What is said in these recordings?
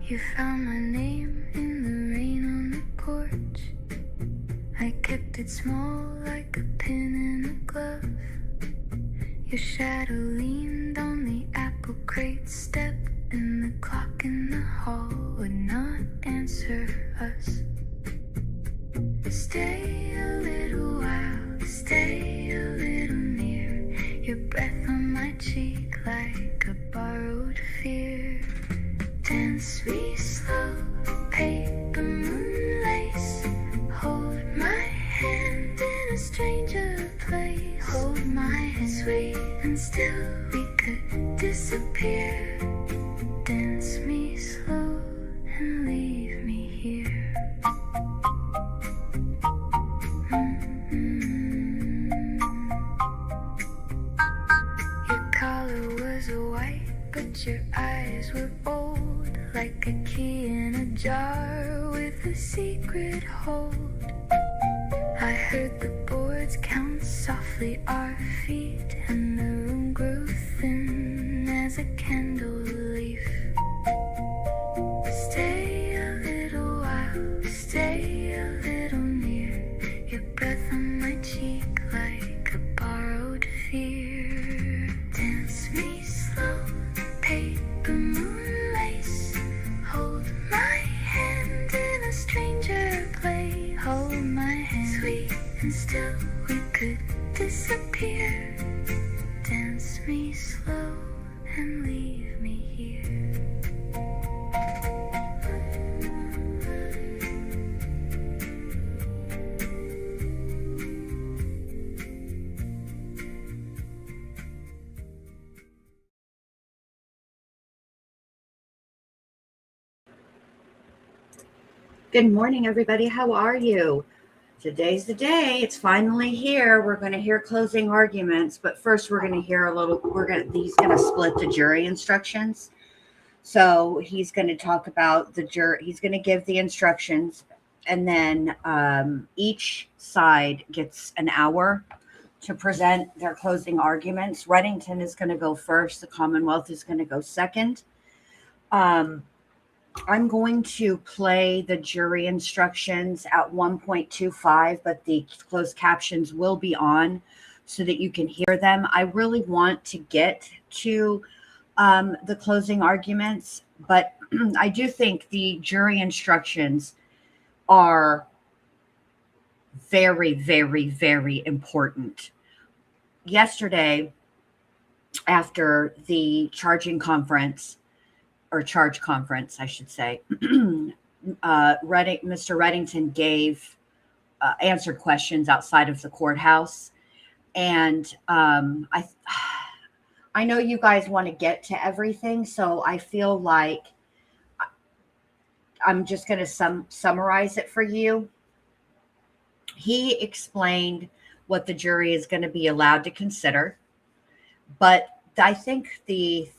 You found my name in the rain on the porch. I kept it small like a pin in a glove. Your shadow leaned on the apple crate step, and the clock in the hall would not answer us. Stay a little while, stay a little near. Your breath on my cheek like a borrowed fear. Dance me slow, paper moon lace. Hold my hand in a stranger place. Hold my hand, sweet and still we could disappear. Dance me slow and leave me here. Your collar was white, but your eyes were old, like a key in a jar with a secret hold. I heard the boards count softly our feet, and the room grew thin as a candle leaf. Stay a little while, stay a little near. Your breath on my cheek like a borrowed fear. Dance me slow, paper moon lace. Hold my hand in a stranger play. Hold my hand, sweet and still we could disappear. Dance me slow and leave me here. Good morning, everybody. How are you? Today's the day. It's finally here. We're going to hear closing arguments, but first we're going to hear a little. He's going to split the jury instructions. So he's going to talk about the jury. He's going to give the instructions, and then each side gets an hour to present their closing arguments. Reddington is going to go first. The Commonwealth is going to go second. I'm going to play the jury instructions at 1.25, but the closed captions will be on so that you can hear them. I really want to get to the closing arguments, but I do think the jury instructions are very, very, very important. Yesterday, after the charge conference, I should say, Mr. Reddington gave answered questions outside of the courthouse, and I know you guys want to get to everything, so I feel like I'm just going to summarize it for you. He explained what the jury is going to be allowed to consider, but I think the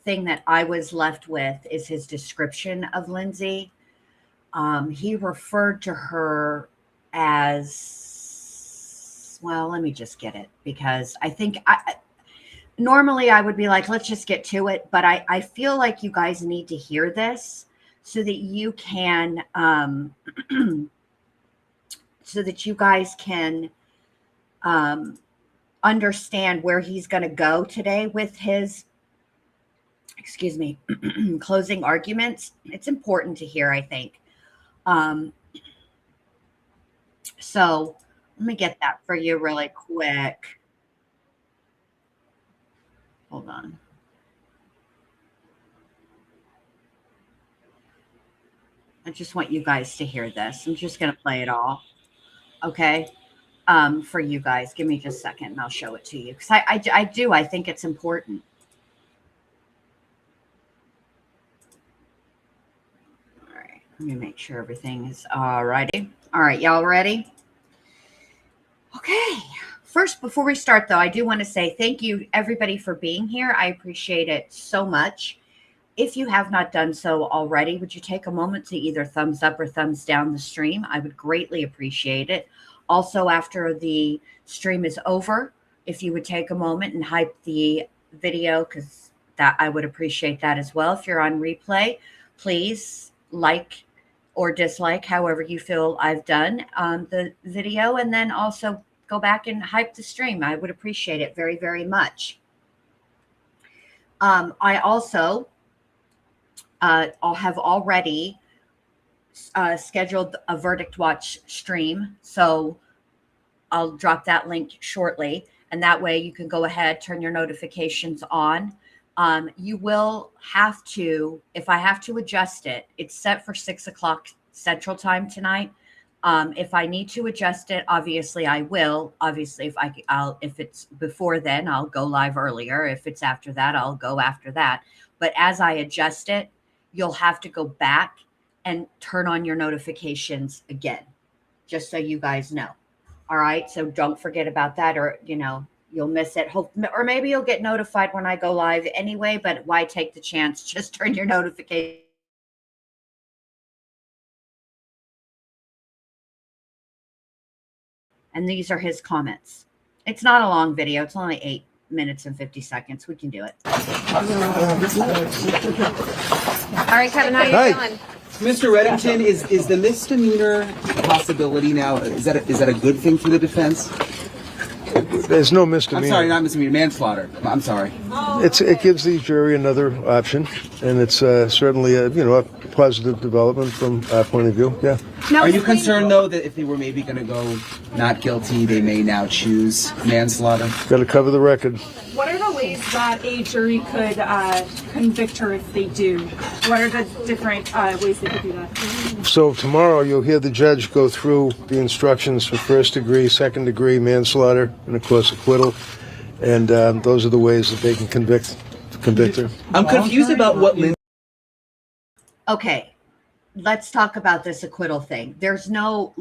thing that I was left with is his description of Lindsay. He referred to her as, well, let me just get it, because I think normally I would be like, let's just get to it. But I feel like you guys need to hear this so that you can, understand where he's going to go today with his, closing arguments. It's important to hear, I think. So let me get that for you really quick. Hold on. I just want you guys to hear this. I'm just going to play it all. Okay. For you guys. Give me just a second and I'll show it to you. Because I think it's important. Let me make sure everything is all righty. All right, y'all ready? Okay. First, before we start, though, I do want to say thank you, everybody, for being here. I appreciate it so much. If you have not done so already, would you take a moment to either thumbs up or thumbs down the stream? I would greatly appreciate it. Also, after the stream is over, if you would take a moment and hype the video, because that I would appreciate that as well. If you're on replay, please like or dislike however you feel I've done the video, and then also go back and hype the stream. I would appreciate it very, very much. I also I'll have already scheduled a Verdict Watch stream, so I'll drop that link shortly, and that way you can go ahead, turn your notifications on. You will have to, if I have to adjust it, it's set for 6 o'clock Central Time tonight. If I need to adjust it, obviously I will. Obviously, if it's before then, I'll go live earlier. If it's after that, I'll go after that. But as I adjust it, you'll have to go back and turn on your notifications again, just so you guys know. All right. So don't forget about that, or, you'll miss it. Or maybe you'll get notified when I go live anyway, but why take the chance? Just turn your notification. And these are his comments. It's not a long video. It's only 8 minutes and 50 seconds. We can do it. All right, Kevin, how are you feeling? Mr. Reddington, is the misdemeanor possibility now, is that a good thing for the defense? There's no misdemeanor. I'm sorry, not misdemeanor, manslaughter. I'm sorry. It gives the jury another option, and it's certainly a positive development from our point of view. Yeah. Now, are you concerned though that if they were maybe going to go not guilty, they may now choose manslaughter? Got to cover the record. What are the ways that a jury could convict her if they do? What are the different ways they could do that? So tomorrow you'll hear the judge go through the instructions for first degree, second degree manslaughter, and of course acquittal. And those are the ways that they can convict her. I'm confused about what Lindsay. Okay, let's talk about this acquittal thing. There's no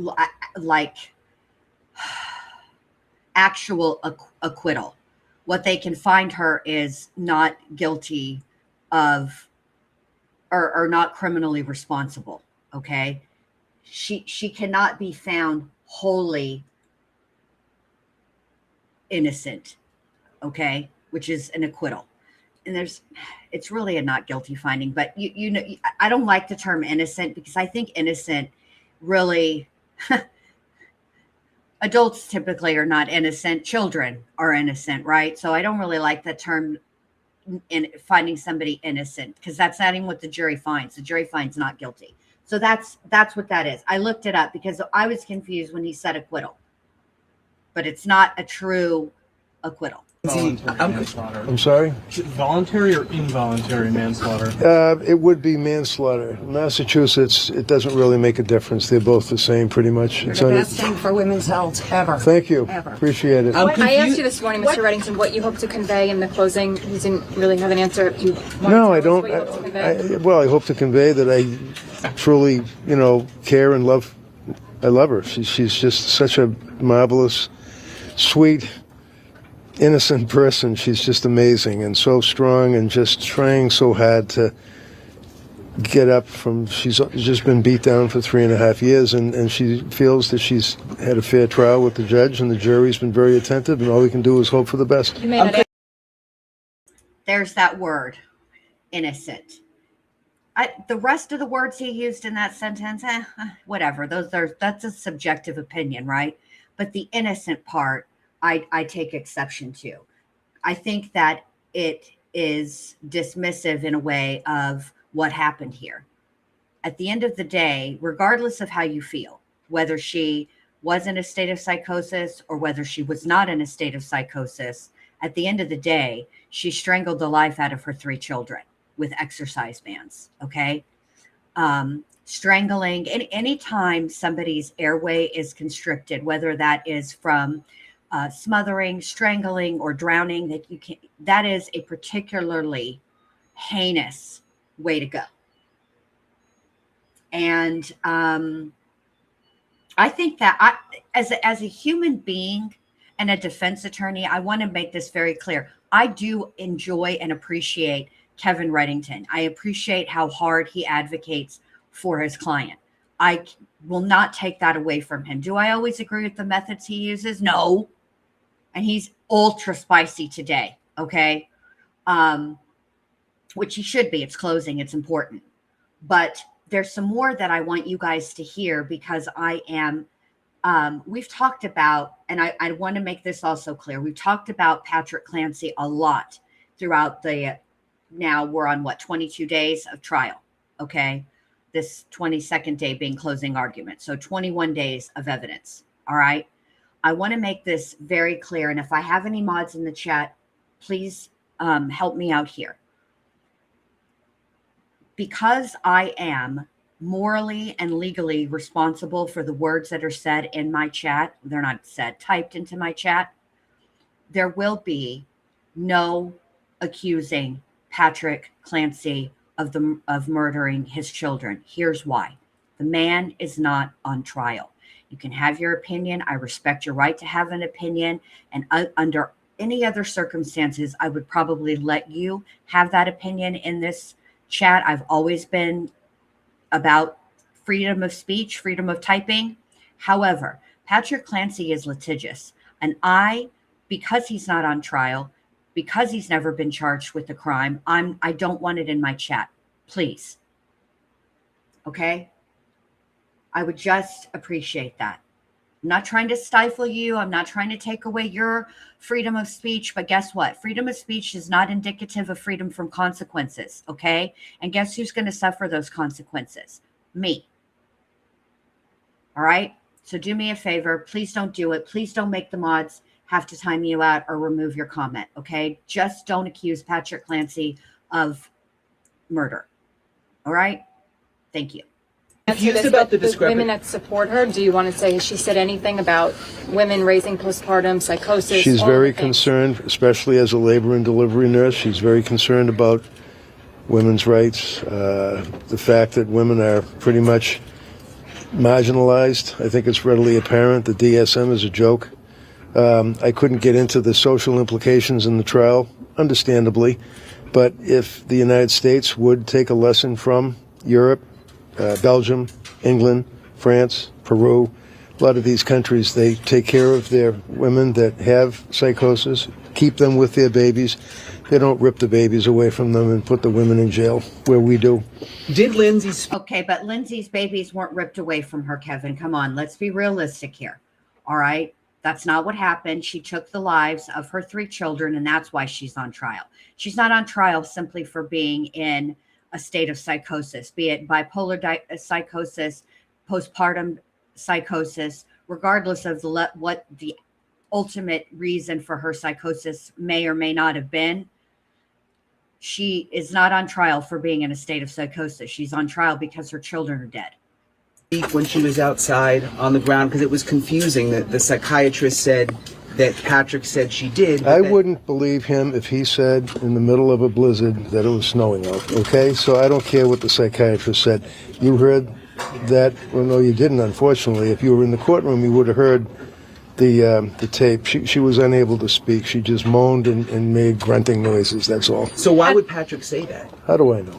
actual acquittal. What they can find her is not guilty of, or not criminally responsible. Okay, she cannot be found wholly innocent. Okay, which is an acquittal. And it's really a not guilty finding, but I don't like the term innocent, because I think innocent really, adults typically are not innocent. Children are innocent, right? So I don't really like that term in finding somebody innocent, because that's not even what the jury finds. The jury finds not guilty. So that's what that is. I looked it up because I was confused when he said acquittal, but it's not a true acquittal. I'm sorry? Voluntary or involuntary manslaughter? It would be manslaughter. In Massachusetts, it doesn't really make a difference. They're both the same, pretty much. You're the best thing for women's health ever. Thank you. Ever. Appreciate it. I asked you this morning, Mr. Reddington, what you hope to convey in the closing. You didn't really have an answer. No, I don't. I hope to convey that I truly, care and love. I love her. She's just such a marvelous, sweet, innocent person. She's just amazing and so strong, and just trying so hard to get up from, she's just been beat down for 3.5 years, and she feels that she's had a fair trial with the judge, and the jury's been very attentive, and all we can do is hope for the best. There's that word, innocent. The rest of the words he used in that sentence, whatever. That's a subjective opinion, right? But the innocent part, I take exception to. I think that it is dismissive in a way of what happened here. At the end of the day, regardless of how you feel, whether she was in a state of psychosis or whether she was not in a state of psychosis, at the end of the day, she strangled the life out of her 3 children with exercise bands. Okay. Strangling, anytime somebody's airway is constricted, whether that is from smothering, strangling, or drowning, that is a particularly heinous way to go. And I think that as a human being and a defense attorney, I want to make this very clear. I do enjoy and appreciate Kevin Reddington. I appreciate how hard he advocates for his client. I will not take that away from him. Do I always agree with the methods he uses? No. And he's ultra spicy today. Okay. which he should be. It's closing. It's important. But there's some more that I want you guys to hear because I am, we've talked about, and I want to make this also clear. We've talked about Patrick Clancy a lot throughout now we're on 22 days of trial. Okay. This 22nd day being closing argument. So 21 days of evidence. All right. I want to make this very clear. And if I have any mods in the chat, please help me out here. Because I am morally and legally responsible for the words that are said in my chat, they're not said, typed into my chat, there will be no accusing Patrick Clancy of murdering his children. Here's why. The man is not on trial. You can have your opinion. I respect your right to have an opinion. And under any other circumstances, I would probably let you have that opinion in this chat. I've always been about freedom of speech, freedom of typing. However, Patrick Clancy is litigious. And because he's not on trial, because he's never been charged with the crime, I don't want it in my chat. Please. Okay? I would just appreciate that. I'm not trying to stifle you. I'm not trying to take away your freedom of speech. But guess what? Freedom of speech is not indicative of freedom from consequences. Okay? And guess who's going to suffer those consequences? Me. All right? So do me a favor. Please don't do it. Please don't make the mods have to time you out or remove your comment. Okay? Just don't accuse Patrick Clancy of murder. All right? Thank you. Confused about the women that support her. Do you want to say, has she said anything about women raising postpartum psychosis? She's very concerned, especially as a labor and delivery nurse. She's very concerned about women's rights, the fact that women are pretty much marginalized. I think it's readily apparent. The DSM is a joke. I couldn't get into the social implications in the trial, understandably, but if the United States would take a lesson from Europe, Belgium, England, France, Peru, a lot of these countries, they take care of their women that have psychosis, keep them with their babies. They don't rip the babies away from them and put the women in jail where we do. Did Lindsay Okay, but Lindsay's babies weren't ripped away from her, Kevin. Come on, let's be realistic here. All right? That's not what happened. She took the lives of her 3 children, and that's why she's on trial. She's not on trial simply for being in a state of psychosis, be it bipolar psychosis, postpartum psychosis, regardless of what the ultimate reason for her psychosis may or may not have been. She is not on trial for being in a state of psychosis. She's on trial because her children are dead. When she was outside on the ground, because it was confusing that the psychiatrist said that Patrick said she did. I wouldn't believe him if he said in the middle of a blizzard that it was snowing out, okay? So I don't care what the psychiatrist said. You heard that? Well, no, you didn't, unfortunately. If you were in the courtroom, you would have heard the tape. She was unable to speak. She just moaned and made grunting noises, that's all. So why would Patrick say that? How do I know?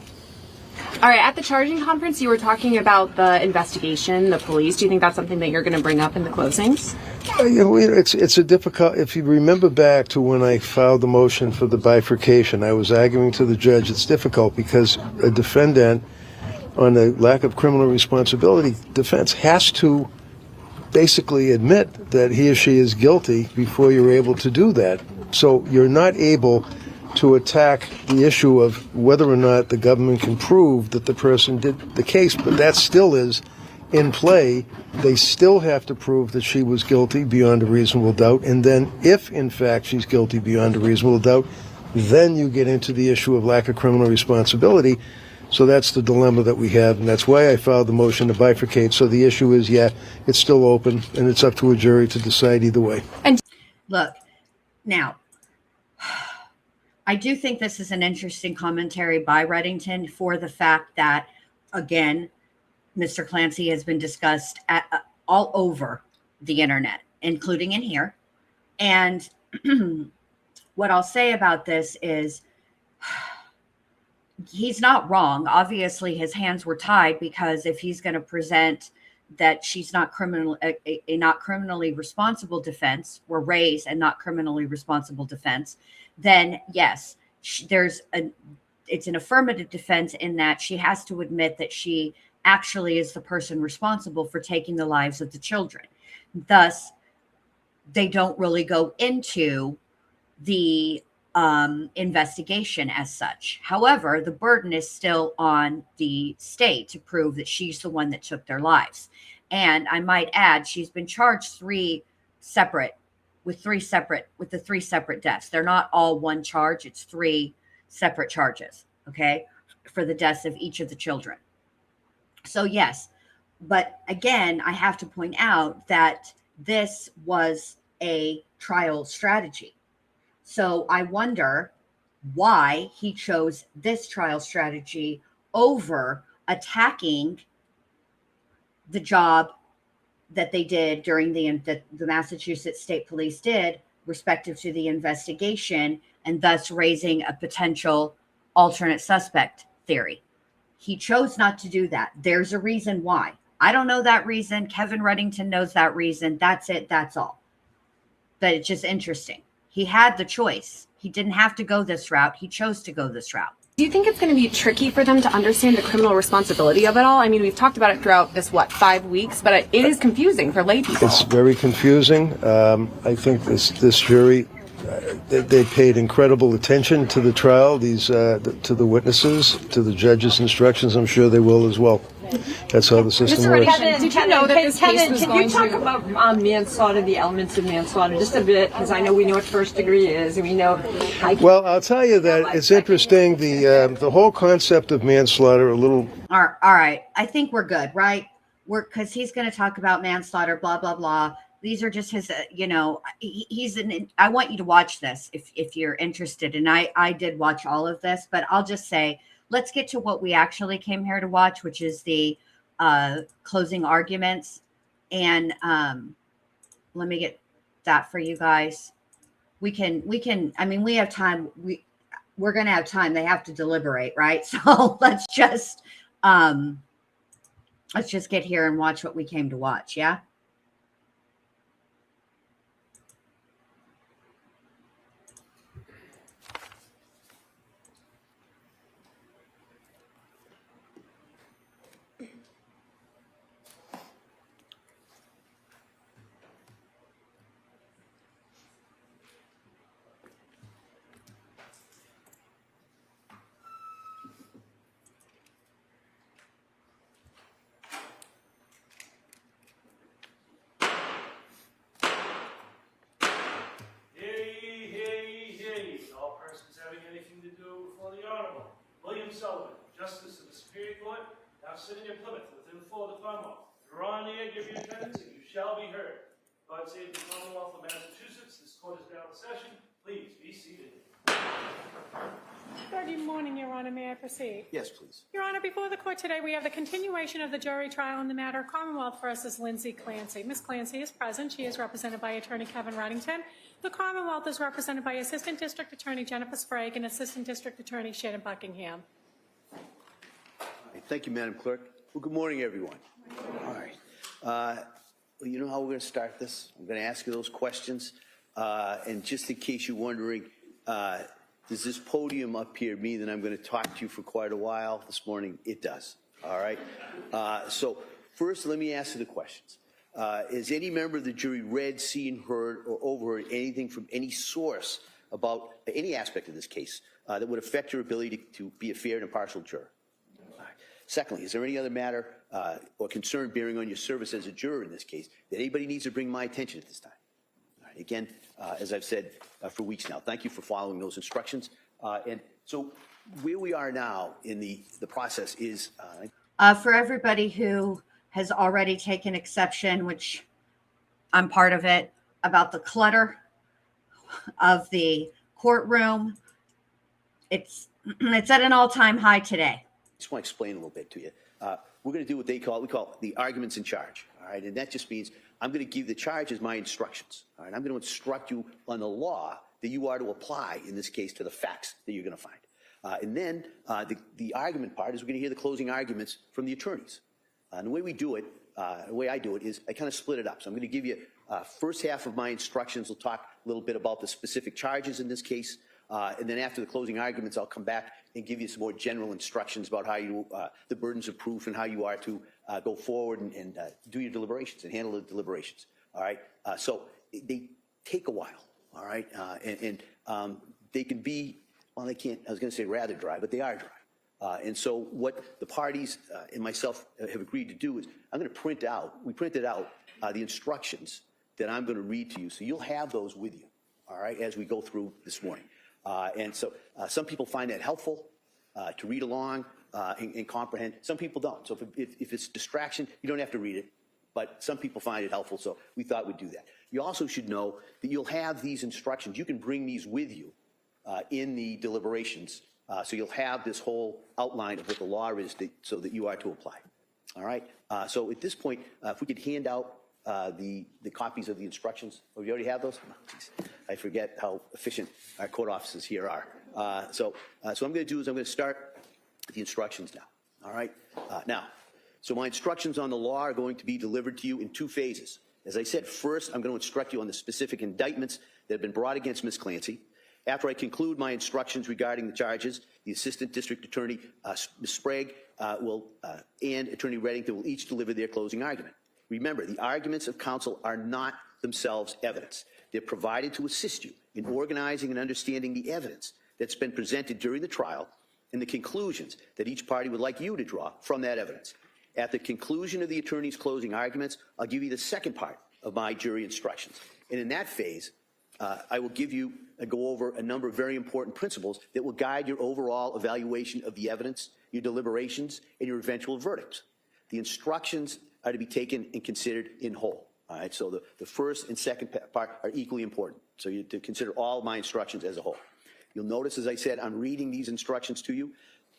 All right, at the charging conference, you were talking about the investigation, the police. Do you think that's something that you're going to bring up in the closings? It's a difficult, if you remember back to when I filed the motion for the bifurcation, I was arguing to the judge it's difficult because a defendant on a lack of criminal responsibility defense has to basically admit that he or she is guilty before you're able to do that. So you're not able to attack the issue of whether or not the government can prove that the person did the case, but that still is in play. They still have to prove that she was guilty beyond a reasonable doubt, and then if in fact she's guilty beyond a reasonable doubt, then you get into the issue of lack of criminal responsibility. So that's the dilemma that we have, and that's why I filed the motion to bifurcate. So the issue is, it's still open, and it's up to a jury to decide either way. And look, now, I do think this is an interesting commentary by Reddington for the fact that, again, Mr. Clancy has been discussed all over the internet, including in here. And what I'll say about this is he's not wrong. Obviously, his hands were tied because if he's going to present that she's not a not criminally responsible defense, or raise and not criminally responsible defense, then yes, there's it's an affirmative defense in that she has to admit that she actually is the person responsible for taking the lives of the children. Thus, they don't really go into the investigation as such. However, the burden is still on the state to prove that she's the one that took their lives. And I might add, she's been charged with the three separate deaths. They're not all one charge. It's three separate charges, okay, for the deaths of each of the children. So yes, but again, I have to point out that this was a trial strategy. So I wonder why he chose this trial strategy over attacking the job that they did during the Massachusetts State Police did respective to the investigation, and thus raising a potential alternate suspect theory. He chose not to do that. There's a reason why. I don't know that reason. Kevin Reddington knows that reason. That's it. That's all. But it's just interesting. He had the choice. He didn't have to go this route. He chose to go this route. Do you think it's going to be tricky for them to understand the criminal responsibility of it all? I mean, we've talked about it throughout this, 5 weeks, but it is confusing for lay people. It's very confusing. I think this jury, they paid incredible attention to the trial, to the witnesses, to the judge's instructions. I'm sure they will as well. That's how the system works. Did you know that this case was can going you talk to... about manslaughter, the elements of manslaughter, just a bit, because I know we know what first degree is, and we know... Well, I'll tell you that it's interesting, the whole concept of manslaughter, a little... All right. I think we're good, right? Because he's going to talk about manslaughter, blah, blah, blah. These are just his, I want you to watch this if you're interested. And I did watch all of this, but I'll just say, let's get to what we actually came here to watch, which is the closing arguments. And let me get that for you guys. We have time. We're going to have time. They have to deliberate, right? So let's just get here and watch what we came to watch. Yeah. Justice of the Superior Court, now sitting in Plymouth within the floor of the Commonwealth. Draw near, give your attendance, and you shall be heard. God save the Commonwealth of Massachusetts. This court is now in session. Please be seated. Good morning, Your Honor. May I proceed? Yes, please. Your Honor, before the court today, we have the continuation of the jury trial in the matter Commonwealth versus Lindsay Clancy. Ms. Clancy is present. She is represented by Attorney Kevin Reddington. The Commonwealth is represented by Assistant District Attorney Jennifer Sprague and Assistant District Attorney Shannon Buckingham. Thank you, Madam Clerk. Well, good morning, everyone. All right. Well, you know how we're going to start this? I'm going to ask you those questions. And just in case you're wondering, does this podium up here mean that I'm going to talk to you for quite a while this morning? It does. All right. So first, let me ask you the questions. Has any member of the jury read, seen, heard, or overheard anything from any source about any aspect of this case that would affect your ability to be a fair and impartial juror? Secondly, is there any other matter or concern bearing on your service as a juror in this case that anybody needs to bring my attention at this time? All right, again, as I've said for weeks now, thank you for following those instructions. And so where we are now in the process is... for everybody who has already taken exception, which I'm part of it, about the clutter of the courtroom, it's at an all-time high today. I just want to explain a little bit to you. We're going to do what we call the arguments in charge. All right, and that just means I'm going to give the charge as my instructions. All right, I'm going to instruct you on the law that you are to apply in this case to the facts that you're going to find. And then the argument part is we're going to hear the closing arguments from the attorneys. And the way we do it, the way I do it is I kind of split it up. So I'm going to give you first half of my instructions. We'll talk a little bit about the specific charges in this case. And then after the closing arguments, I'll come back and give you some more general instructions about how you, the burdens of proof and how you are to go forward and do your deliberations and handle the deliberations. All right. So they take a while. All right. They can be, well, they can't, I was going to say rather dry, but they are dry. And so what the parties and myself have agreed to do is I'm going to we printed out the instructions that I'm going to read to you. So you'll have those with you, all right, as we go through this morning. And so some people find that helpful to read along and comprehend. Some people don't. So if it's distraction, you don't have to read it. But some people find it helpful, so we thought we'd do that. You also should know that you'll have these instructions. You can bring these with you in the deliberations. So you'll have this whole outline of what the law is so that you are to apply. All right? So at this point, if we could hand out the copies of the instructions. Oh, you already have those? Oh, geez. I forget how efficient our court officers here are. So what I'm going to do is I'm going to start with the instructions now. All right? So my instructions on the law are going to be delivered to you in 2 phases. As I said, first, I'm going to instruct you on the specific indictments that have been brought against Ms. Clancy. After I conclude my instructions regarding the charges, the Assistant District Attorney, Ms. Sprague, and Attorney Reddington will each deliver their closing argument. Remember, the arguments of counsel are not themselves evidence. They're provided to assist you in organizing and understanding the evidence that's been presented during the trial and the conclusions that each party would like you to draw from that evidence. At the conclusion of the attorney's closing arguments, I'll give you the second part of my jury instructions. And in that phase, I will go over a number of very important principles that will guide your overall evaluation of the evidence, your deliberations, and your eventual verdicts. The instructions are to be taken and considered in whole. All right, so the first and second part are equally important. So you have to consider all of my instructions as a whole. You'll notice, as I said, I'm reading these instructions to you.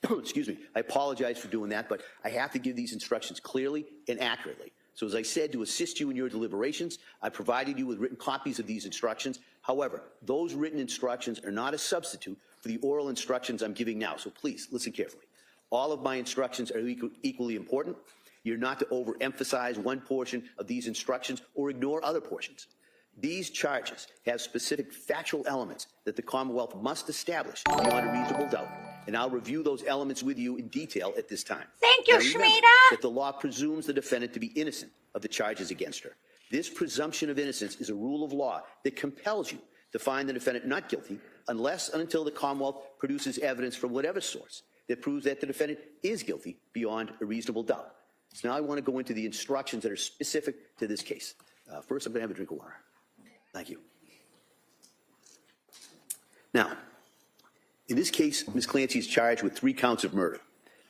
Excuse me, I apologize for doing that, but I have to give these instructions clearly and accurately. So as I said, to assist you in your deliberations, I provided you with written copies of these instructions. However, those written instructions are not a substitute for the oral instructions I'm giving now. So please listen carefully. All of my instructions are equally important. You're not to overemphasize one portion of these instructions or ignore other portions. These charges have specific factual elements that the Commonwealth must establish beyond a reasonable doubt. And I'll review those elements with you in detail at this time. Thank you, Schmieda. That the law presumes the defendant to be innocent of the charges against her. This presumption of innocence is a rule of law that compels you to find the defendant not guilty unless and until the Commonwealth produces evidence from whatever source that proves that the defendant is guilty beyond a reasonable doubt. So now I want to go into the instructions that are specific to this case. First, I'm going to have a drink of water. Thank you. Now, in this case, Ms. Clancy is charged with 3 counts of murder.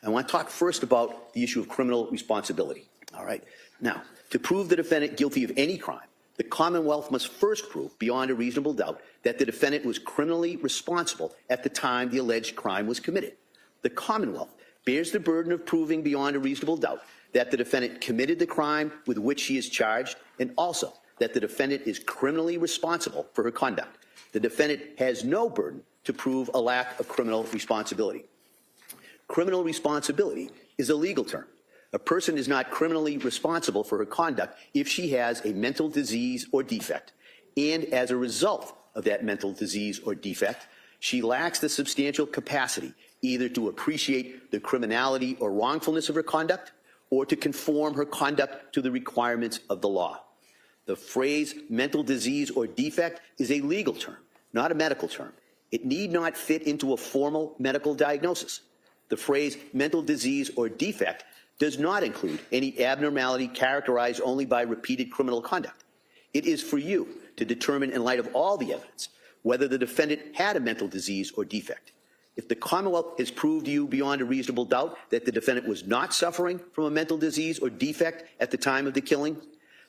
I want to talk first about the issue of criminal responsibility. All right. Now, to prove the defendant guilty of any crime, the Commonwealth must first prove beyond a reasonable doubt that the defendant was criminally responsible at the time the alleged crime was committed. The Commonwealth bears the burden of proving beyond a reasonable doubt that the defendant committed the crime with which she is charged, and also that the defendant is criminally responsible for her conduct. The defendant has no burden to prove a lack of criminal responsibility. Criminal responsibility is a legal term. A person is not criminally responsible for her conduct if she has a mental disease or defect, and as a result of that mental disease or defect, she lacks the substantial capacity either to appreciate the criminality or wrongfulness of her conduct or to conform her conduct to the requirements of the law. The phrase mental disease or defect is a legal term, not a medical term. It need not fit into a formal medical diagnosis. The phrase mental disease or defect does not include any abnormality characterized only by repeated criminal conduct. It is for you to determine, in light of all the evidence, whether the defendant had a mental disease or defect. If the Commonwealth has proved to you beyond a reasonable doubt that the defendant was not suffering from a mental disease or defect at the time of the killing,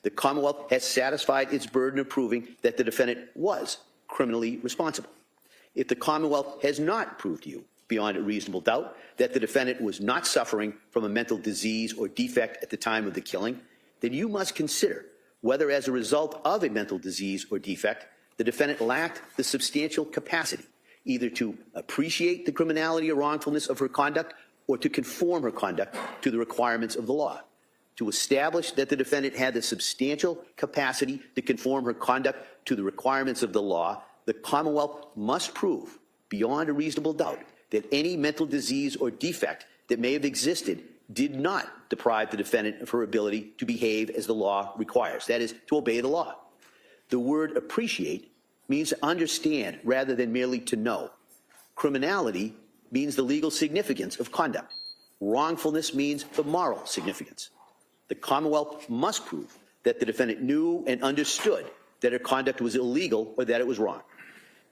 the Commonwealth has satisfied its burden of proving that the defendant was criminally responsible. If the Commonwealth has not proved to you beyond a reasonable doubt that the defendant was not suffering from a mental disease or defect at the time of the killing, then you must consider whether, as a result of a mental disease or defect, the defendant lacked the substantial capacity either to appreciate the criminality or wrongfulness of her conduct or to conform her conduct to the requirements of the law. To establish that the defendant had the substantial capacity to conform her conduct to the requirements of the law, the Commonwealth must prove beyond a reasonable doubt that any mental disease or defect that may have existed did not deprive the defendant of her ability to behave as the law requires, that is, to obey the law. The word appreciate means to understand rather than merely to know. Criminality means the legal significance of conduct. Wrongfulness means the moral significance. The Commonwealth must prove that the defendant knew and understood that her conduct was illegal or that it was wrong.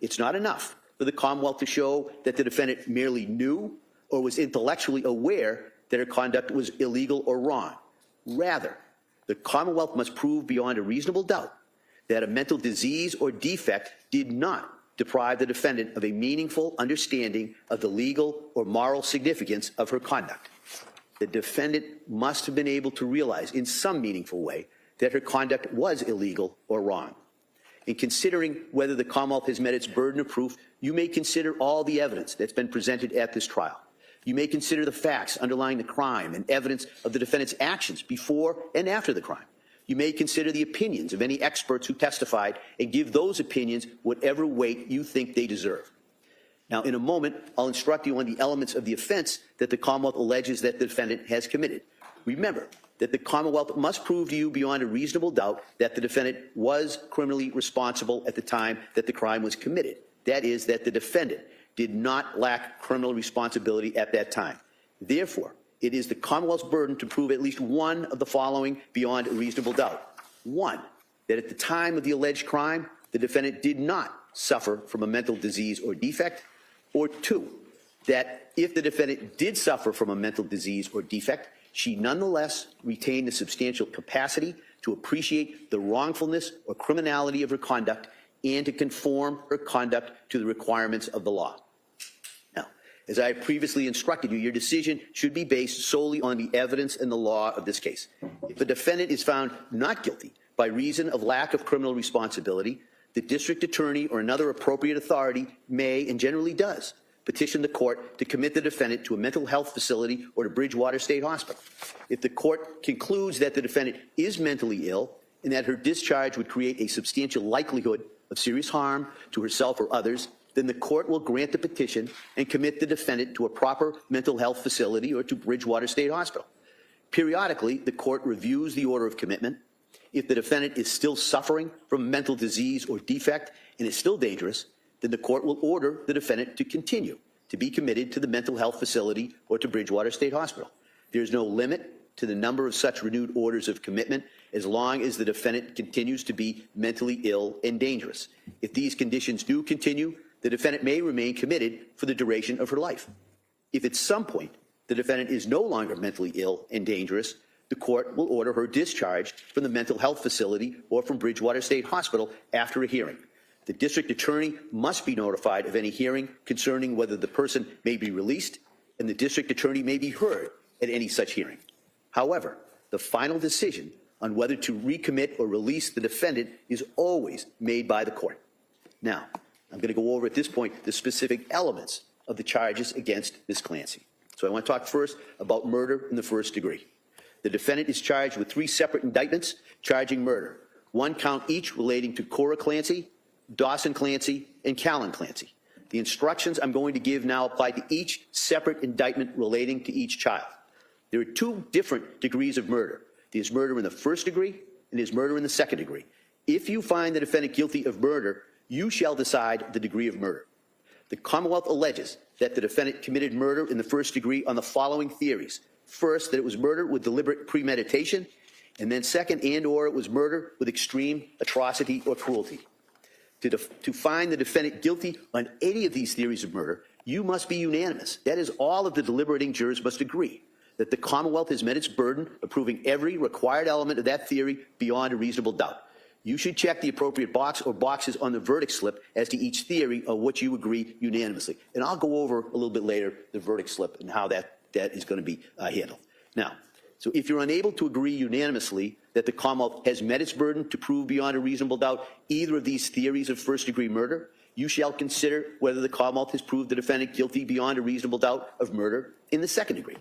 It's not enough for the Commonwealth to show that the defendant merely knew or was intellectually aware that her conduct was illegal or wrong. Rather, the Commonwealth must prove beyond a reasonable doubt that a mental disease or defect did not deprive the defendant of a meaningful understanding of the legal or moral significance of her conduct. The defendant must have been able to realize in some meaningful way that her conduct was illegal or wrong. In considering whether the Commonwealth has met its burden of proof, you may consider all the evidence that's been presented at this trial. You may consider the facts underlying the crime and evidence of the defendant's actions before and after the crime. You may consider the opinions of any experts who testified and give those opinions whatever weight you think they deserve. Now, in a moment, I'll instruct you on the elements of the offense that the Commonwealth alleges that the defendant has committed. Remember that the Commonwealth must prove to you beyond a reasonable doubt that the defendant was criminally responsible at the time that the crime was committed. That is, that the defendant did not lack criminal responsibility at that time. Therefore, it is the Commonwealth's burden to prove at least one of the following beyond a reasonable doubt. One, that at the time of the alleged crime, the defendant did not suffer from a mental disease or defect. Or two, that if the defendant did suffer from a mental disease or defect, she nonetheless retained the substantial capacity to appreciate the wrongfulness or criminality of her conduct and to conform her conduct to the requirements of the law. Now, as I have previously instructed you, your decision should be based solely on the evidence and the law of this case. If a defendant is found not guilty by reason of lack of criminal responsibility, the district attorney or another appropriate authority may, and generally does, petition the court to commit the defendant to a mental health facility or to Bridgewater State Hospital. If the court concludes that the defendant is mentally ill and that her discharge would create a substantial likelihood of serious harm to herself or others, then the court will grant the petition and commit the defendant to a proper mental health facility or to Bridgewater State Hospital. Periodically, the court reviews the order of commitment. If the defendant is still suffering from mental disease or defect and is still dangerous, then the court will order the defendant to continue to be committed to the mental health facility or to Bridgewater State Hospital. There is no limit to the number of such renewed orders of commitment as long as the defendant continues to be mentally ill and dangerous. If these conditions do continue, the defendant may remain committed for the duration of her life. If at some point the defendant is no longer mentally ill and dangerous, the court will order her discharged from the mental health facility or from Bridgewater State Hospital after a hearing. The district attorney must be notified of any hearing concerning whether the person may be released, and the district attorney may be heard at any such hearing. However, the final decision on whether to recommit or release the defendant is always made by the court. Now, I'm going to go over at this point the specific elements of the charges against Ms. Clancy. So I want to talk first about murder in the first degree. The defendant is charged with 3 separate indictments charging murder, 1 count each relating to Cora Clancy, Dawson Clancy, and Callan Clancy. The instructions I'm going to give now apply to each separate indictment relating to each child. There are 2 different degrees of murder. There's murder in the first degree and there's murder in the second degree. If you find the defendant guilty of murder, you shall decide the degree of murder. The Commonwealth alleges that the defendant committed murder in the first degree on the following theories. First, that it was murder with deliberate premeditation, and then second, and or it was murder with extreme atrocity or cruelty. To find the defendant guilty on any of these theories of murder, you must be unanimous. That is, all of the deliberating jurors must agree that the Commonwealth has met its burden of proving every required element of that theory beyond a reasonable doubt. You should check the appropriate box or boxes on the verdict slip as to each theory of which you agree unanimously. And I'll go over a little bit later the verdict slip and how that is going to be handled. Now, so if you're unable to agree unanimously that the Commonwealth has met its burden to prove beyond a reasonable doubt either of these theories of first-degree murder, you shall consider whether the Commonwealth has proved the defendant guilty beyond a reasonable doubt of murder in the second degree.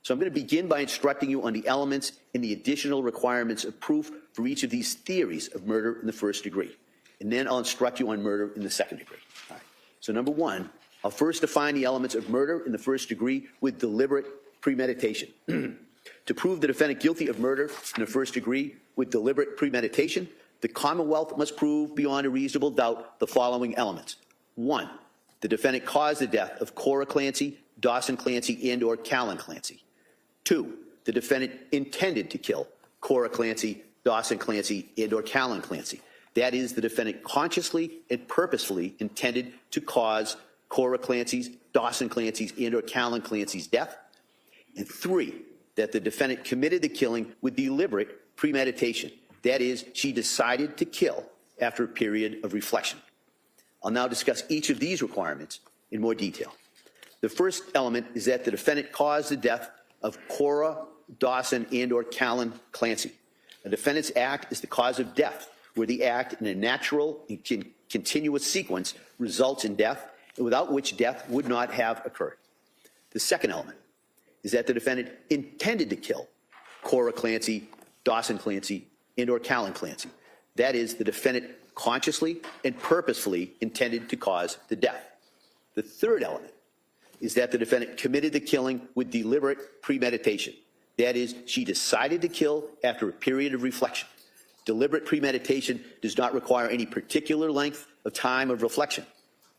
So I'm going to begin by instructing you on the elements and the additional requirements of proof for each of these theories of murder in the first degree. And then I'll instruct you on murder in the second degree. All right. So number 1, I'll first define the elements of murder in the first degree with deliberate premeditation. To prove the defendant guilty of murder in the first degree with deliberate premeditation, the Commonwealth must prove beyond a reasonable doubt the following elements. 1, the defendant caused the death of Cora Clancy, Dawson Clancy, and/or Callan Clancy. 2, the defendant intended to kill Cora Clancy, Dawson Clancy, and/or Callan Clancy. That is, the defendant consciously and purposefully intended to cause Cora Clancy's, Dawson Clancy's, and/or Callan Clancy's death. And 3, that the defendant committed the killing with deliberate premeditation. That is, she decided to kill after a period of reflection. I'll now discuss each of these requirements in more detail. The first element is that the defendant caused the death of Cora, Dawson, and/or Callan Clancy. A defendant's act is the cause of death, where the act in a natural and continuous sequence results in death, and without which death would not have occurred. The second element is that the defendant intended to kill Cora Clancy, Dawson Clancy, and/or Callan Clancy. That is, the defendant consciously and purposefully intended to cause the death. The third element is that the defendant committed the killing with deliberate premeditation. That is, she decided to kill after a period of reflection. Deliberate premeditation does not require any particular length of time of reflection.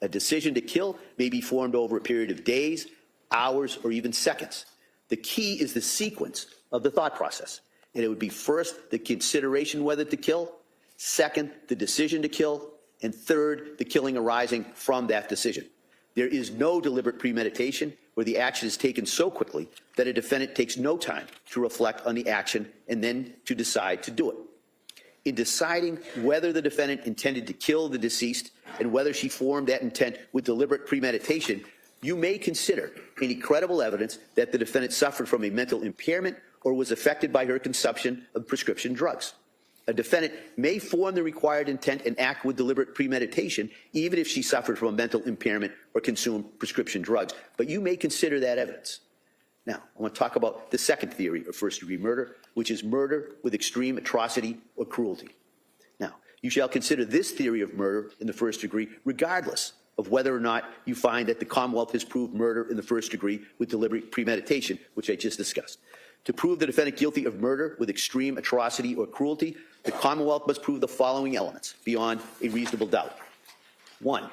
A decision to kill may be formed over a period of days, hours, or even seconds. The key is the sequence of the thought process. And it would be first, the consideration whether to kill, second, the decision to kill, and third, the killing arising from that decision. There is no deliberate premeditation where the action is taken so quickly that a defendant takes no time to reflect on the action and then to decide to do it. In deciding whether the defendant intended to kill the deceased and whether she formed that intent with deliberate premeditation, you may consider any credible evidence that the defendant suffered from a mental impairment or was affected by her consumption of prescription drugs. A defendant may form the required intent and act with deliberate premeditation even if she suffered from a mental impairment or consumed prescription drugs, but you may consider that evidence. Now, I want to talk about the second theory of first-degree murder, which is murder with extreme atrocity or cruelty. Now, you shall consider this theory of murder in the first degree regardless of whether or not you find that the Commonwealth has proved murder in the first degree with deliberate premeditation, which I just discussed. To prove the defendant guilty of murder with extreme atrocity or cruelty, the Commonwealth must prove the following elements beyond a reasonable doubt. 1,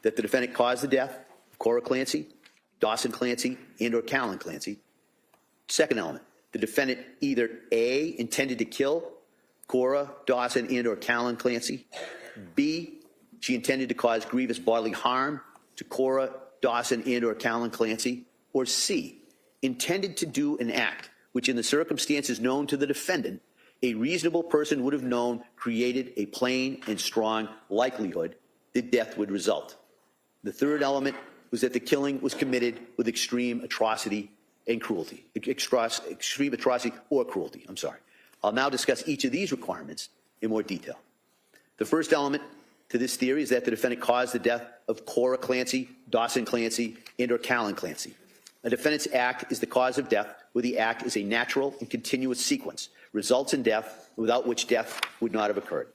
that the defendant caused the death of Cora Clancy, Dawson Clancy, and/or Callan Clancy. Second element, the defendant either A, intended to kill Cora, Dawson, and/or Callan Clancy, B, she intended to cause grievous bodily harm to Cora, Dawson, and/or Callan Clancy, or C, intended to do an act which in the circumstances known to the defendant, a reasonable person would have known created a plain and strong likelihood that death would result. The third element was that the killing was committed with extreme atrocity and cruelty, extreme atrocity or cruelty, I'm sorry. I'll now discuss each of these requirements in more detail. The first element to this theory is that the defendant caused the death of Cora Clancy, Dawson Clancy, and/or Callan Clancy. A defendant's act is the cause of death where the act is a natural and continuous sequence, results in death without which death would not have occurred.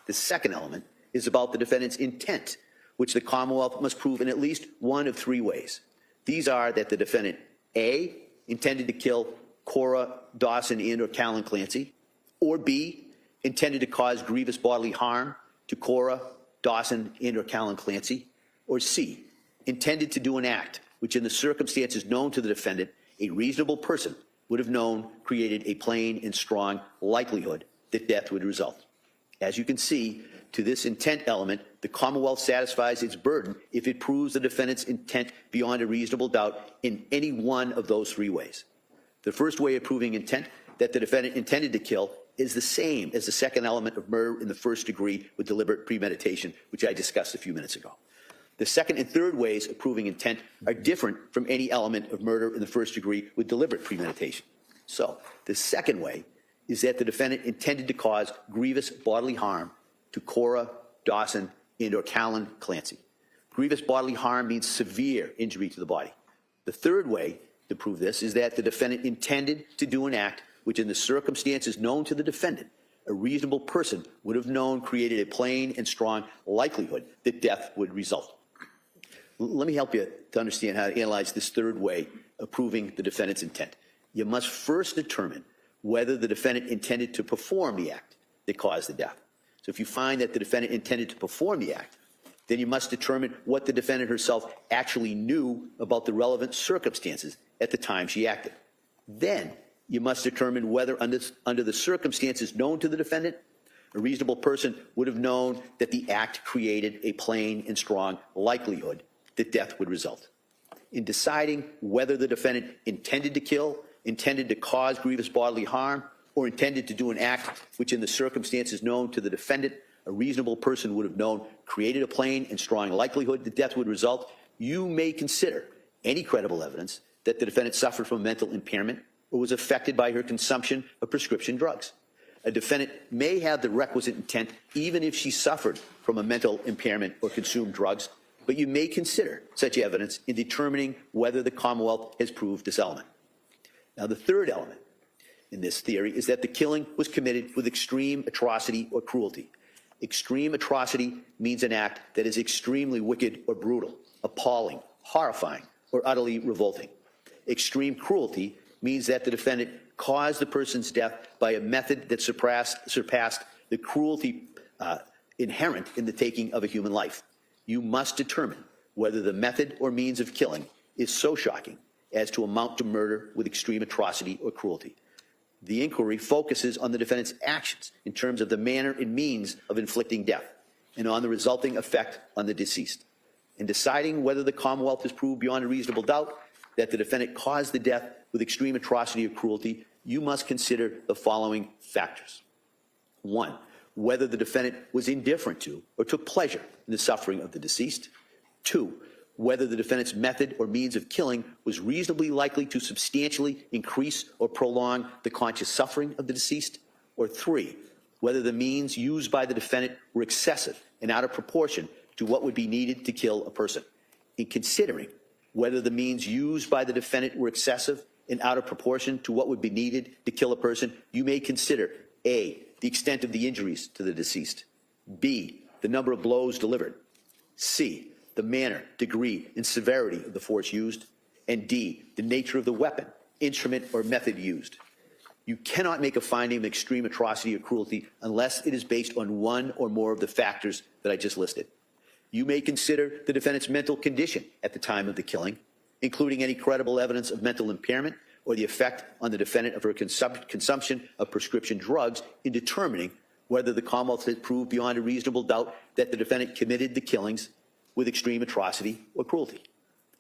The second element is about the defendant's intent, which the Commonwealth must prove in at least one of 3 ways. These are that the defendant A, intended to kill Cora, Dawson, and/or Callan Clancy, or B, intended to cause grievous bodily harm to Cora, Dawson, and/or Callan Clancy, or C, intended to do an act which in the circumstances known to the defendant, a reasonable person would have known created a plain and strong likelihood that death would result. As you can see, to this intent element, the Commonwealth satisfies its burden if it proves the defendant's intent beyond a reasonable doubt in any one of those 3 ways. The first way of proving intent, that the defendant intended to kill, is the same as the second element of murder in the first degree with deliberate premeditation, which I discussed a few minutes ago. The second and third ways of proving intent are different from any element of murder in the first degree with deliberate premeditation. So, the second way is that the defendant intended to cause grievous bodily harm to Cora, Dawson, and/or Callan Clancy. Grievous bodily harm means severe injury to the body. The third way to prove this is that the defendant intended to do an act which in the circumstances known to the defendant, a reasonable person would have known created a plain and strong likelihood that death would result. Let me help you to understand how to analyze this third way of proving the defendant's intent. You must first determine whether the defendant intended to perform the act that caused the death. So if you find that the defendant intended to perform the act, then you must determine what the defendant herself actually knew about the relevant circumstances at the time she acted. Then you must determine whether under the circumstances known to the defendant, a reasonable person would have known that the act created a plain and strong likelihood that death would result. In deciding whether the defendant intended to kill, intended to cause grievous bodily harm, or intended to do an act which in the circumstances known to the defendant, a reasonable person would have known created a plain and strong likelihood that death would result, you may consider any credible evidence that the defendant suffered from mental impairment or was affected by her consumption of prescription drugs. A defendant may have the requisite intent even if she suffered from a mental impairment or consumed drugs, but you may consider such evidence in determining whether the Commonwealth has proved this element. Now, the third element in this theory is that the killing was committed with extreme atrocity or cruelty. Extreme atrocity means an act that is extremely wicked or brutal, appalling, horrifying, or utterly revolting. Extreme cruelty means that the defendant caused the person's death by a method that surpassed the cruelty inherent in the taking of a human life. You must determine whether the method or means of killing is so shocking as to amount to murder with extreme atrocity or cruelty. The inquiry focuses on the defendant's actions in terms of the manner and means of inflicting death and on the resulting effect on the deceased. In deciding whether the Commonwealth has proved beyond a reasonable doubt that the defendant caused the death with extreme atrocity or cruelty, you must consider the following factors. 1, whether the defendant was indifferent to or took pleasure in the suffering of the deceased. 2, whether the defendant's method or means of killing was reasonably likely to substantially increase or prolong the conscious suffering of the deceased. Or 3, whether the means used by the defendant were excessive and out of proportion to what would be needed to kill a person. In considering whether the means used by the defendant were excessive and out of proportion to what would be needed to kill a person, you may consider A, the extent of the injuries to the deceased, B, the number of blows delivered, C, the manner, degree, and severity of the force used, and D, the nature of the weapon, instrument, or method used. You cannot make a finding of extreme atrocity or cruelty unless it is based on one or more of the factors that I just listed. You may consider the defendant's mental condition at the time of the killing, including any credible evidence of mental impairment or the effect on the defendant of her consumption of prescription drugs in determining whether the Commonwealth has proved beyond a reasonable doubt that the defendant committed the killings with extreme atrocity or cruelty.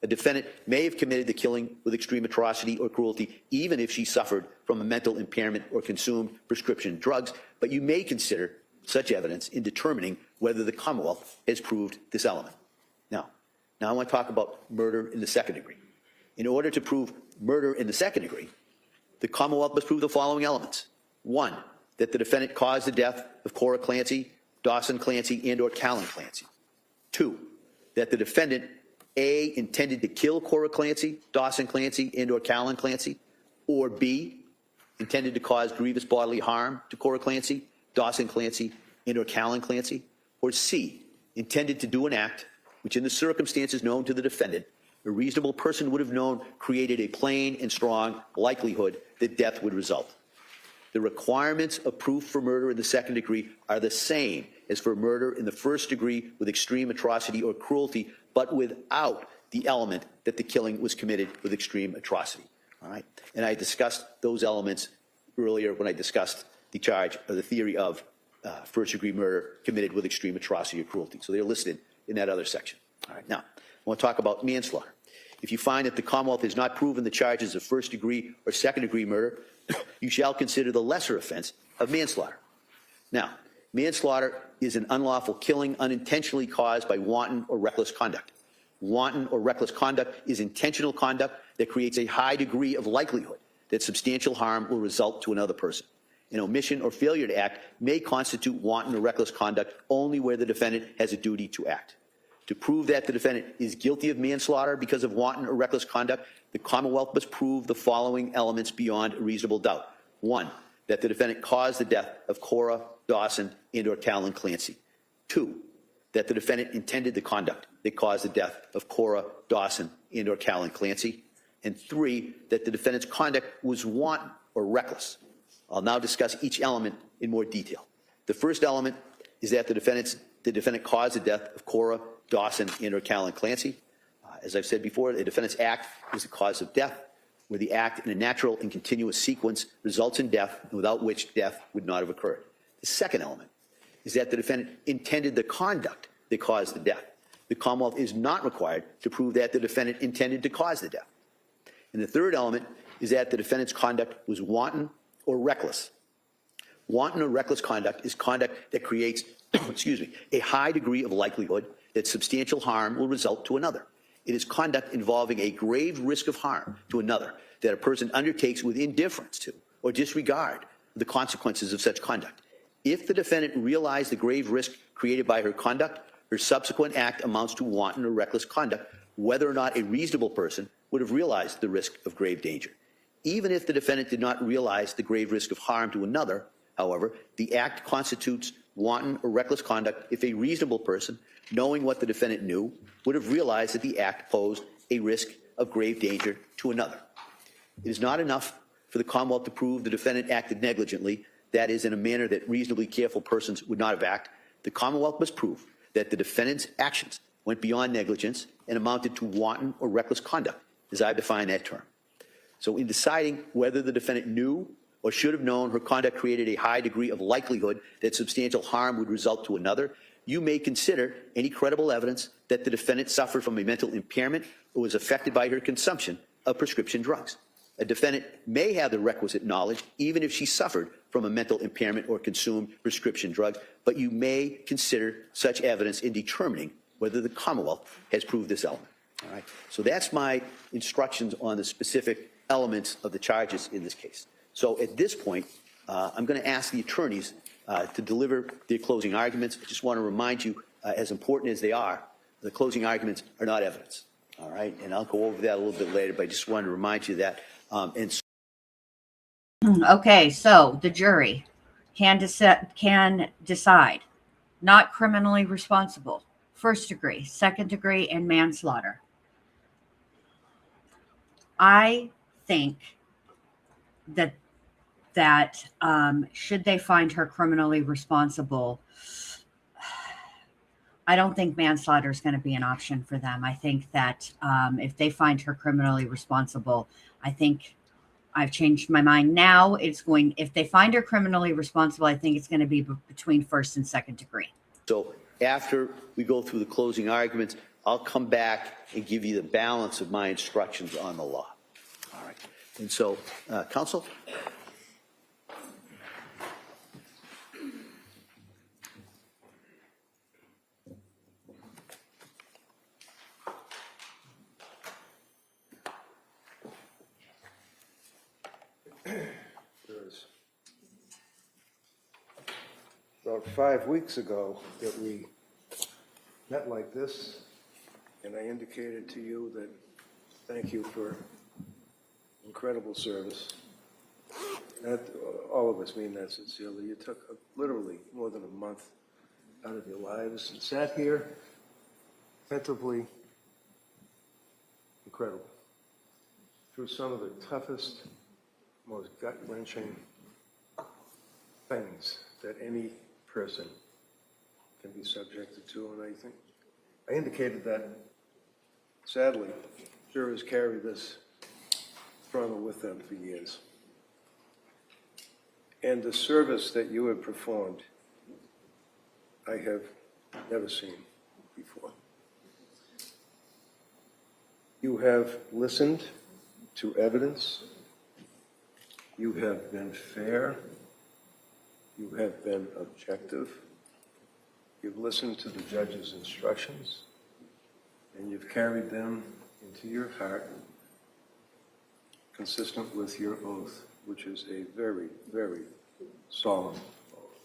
A defendant may have committed the killing with extreme atrocity or cruelty even if she suffered from a mental impairment or consumed prescription drugs, but you may consider such evidence in determining whether the Commonwealth has proved this element. Now I want to talk about murder in the second degree. In order to prove murder in the second degree, the Commonwealth must prove the following elements. 1, that the defendant caused the death of Cora Clancy, Dawson Clancy, and or Callan Clancy. 2, that the defendant A, intended to kill Cora Clancy, Dawson Clancy, and or Callan Clancy, or B, intended to cause grievous bodily harm to Cora Clancy, Dawson Clancy, and or Callan Clancy, or C, intended to do an act which in the circumstances known to the defendant, a reasonable person would have known created a plain and strong likelihood that death would result. The requirements of proof for murder in the second degree are the same as for murder in the first degree with extreme atrocity or cruelty, but without the element that the killing was committed with extreme atrocity. All right? And I discussed those elements earlier when I discussed the charge or the theory of first-degree murder committed with extreme atrocity or cruelty. So they're listed in that other section. All right. Now, I want to talk about manslaughter. If you find that the Commonwealth has not proven the charges of first-degree or second-degree murder, you shall consider the lesser offense of manslaughter. Now, manslaughter is an unlawful killing unintentionally caused by wanton or reckless conduct. Wanton or reckless conduct is intentional conduct that creates a high degree of likelihood that substantial harm will result to another person. An omission or failure to act may constitute wanton or reckless conduct only where the defendant has a duty to act. To prove that the defendant is guilty of manslaughter because of wanton or reckless conduct, the Commonwealth must prove the following elements beyond a reasonable doubt. 1, that the defendant caused the death of Cora, Dawson, and or Callan Clancy. 2, that the defendant intended the conduct that caused the death of Cora, Dawson, and or Callan Clancy. And 3, that the defendant's conduct was wanton or reckless. I'll now discuss each element in more detail. The first element is that the defendant caused the death of Cora, Dawson, and or Callan Clancy. As I've said before, the defendant's act was the cause of death, where the act in a natural and continuous sequence results in death, and without which death would not have occurred. The second element is that the defendant intended the conduct that caused the death. The Commonwealth is not required to prove that the defendant intended to cause the death. And the third element is that the defendant's conduct was wanton or reckless. Wanton or reckless conduct is conduct that creates, a high degree of likelihood that substantial harm will result to another. It is conduct involving a grave risk of harm to another that a person undertakes with indifference to or disregard the consequences of such conduct. If the defendant realized the grave risk created by her conduct, her subsequent act amounts to wanton or reckless conduct, whether or not a reasonable person would have realized the risk of grave danger. Even if the defendant did not realize the grave risk of harm to another, however, the act constitutes wanton or reckless conduct if a reasonable person, knowing what the defendant knew, would have realized that the act posed a risk of grave danger to another. It is not enough for the Commonwealth to prove the defendant acted negligently, that is, in a manner that reasonably careful persons would not have acted. The Commonwealth must prove that the defendant's actions went beyond negligence and amounted to wanton or reckless conduct, as I define that term. So in deciding whether the defendant knew or should have known her conduct created a high degree of likelihood that substantial harm would result to another, you may consider any credible evidence that the defendant suffered from a mental impairment or was affected by her consumption of prescription drugs. A defendant may have the requisite knowledge even if she suffered from a mental impairment or consumed prescription drugs, but you may consider such evidence in determining whether the Commonwealth has proved this element. All right. So that's my instructions on the specific elements of the charges in this case. So at this point, I'm going to ask the attorneys to deliver their closing arguments. I just want to remind you, as important as they are, the closing arguments are not evidence. All right, and I'll go over that a little bit later, but I just wanted to remind you that. Okay, so the jury can decide not criminally responsible, first degree, second degree, and manslaughter. I think that should they find her criminally responsible, I don't think manslaughter is going to be an option for them. I think that if they find her criminally responsible, I think I've changed my mind now. If they find her criminally responsible, I think it's going to be between first and second degree. So after we go through the closing arguments, I'll come back and give you the balance of my instructions on the law. All right. And so, counsel? About 5 weeks ago that we met like this, and I indicated to you that thank you for incredible service. And all of us mean that sincerely. You took literally more than a month out of your lives and sat here attentively, incredible, through some of the toughest, most gut-wrenching things that any person can be subjected to. And I indicated that, sadly, jurors carry this trauma with them for years. And the service that you have performed, I have never seen before. You have listened to evidence. You have been fair. You have been objective. You've listened to the judge's instructions, and you've carried them into your heart, consistent with your oath, which is a very, very solemn oath.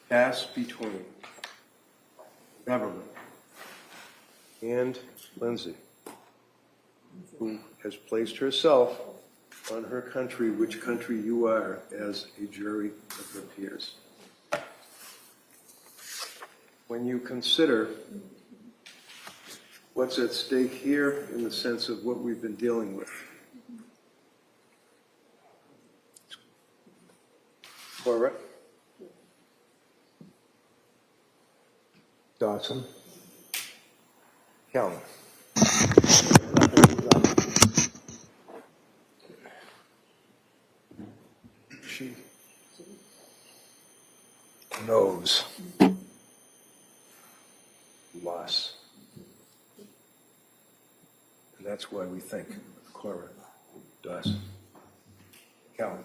Passed between government and Lindsay, who has placed herself on her country, which country you are, as a jury of her peers. When you consider what's at stake here in the sense of what we've been dealing with. Cora, Dawson, Calvin. She knows loss. And that's why we think of Cora, Dawson, Calvin.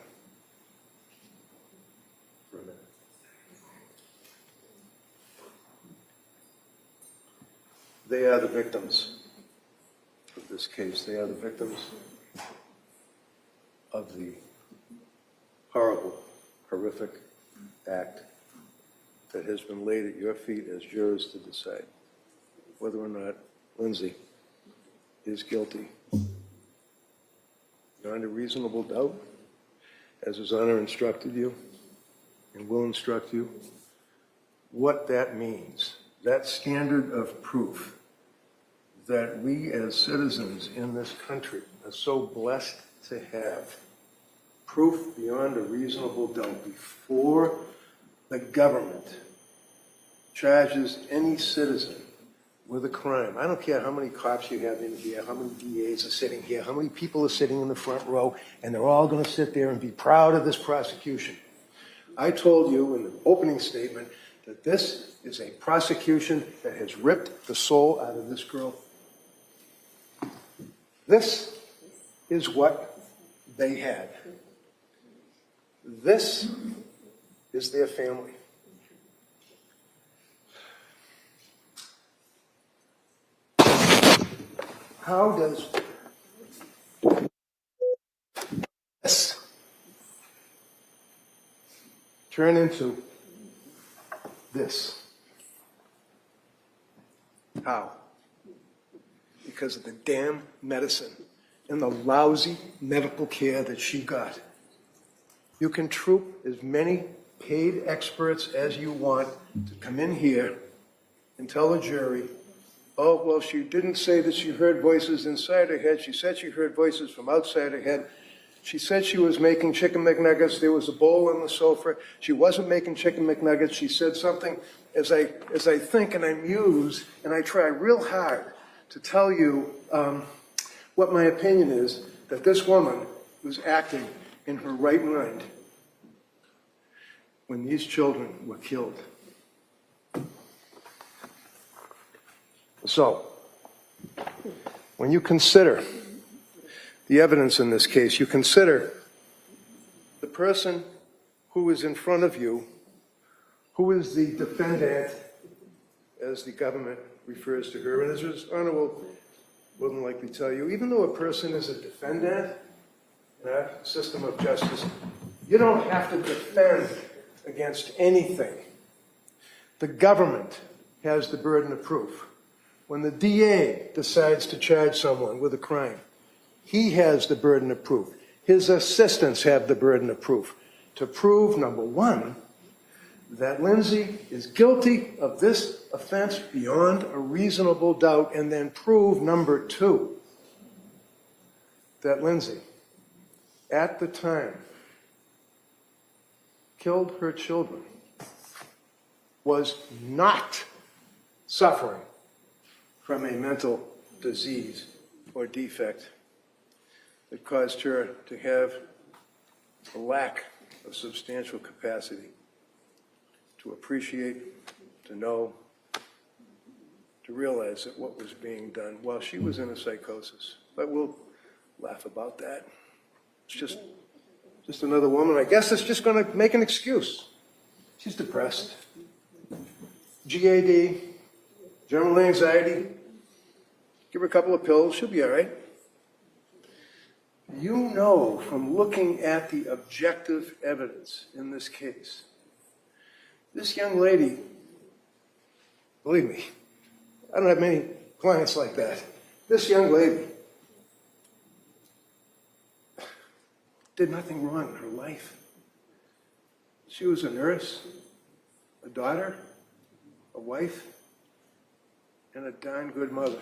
For a minute. They are the victims of this case. They are the victims of the horrible, horrific act that has been laid at your feet as jurors to decide whether or not Lindsay is guilty. Beyond a reasonable doubt, as His Honor instructed you and will instruct you, what that means, that standard of proof that we as citizens in this country are so blessed to have, proof beyond a reasonable doubt before the government charges any citizen with a crime. I don't care how many cops you have in here, how many DAs are sitting here, how many people are sitting in the front row, and they're all going to sit there and be proud of this prosecution. I told you in the opening statement that this is a prosecution that has ripped the soul out of this girl. This is what they had. This is their family. How does this turn into this? How? Because of the damn medicine and the lousy medical care that she got. You can troop as many paid experts as you want to come in here and tell the jury, oh, well, she didn't say that she heard voices inside her head. She said she heard voices from outside her head. She said she was making chicken McNuggets. There was a bowl on the sofa. She wasn't making chicken McNuggets. She said something. As I think and I muse and I try real hard to tell you what my opinion is, that this woman was acting in her right mind when these children were killed. So, when you consider the evidence in this case, you consider the person who is in front of you, who is the defendant, as the government refers to her, and as His Honor will than likely tell you, even though a person is a defendant in our system of justice, you don't have to defend against anything. The government has the burden of proof. When the DA decides to charge someone with a crime, he has the burden of proof. His assistants have the burden of proof to prove, number one, that Lindsay is guilty of this offense beyond a reasonable doubt, and then prove, number two, that Lindsay, at the time, killed her children, was not suffering from a mental disease or defect that caused her to have a lack of substantial capacity to appreciate, to know, to realize that what was being done while she was in a psychosis. But we'll laugh about that. It's just another woman. I guess it's just going to make an excuse. She's depressed. GAD, general anxiety. Give her a couple of pills, she'll be all right. You know from looking at the objective evidence in this case, this young lady, believe me, I don't have many clients like that. This young lady did nothing wrong in her life. She was a nurse, a daughter, a wife, and a darn good mother.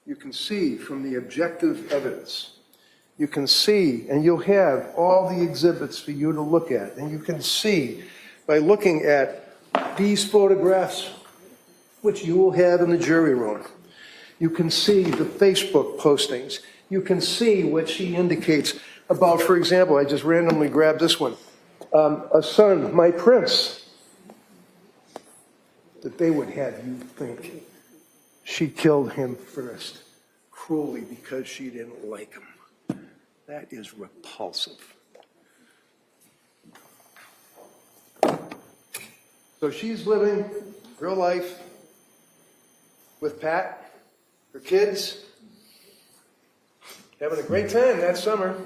You can see from the objective evidence. You can see, and you'll have all the exhibits for you to look at. And you can see by looking at these photographs, which you will have in the jury room. You can see the Facebook postings. You can see what she indicates about, for example, I just randomly grabbed this one. A son, my prince, that they would have you think she killed him first, cruelly, because she didn't like him. That is repulsive. So she's living real life with Pat, her kids, having a great time that summer.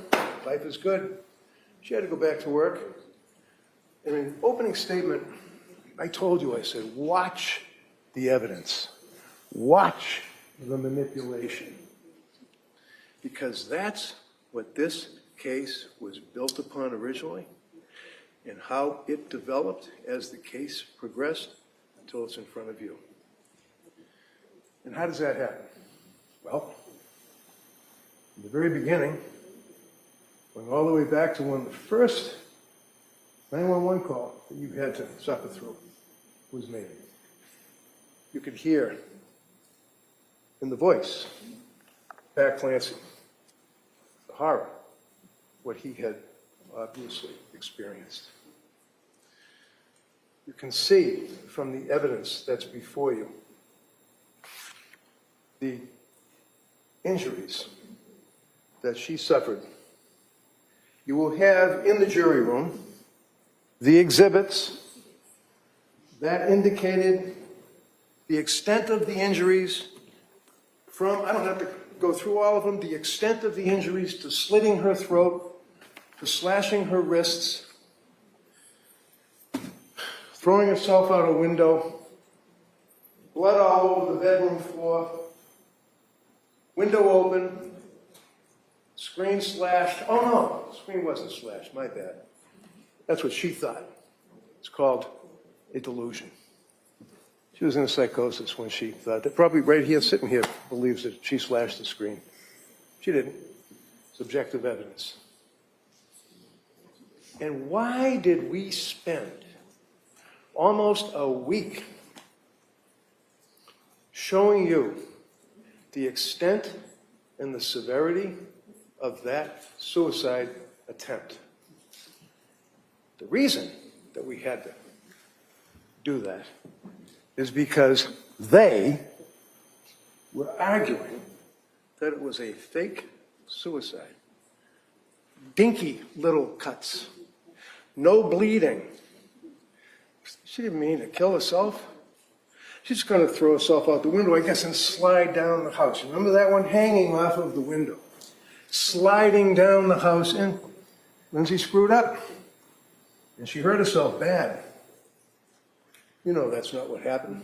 Life is good. She had to go back to work. In an opening statement, I told you, I said, watch the evidence. Watch the manipulation. Because that's what this case was built upon originally, and how it developed as the case progressed until it's in front of you. And how does that happen? Well, in the very beginning, going all the way back to when the first 911 call that you had to suffer through was made, you could hear in the voice, Pat Clancy, the horror, what he had obviously experienced. You can see from the evidence that's before you the injuries that she suffered. You will have in the jury room the exhibits that indicated the extent of the injuries from, I don't have to go through all of them, the extent of the injuries to slitting her throat, to slashing her wrists, throwing herself out a window, blood all over the bedroom floor, window open, screen slashed. Oh no, the screen wasn't slashed, my bad. That's what she thought. It's called a delusion. She was in a psychosis when she thought that. Probably right here, sitting here, believes that she slashed the screen. She didn't. It's objective evidence. And why did we spend almost a week showing you the extent and the severity of that suicide attempt? The reason that we had to do that is because they were arguing that it was a fake suicide. Dinky little cuts, no bleeding. She didn't mean to kill herself. She's going to throw herself out the window, I guess, and slide down the house. Remember that one hanging off of the window? Sliding down the house, and Lindsay screwed up. And she hurt herself bad. You know that's not what happened.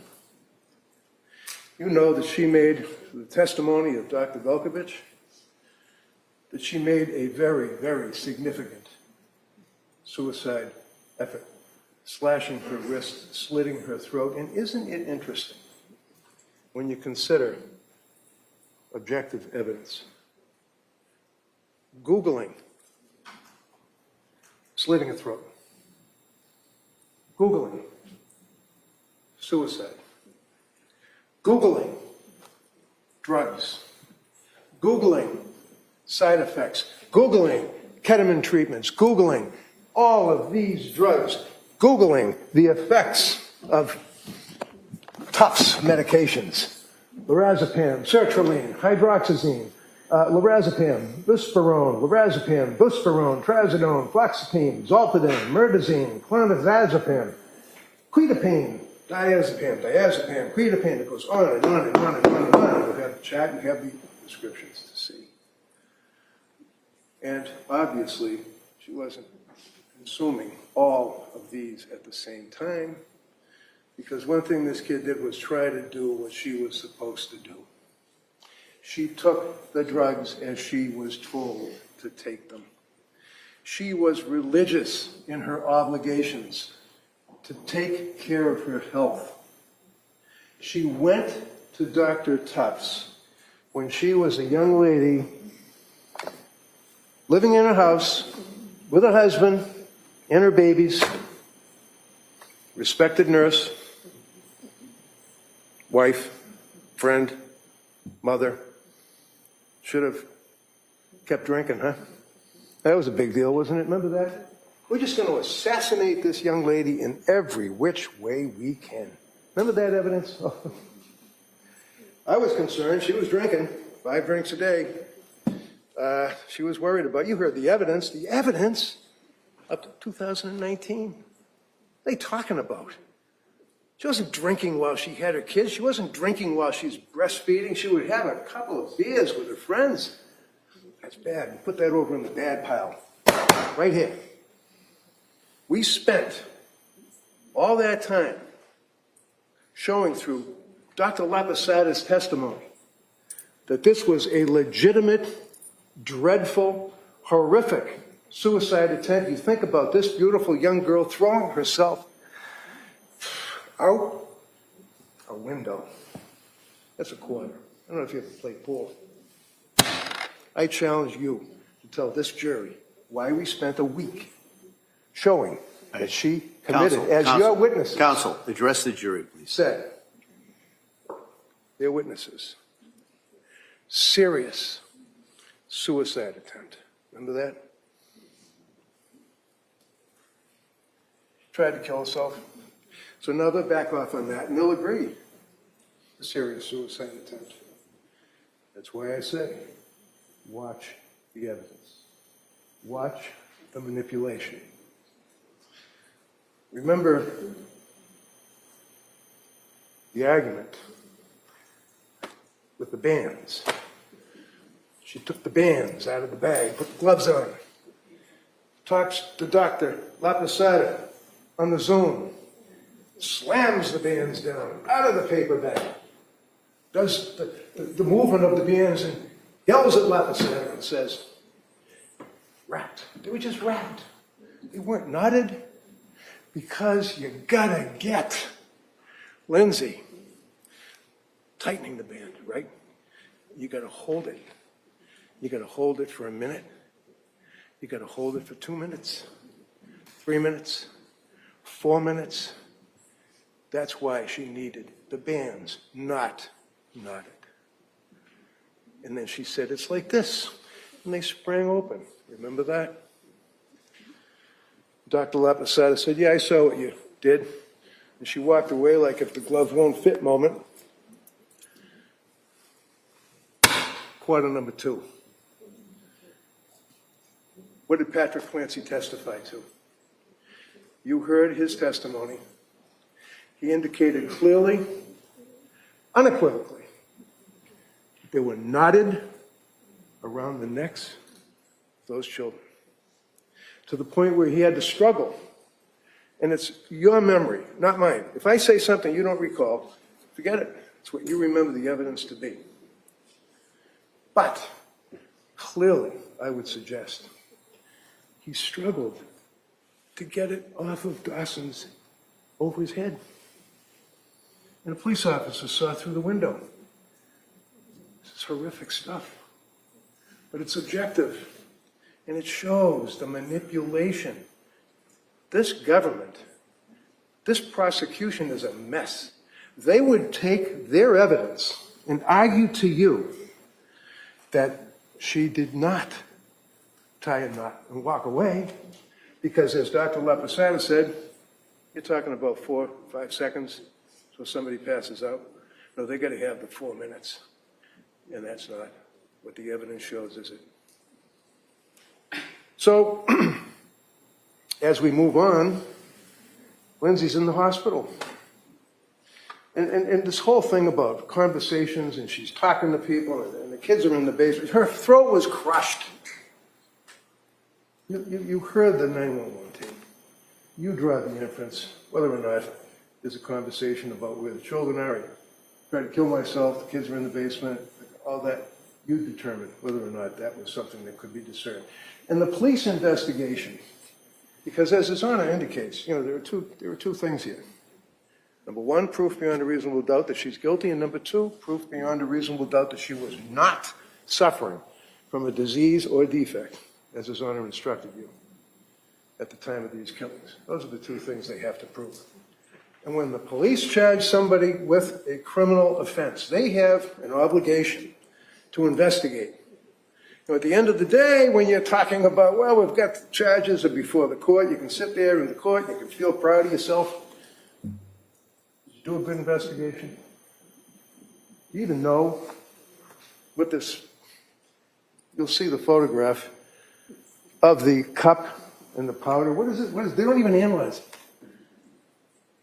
You know that she made, the testimony of Dr. Velkovich, that she made a very, very significant suicide effort, slashing her wrist, slitting her throat. And isn't it interesting when you consider objective evidence? Googling slitting a throat. Googling suicide. Googling drugs. Googling side effects. Googling ketamine treatments. Googling all of these drugs. Googling the effects of Tufts medications. Lorazepam, sertraline, hydroxyzine, lorazepam, buspirone, trazodone, fluoxetine, zolpidem, murdazine, clonazepam, quetiapine, diazepam, quetiapine. It goes on and on and on and on and on. You have the chat, you have the descriptions to see. And obviously, she wasn't consuming all of these at the same time, because one thing this kid did was try to do what she was supposed to do. She took the drugs as she was told to take them. She was religious in her obligations to take care of her health. She went to Dr. Tufts when she was a young lady living in a house with her husband and her babies, respected nurse, wife, friend, mother. Should have kept drinking, huh? That was a big deal, wasn't it? Remember that? We're just going to assassinate this young lady in every which way we can. Remember that evidence? I was concerned. She was drinking 5 drinks a day. She was worried about, you heard the evidence up to 2019. What are they talking about? She wasn't drinking while she had her kids. She wasn't drinking while she's breastfeeding. She would have a couple of beers with her friends. That's bad. Put that over in the bad pile. Right here. We spent all that time showing through Dr. Laposada's testimony that this was a legitimate, dreadful, horrific suicide attempt. You think about this beautiful young girl throwing herself out a window. That's a quarter. I don't know if you ever played pool. I challenge you to tell this jury why we spent a week showing that she committed, your witnesses. Counsel, address the jury, please. Said, their witnesses, serious suicide attempt. Remember that? Tried to kill herself. So now they'll back off on that, and they'll agree. A serious suicide attempt. That's why I say, watch the evidence. Watch the manipulation. Remember the argument with the bands. She took the bands out of the bag, put the gloves on, talks to Dr. Laposada on the Zoom, slams the bands down out of the paper bag, does the movement of the bands and yells at Laposada and says, wrapped. They were just wrapped. They weren't knotted because you gotta get Lindsay tightening the band, right? You gotta hold it. You gotta hold it for a minute. You gotta hold it for 2 minutes, 3 minutes, 4 minutes. That's why she needed the bands not knotted. And then she said, it's like this. And they sprang open. Remember that? Dr. Laposada said, yeah, I saw what you did. And she walked away like if the glove won't fit moment. Quarter number 2. What did Patrick Clancy testify to? You heard his testimony. He indicated clearly, unequivocally, they were knotted around the necks of those children to the point where he had to struggle. And it's your memory, not mine. If I say something you don't recall, forget it. It's what you remember the evidence to be. But clearly, I would suggest, he struggled to get it off of Dawson's over his head. And a police officer saw through the window. This is horrific stuff. But it's objective. And it shows the manipulation. This government, this prosecution is a mess. They would take their evidence and argue to you that she did not tie a knot and walk away because, as Dr. Laposada said, you're talking about 4 or 5 seconds so somebody passes out. No, they got to have the 4 minutes. And that's not what the evidence shows, is it? So, as we move on, Lindsay's in the hospital. And this whole thing about conversations, and she's talking to people, and the kids are in the basement. Her throat was crushed. You heard the 911 team. You draw the inference, whether or not there's a conversation about where the children are. I tried to kill myself, the kids are in the basement, all that. You determine whether or not that was something that could be discerned. And the police investigation, because as His Honor indicates, there were two things here. Number one, proof beyond a reasonable doubt that she's guilty. And number two, proof beyond a reasonable doubt that she was not suffering from a disease or defect, as His Honor instructed you at the time of these killings. Those are the two things they have to prove. And when the police charge somebody with a criminal offense, they have an obligation to investigate. Now, at the end of the day, when you're talking about, well, we've got the charges are before the court, you can sit there in the court, you can feel proud of yourself. Did you do a good investigation? Do you even know what this, you'll see the photograph of the cup and the powder. What is it? They don't even analyze it.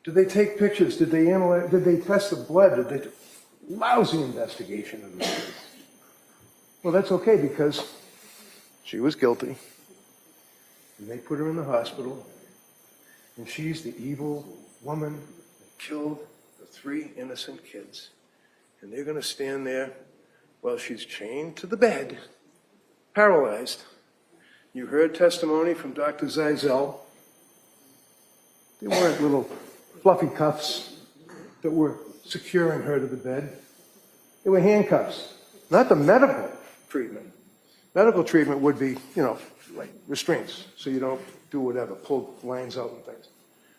Did they take pictures? Did they analyze? Did they test the blood? Did they? Lousy investigation of this. Well, that's okay because she was guilty, and they put her in the hospital, and she's the evil woman that killed the 3 innocent kids, and they're going to stand there while she's chained to the bed, paralyzed. You heard testimony from Dr. Zeisel. They weren't little fluffy cuffs that were securing her to the bed. They were handcuffs, not the medical treatment. Medical treatment would be, like restraints, so you don't do whatever, pull lines out and things.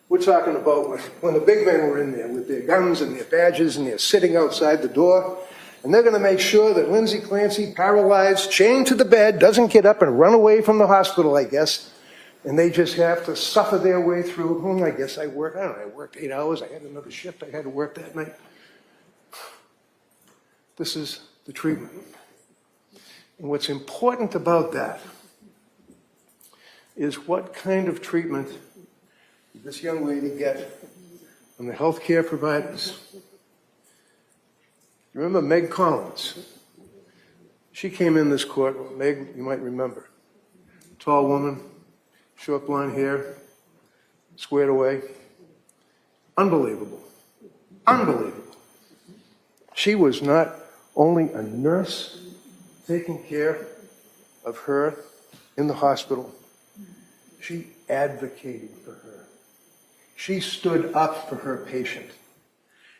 We're talking about when the big men were in there with their guns and their badges and they're sitting outside the door, and they're going to make sure that Lindsay Clancy, paralyzed, chained to the bed, doesn't get up and run away from the hospital, I guess. And they just have to suffer their way through. I guess I worked 8 hours. I had another shift I had to work that night. This is the treatment. And what's important about that is what kind of treatment did this young lady get from the healthcare providers? You remember Meg Collins? She came in this court. Meg, you might remember. Tall woman. Short blonde hair, squared away. Unbelievable. Unbelievable. She was not only a nurse taking care of her in the hospital, she advocated for her. She stood up for her patient.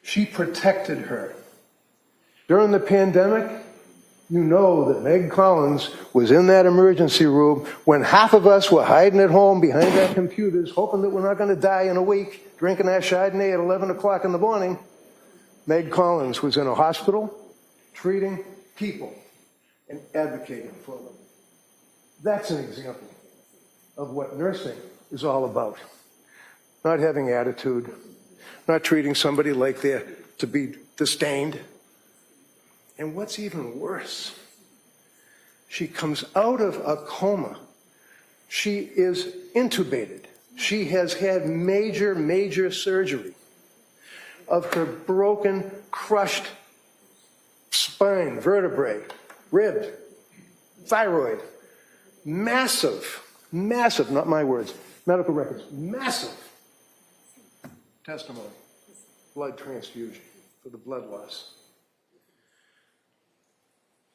She protected her. During the pandemic, you know that Meg Collins was in that emergency room when half of us were hiding at home behind our computers, hoping that we're not going to die in a week, drinking our Chardonnay at 11 o'clock in the morning. Meg Collins was in a hospital, treating people and advocating for them. That's an example of what nursing is all about. Not having attitude, not treating somebody like they're to be disdained. And what's even worse, she comes out of a coma. She is intubated. She has had major surgery of her broken, crushed spine, vertebrae, rib, thyroid. Massive, not my words, medical records, massive testimony, blood transfusion for the blood loss.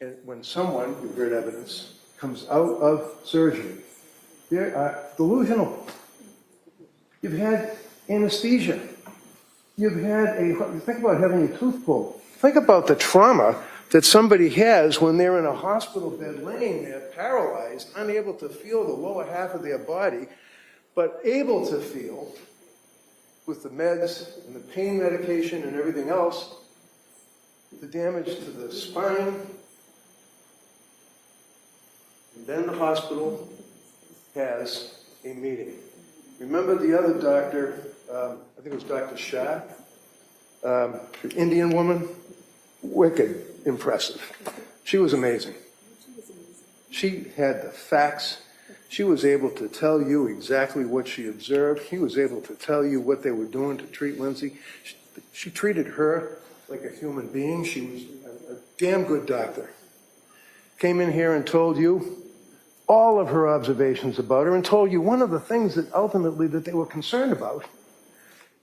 And when someone, you heard evidence, comes out of surgery, they're delusional. You've had anesthesia. You've had think about having a tooth pulled. Think about the trauma that somebody has when they're in a hospital bed laying there, paralyzed, unable to feel the lower half of their body, but able to feel with the meds and the pain medication and everything else, the damage to the spine. And then the hospital has a meeting. Remember the other doctor, I think it was Dr. Shah, the Indian woman? Wicked impressive. She was amazing. She had the facts. She was able to tell you exactly what she observed. She was able to tell you what they were doing to treat Lindsay. She treated her like a human being. She was a damn good doctor. Came in here and told you all of her observations about her and told you one of the things that ultimately that they were concerned about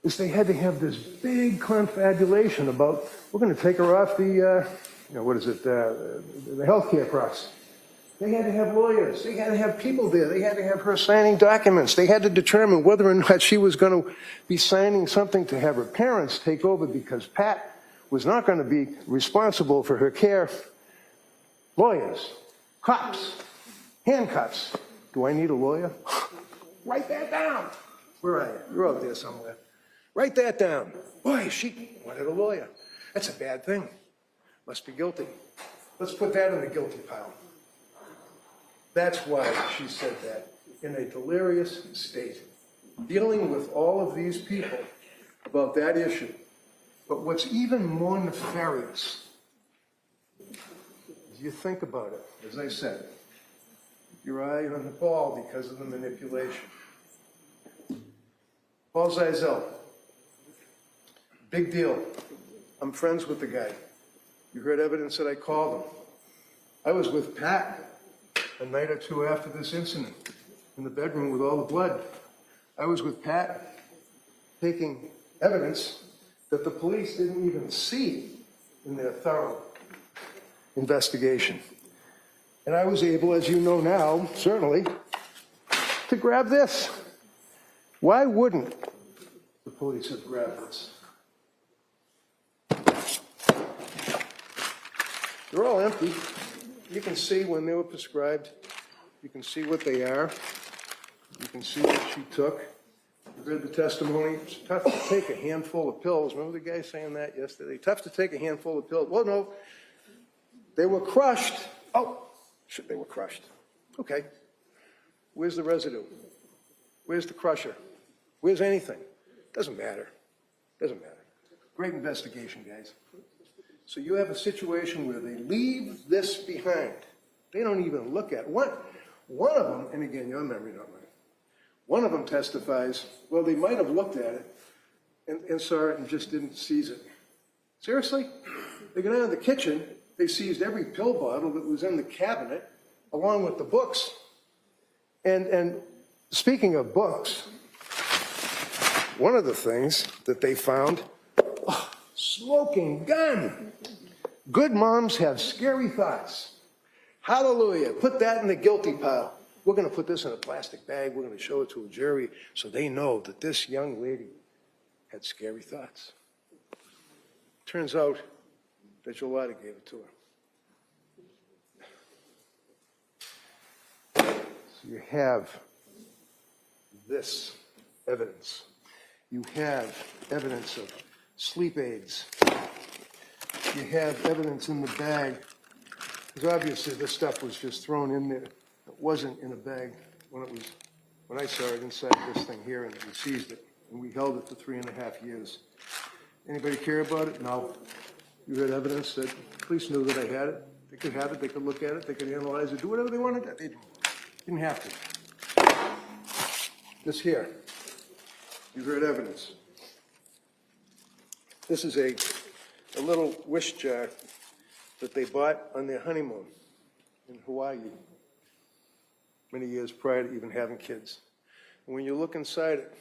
is they had to have this big confabulation about, we're going to take her off the, the healthcare process. They had to have lawyers. They had to have people there. They had to have her signing documents. They had to determine whether or not she was going to be signing something to have her parents take over because Pat was not going to be responsible for her care. Lawyers, cops, handcuffs. Do I need a lawyer? Write that down. Where are you? You're out there somewhere. Write that down. Boy, she wanted a lawyer. That's a bad thing. Must be guilty. Let's put that in the guilty pile. That's why she said that, in a delirious state, dealing with all of these people about that issue. But what's even more nefarious, you think about it, as I said, your eye on the ball because of the manipulation. Paul Zeisel, big deal. I'm friends with the guy. You heard evidence that I called him. I was with Pat a night or two after this incident in the bedroom with all the blood. I was with Pat taking evidence that the police didn't even see in their thorough investigation. And I was able, as you know now, certainly, to grab this. Why wouldn't the police have grabbed this? They're all empty. You can see when they were prescribed. You can see what they are. You can see what she took. You read the testimony. It's tough to take a handful of pills. Remember the guy saying that yesterday? Tough to take a handful of pills. Well, no. They were crushed. Oh, shit, they were crushed. Okay. Where's the residue? Where's the crusher? Where's anything? Doesn't matter. Doesn't matter. Great investigation, guys. So you have a situation where they leave this behind. They don't even look at it. One of them, and again, your memory, not mine, one of them testifies, well, they might have looked at it and saw it and just didn't seize it. Seriously? They go down to the kitchen, they seized every pill bottle that was in the cabinet, along with the books. And speaking of books, one of the things that they found, smoking gun. Good moms have scary thoughts. Hallelujah. Put that in the guilty pile. We're going to put this in a plastic bag. We're going to show it to a jury so they know that this young lady had scary thoughts. Turns out that Jolada gave it to her. So you have this evidence. You have evidence of sleep aids. You have evidence in the bag, because obviously this stuff was just thrown in there. It wasn't in a bag when I saw it inside this thing here, and we seized it, and we held it for 3.5 years. Anybody care about it? No. You had evidence that the police knew that I had it. They could have it, they could look at it, they could analyze it, do whatever they wanted. They didn't have to. This here, you heard evidence. This is a little wish jar that they bought on their honeymoon in Hawaii many years prior to even having kids. And when you look inside it,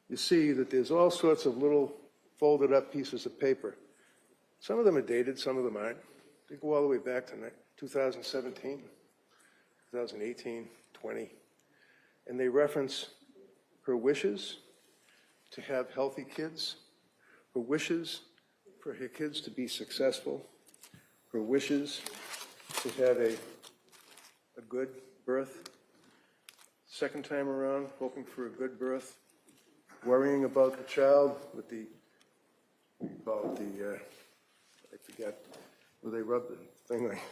you see that there's all sorts of little folded up pieces of paper. Some of them are dated, some of them aren't. They go all the way back to 2017, 2018, 20. And they reference her wishes to have healthy kids, her wishes for her kids to be successful, her wishes to have a good birth, second time around, hoping for a good birth, worrying about the child with the, what do you call it, I forget, where they rub the thing like.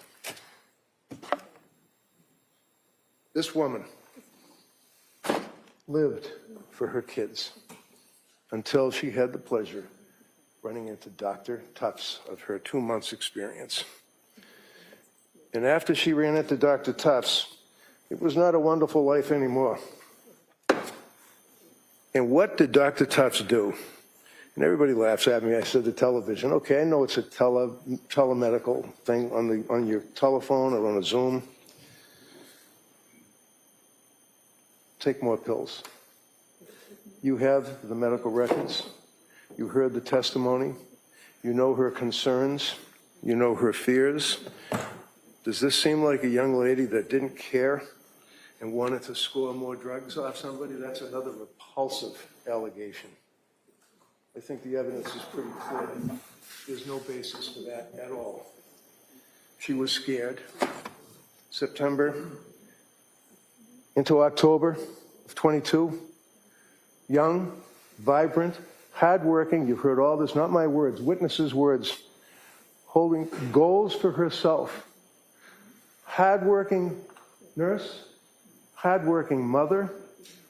This woman lived for her kids until she had the pleasure running into Dr. Tufts of her 2 months experience. And after she ran into Dr. Tufts, it was not a wonderful life anymore. And what did Dr. Tufts do? And everybody laughs at me. I said the television. Okay, I know it's a telemedical thing on your telephone or on a Zoom. Take more pills. You have the medical records. You heard the testimony. You know her concerns. You know her fears. Does this seem like a young lady that didn't care and wanted to score more drugs off somebody? That's another repulsive allegation. I think the evidence is pretty clear. There's no basis for that at all. She was scared. September into October of 22, young, vibrant, hardworking, you've heard all this, not my words, witnesses' words, holding goals for herself. Hardworking nurse, hardworking mother,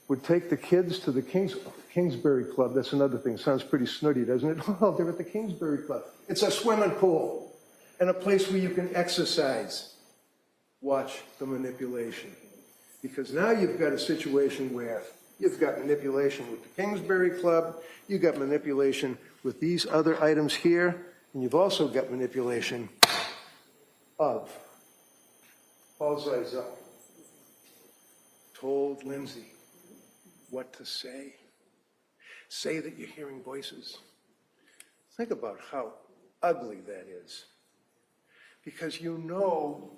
would take the kids to the Kingsbury Club. That's another thing. Sounds pretty snooty, doesn't it? Oh, they're at the Kingsbury Club. It's a swimming pool and a place where you can exercise. Watch the manipulation. Because now you've got a situation where you've got manipulation with the Kingsbury Club, you've got manipulation with these other items here, and you've also got manipulation of Paul Zeisel told Lindsay what to say. Say that you're hearing voices. Think about how ugly that is. Because you know,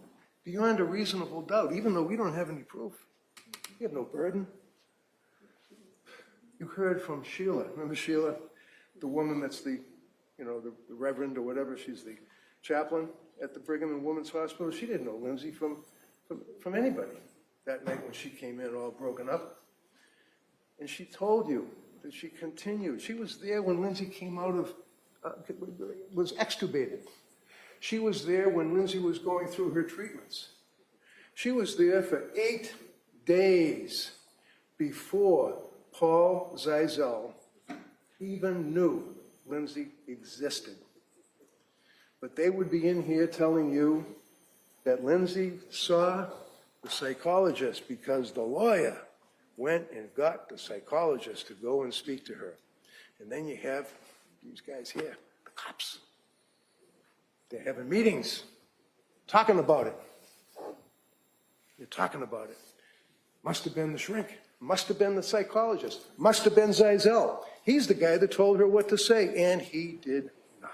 beyond a reasonable doubt, even though we don't have any proof, we have no burden. You heard from Sheila. Remember Sheila, the woman that's the reverend or whatever, she's the chaplain at the Brigham and Women's Hospital. She didn't know Lindsay from anybody that night when she came in all broken up. And she told you that she continued. She was there when Lindsay came out of, was extubated. She was there when Lindsay was going through her treatments. She was there for 8 days before Paul Zeisel even knew Lindsay existed. But they would be in here telling you that Lindsay saw the psychologist because the lawyer went and got the psychologist to go and speak to her. And then you have these guys here, the cops. They're having meetings, talking about it. They're talking about it. Must have been the shrink. Must have been the psychologist. Must have been Zeisel. He's the guy that told her what to say, and he did not.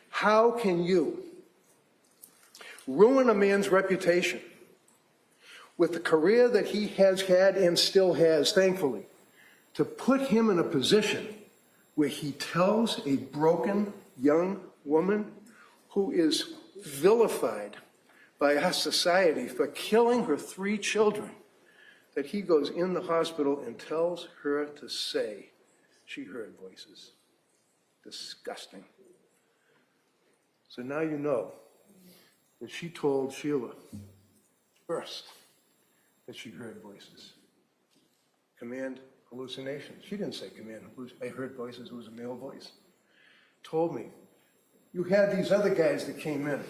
How can you ruin a man's reputation with the career that he has had and still has, thankfully, to put him in a position where he tells a broken young woman who is vilified by our society for killing her 3 children, that he goes in the hospital and tells her to say she heard voices. Disgusting. So now you know that she told Sheila first that she heard voices. Command hallucination. She didn't say command hallucination. I heard voices. It was a male voice. Told me. You had these other guys that came in.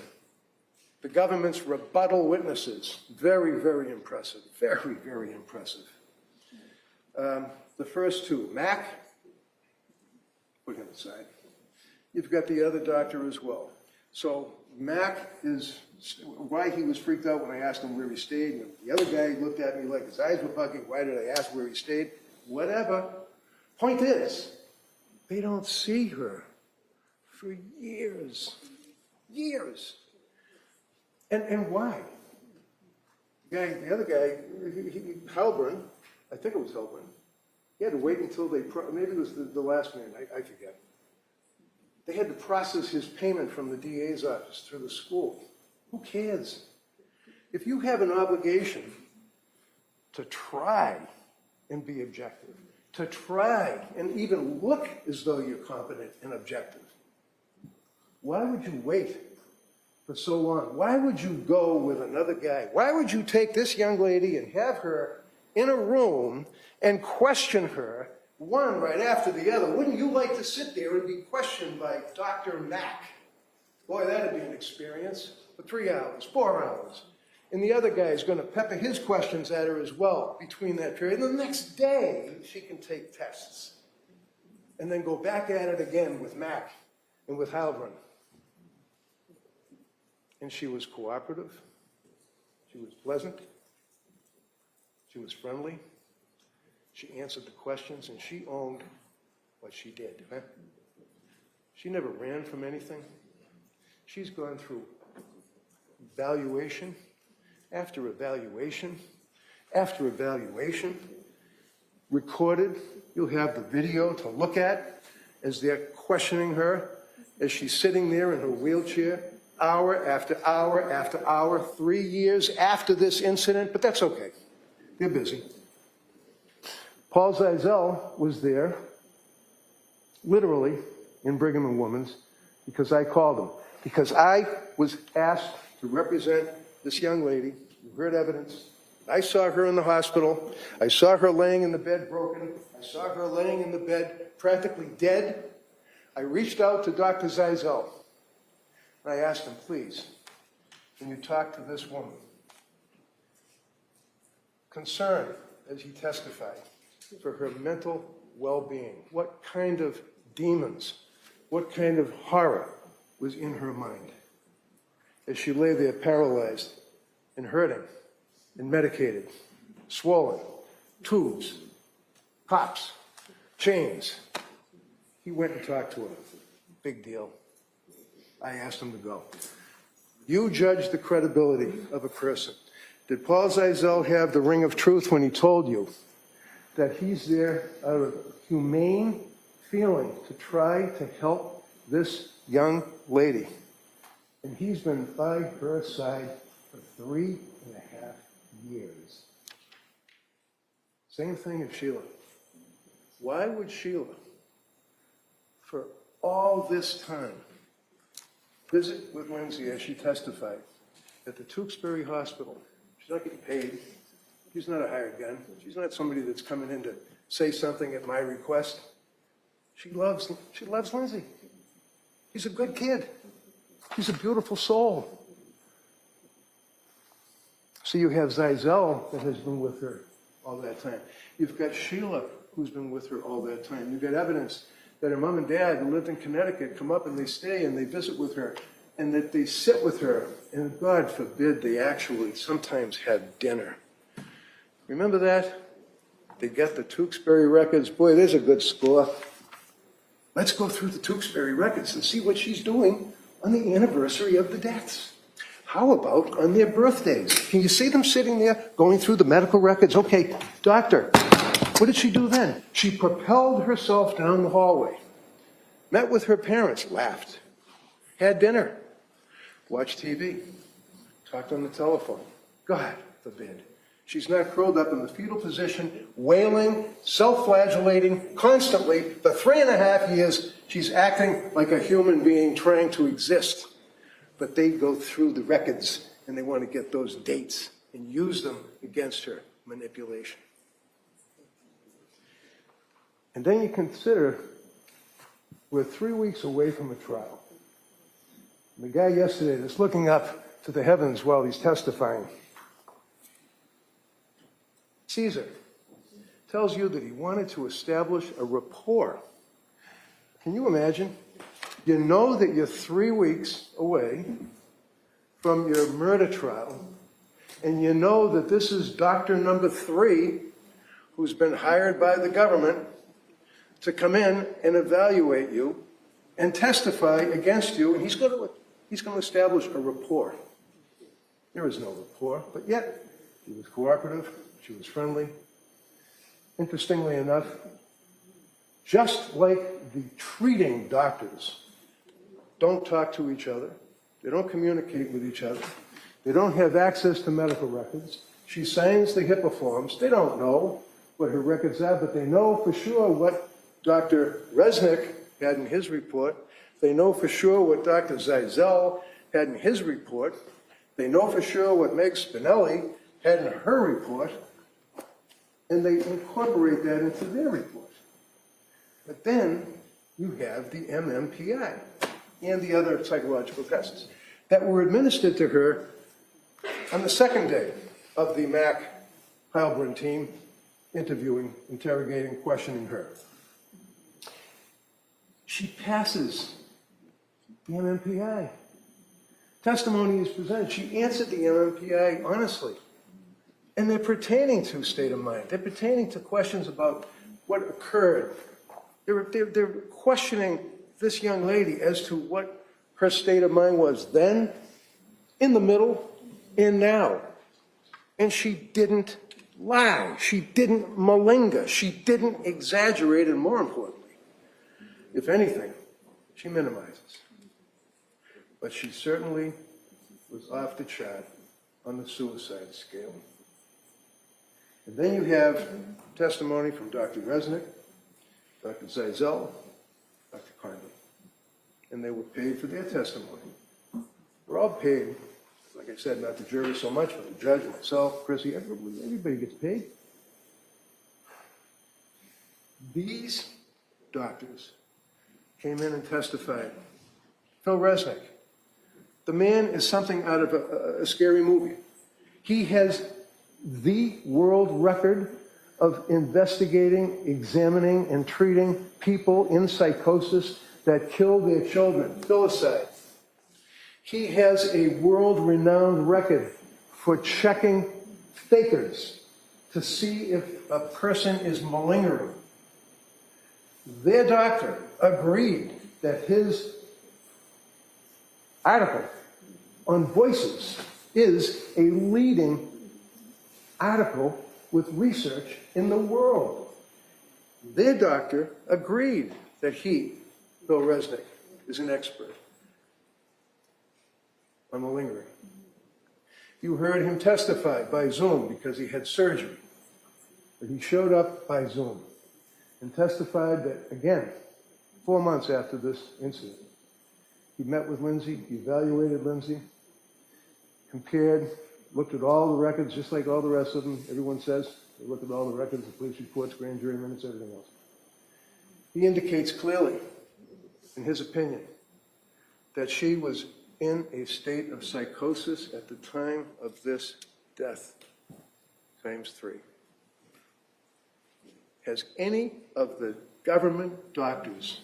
The government's rebuttal witnesses. Very, very impressive. Very, very impressive. The first 2. Mac, put him aside. You've got the other doctor as well. So Mac is, why he was freaked out when I asked him where he stayed. And the other guy looked at me like his eyes were bugging. Why did I ask where he stayed? Whatever. Point is, they don't see her for years. Years. And why? The other guy, Halburn, I think it was Halburn, he had to wait until maybe it was the last man, I forget. They had to process his payment from the DA's office through the school. Who cares? If you have an obligation to try and be objective, to try and even look as though you're competent and objective, why would you wait for so long? Why would you go with another guy? Why would you take this young lady and have her in a room and question her, one right after the other? Wouldn't you like to sit there and be questioned by Dr. Mack? Boy, that'd be an experience for 3 hours, 4 hours. And the other guy is going to pepper his questions at her as well between that period. And the next day, she can take tests. And then go back at it again with Mack and with Halburn. And she was cooperative. She was pleasant. She was friendly. She answered the questions, and she owned what she did. Huh? She never ran from anything. She's gone through evaluation after evaluation after evaluation, recorded. You'll have the video to look at as they're questioning her, as she's sitting there in her wheelchair, hour after hour after hour, 3 years after this incident, but that's okay. They're busy. Paul Zeisel was there, literally, in Brigham and Women's, because I called him. Because I was asked to represent this young lady. You heard evidence. I saw her in the hospital. I saw her laying in the bed broken. I saw her laying in the bed practically dead. I reached out to Dr. Zeisel, and I asked him, please, can you talk to this woman? Concerned, as he testified, for her mental well-being. What kind of demons, what kind of horror was in her mind as she lay there paralyzed and hurting and medicated, swollen, tubes, pops, chains. He went and talked to her. Big deal. I asked him to go. You judge the credibility of a person. Did Paul Zeisel have the ring of truth when he told you that he's there out of humane feeling to try to help this young lady? And he's been by her side for 3.5 years. Same thing as Sheila. Why would Sheila, for all this time, visit with Lindsay as she testified at the Tewksbury Hospital? She's not getting paid. She's not a hired gun. She's not somebody that's coming in to say something at my request. She loves Lindsay. He's a good kid. He's a beautiful soul. So you have Zeisel that has been with her all that time. You've got Sheila who's been with her all that time. You've got evidence that her mom and dad who lived in Connecticut come up and they stay and they visit with her and that they sit with her and God forbid they actually sometimes had dinner. Remember that? They get the Tewksbury records. Boy, there's a good score. Let's go through the Tewksbury records and see what she's doing on the anniversary of the deaths. How about on their birthdays? Can you see them sitting there going through the medical records? Okay, doctor, what did she do then? She propelled herself down the hallway, met with her parents, laughed, had dinner, watched TV, talked on the telephone. God forbid. She's not curled up in the fetal position, wailing, self-flagellating constantly for 3.5 years. She's acting like a human being trying to exist. But they go through the records and they want to get those dates and use them against her. Manipulation. And then you consider we're 3 weeks away from a trial. The guy yesterday that's looking up to the heavens while he's testifying, Caesar, tells you that he wanted to establish a rapport. Can you imagine? You know that you're 3 weeks away from your murder trial, and you know that this is doctor number 3 who's been hired by the government to come in and evaluate you and testify against you, and he's going to establish a rapport. There is no rapport, but yet she was cooperative, she was friendly. Interestingly enough, just like the treating doctors don't talk to each other, they don't communicate with each other, they don't have access to medical records. She signs the HIPAA forms. They don't know what her records are, but they know for sure what Dr. Resnick had in his report. They know for sure what Dr. Zeisel had in his report. They know for sure what Meg Spinelli had in her report, and they incorporate that into their report. But then you have the MMPI and the other psychological tests that were administered to her on the second day of the Mac Heilbrunn team interviewing, interrogating, questioning her. She passes the MMPI. Testimony is presented. She answered the MMPI honestly. And they're pertaining to state of mind. They're pertaining to questions about what occurred. They're questioning this young lady as to what her state of mind was then in the middle, and now. And she didn't lie. She didn't malinga. She didn't exaggerate, and more importantly, if anything, she minimizes. But she certainly was off the chart on the suicide scale. And then you have testimony from Dr. Resnick, Dr. Zeisel, Dr. Conley. And they were paid for their testimony. We're all paid, like I said, not the jury so much, but the judge, myself, Chrissy, everybody gets paid. These doctors came in and testified. Phil Resnick, the man is something out of a scary movie. He has the world record of investigating, examining, and treating people in psychosis that kill their children, filicide. He has a world-renowned record for checking fakers to see if a person is malingering. Their doctor agreed that his article on Voices is a leading article with research in the world. Their doctor agreed that he, Bill Resnick, is an expert on malingering. You heard him testify by Zoom because he had surgery. But he showed up by Zoom and testified that, again, 4 months after this incident, he met with Lindsay, he evaluated Lindsay, compared, looked at all the records, just like all the rest of them. Everyone says they looked at all the records, the police reports, grand jury minutes, everything else. He indicates clearly, in his opinion, that she was in a state of psychosis at the time of this death, times 3. Has any of the government doctors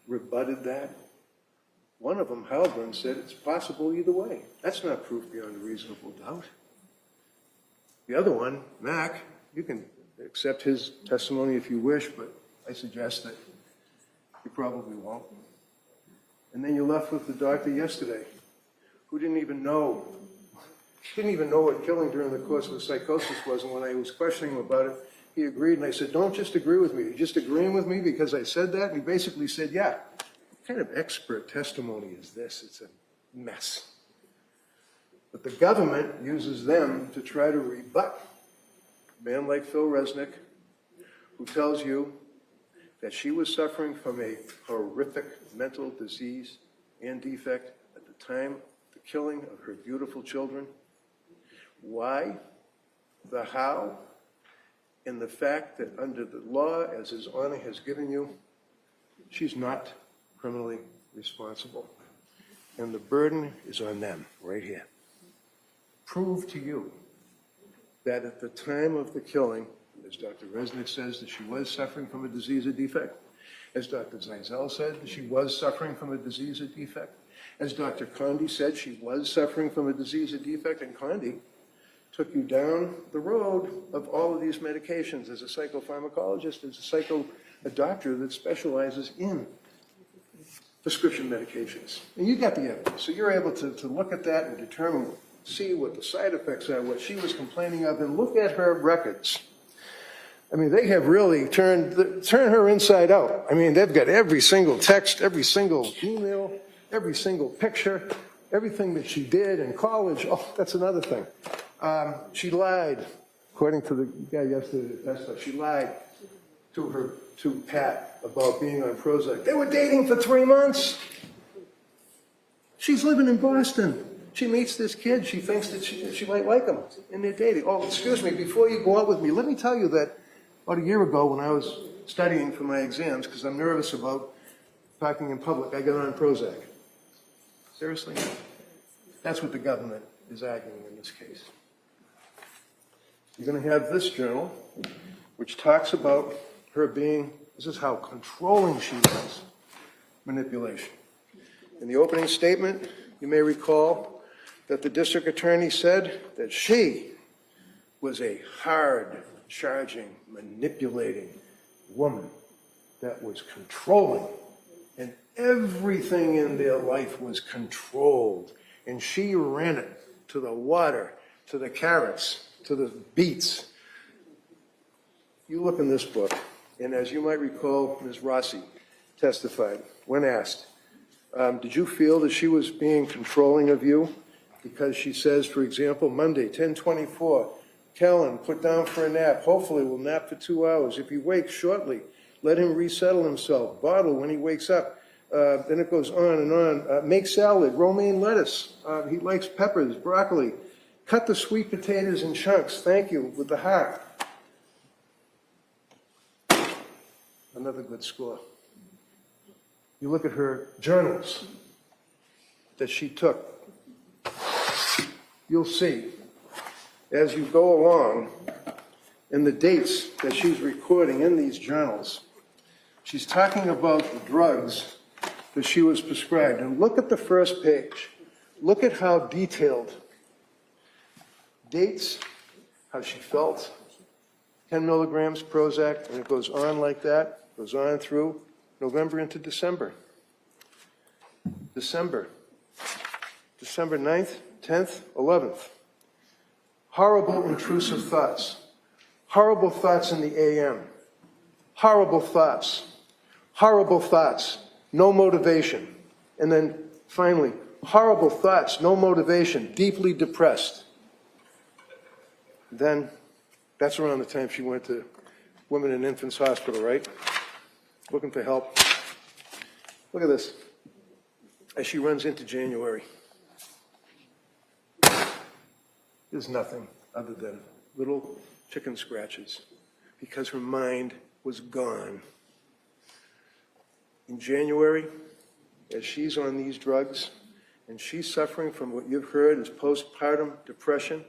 rebutted that? One of them, Halbrand, said it's possible either way. That's not proof beyond a reasonable doubt. The other one, Mac, you can accept his testimony if you wish, but I suggest that you probably won't. And then you're left with the doctor yesterday who didn't even know what killing during the course of the psychosis was. And when I was questioning him about it, he agreed. And I said, don't just agree with me. You're just agreeing with me because I said that? And he basically said, yeah. What kind of expert testimony is this? It's a mess. But the government uses them to try to rebut a man like Phil Resnick, who tells you that she was suffering from a horrific mental disease and defect at the time of the killing of her beautiful children. Why, the how, and the fact that under the law, as His Honor has given you, she's not criminally responsible. And the burden is on them right here. Prove to you that at the time of the killing, as Dr. Resnick says, that she was suffering from a disease or defect. As Dr. Zeisel said, that she was suffering from a disease or defect. As Dr. Conde said, she was suffering from a disease or defect. And Conde took you down the road of all of these medications as a psychopharmacologist, as a doctor that specializes in prescription medications. And you got the evidence. So you're able to look at that and determine, see what the side effects are, what she was complaining of, and look at her records. I mean, they have really turned her inside out. I mean, they've got every single text, every single email, every single picture, everything that she did in college. Oh, that's another thing. She lied, according to the guy yesterday that testified. She lied to Pat about being on Prozac. They were dating for 3 months. She's living in Boston. She meets this kid. She thinks that she might like him, and they're dating. Oh, excuse me, before you go out with me, let me tell you that about a year ago when I was studying for my exams, because I'm nervous about talking in public, I got on Prozac. Seriously? That's what the government is arguing in this case. You're going to have this journal, which talks about her being, this is how controlling she was, manipulation. In the opening statement, you may recall that the district attorney said that she was a hard-charging, manipulating woman that was controlling, and everything in their life was controlled And she ran it to the water, to the carrots, to the beets. You look in this book, and as you might recall, Ms. Rossi testified, when asked, did you feel that she was being controlling of you? Because she says, for example, Monday, 10:24, Callan, put down for a nap. Hopefully we'll nap for 2 hours. If he wakes shortly, let him resettle himself. Bottle when he wakes up. Then it goes on and on. Make salad, romaine lettuce. He likes peppers, broccoli. Cut the sweet potatoes in chunks. Thank you, with the heart. Another good score. You look at her journals that she took. You'll see, as you go along, in the dates that she's recording in these journals, she's talking about the drugs that she was prescribed. And look at the first page. Look at how detailed. Dates, how she felt, 10 milligrams Prozac, and it goes on like that, goes on through November into December. December 9th, 10th, 11th. Horrible intrusive thoughts. Horrible thoughts in the AM. Horrible thoughts. Horrible thoughts. No motivation. And then finally, horrible thoughts, no motivation, deeply depressed. Then, that's around the time she went to Women and Infants Hospital, right? Looking for help. Look at this. As she runs into January, there's nothing other than little chicken scratches because her mind was gone. In January, as she's on these drugs and she's suffering from what you've heard is postpartum depression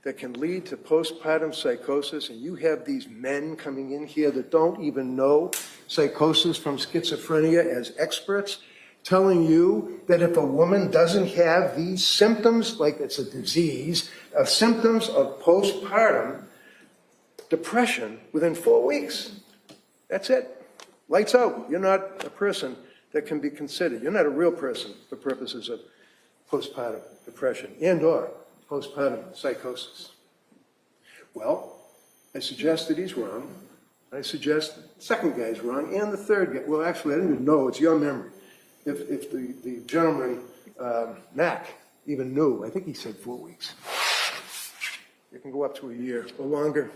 that can lead to postpartum psychosis, and you have these men coming in here that don't even know psychosis from schizophrenia as experts, telling you that if a woman doesn't have these symptoms, like it's a disease, symptoms of postpartum depression within 4 weeks, that's it. Lights out. You're not a person that can be considered. You're not a real person for purposes of postpartum depression and or postpartum psychosis. Well, I suggest that he's wrong. I suggest the second guy's wrong and the third guy. Well, actually, I don't even know. It's your memory. If the gentleman, Mac, even knew, I think he said 4 weeks. It can go up to a year or longer.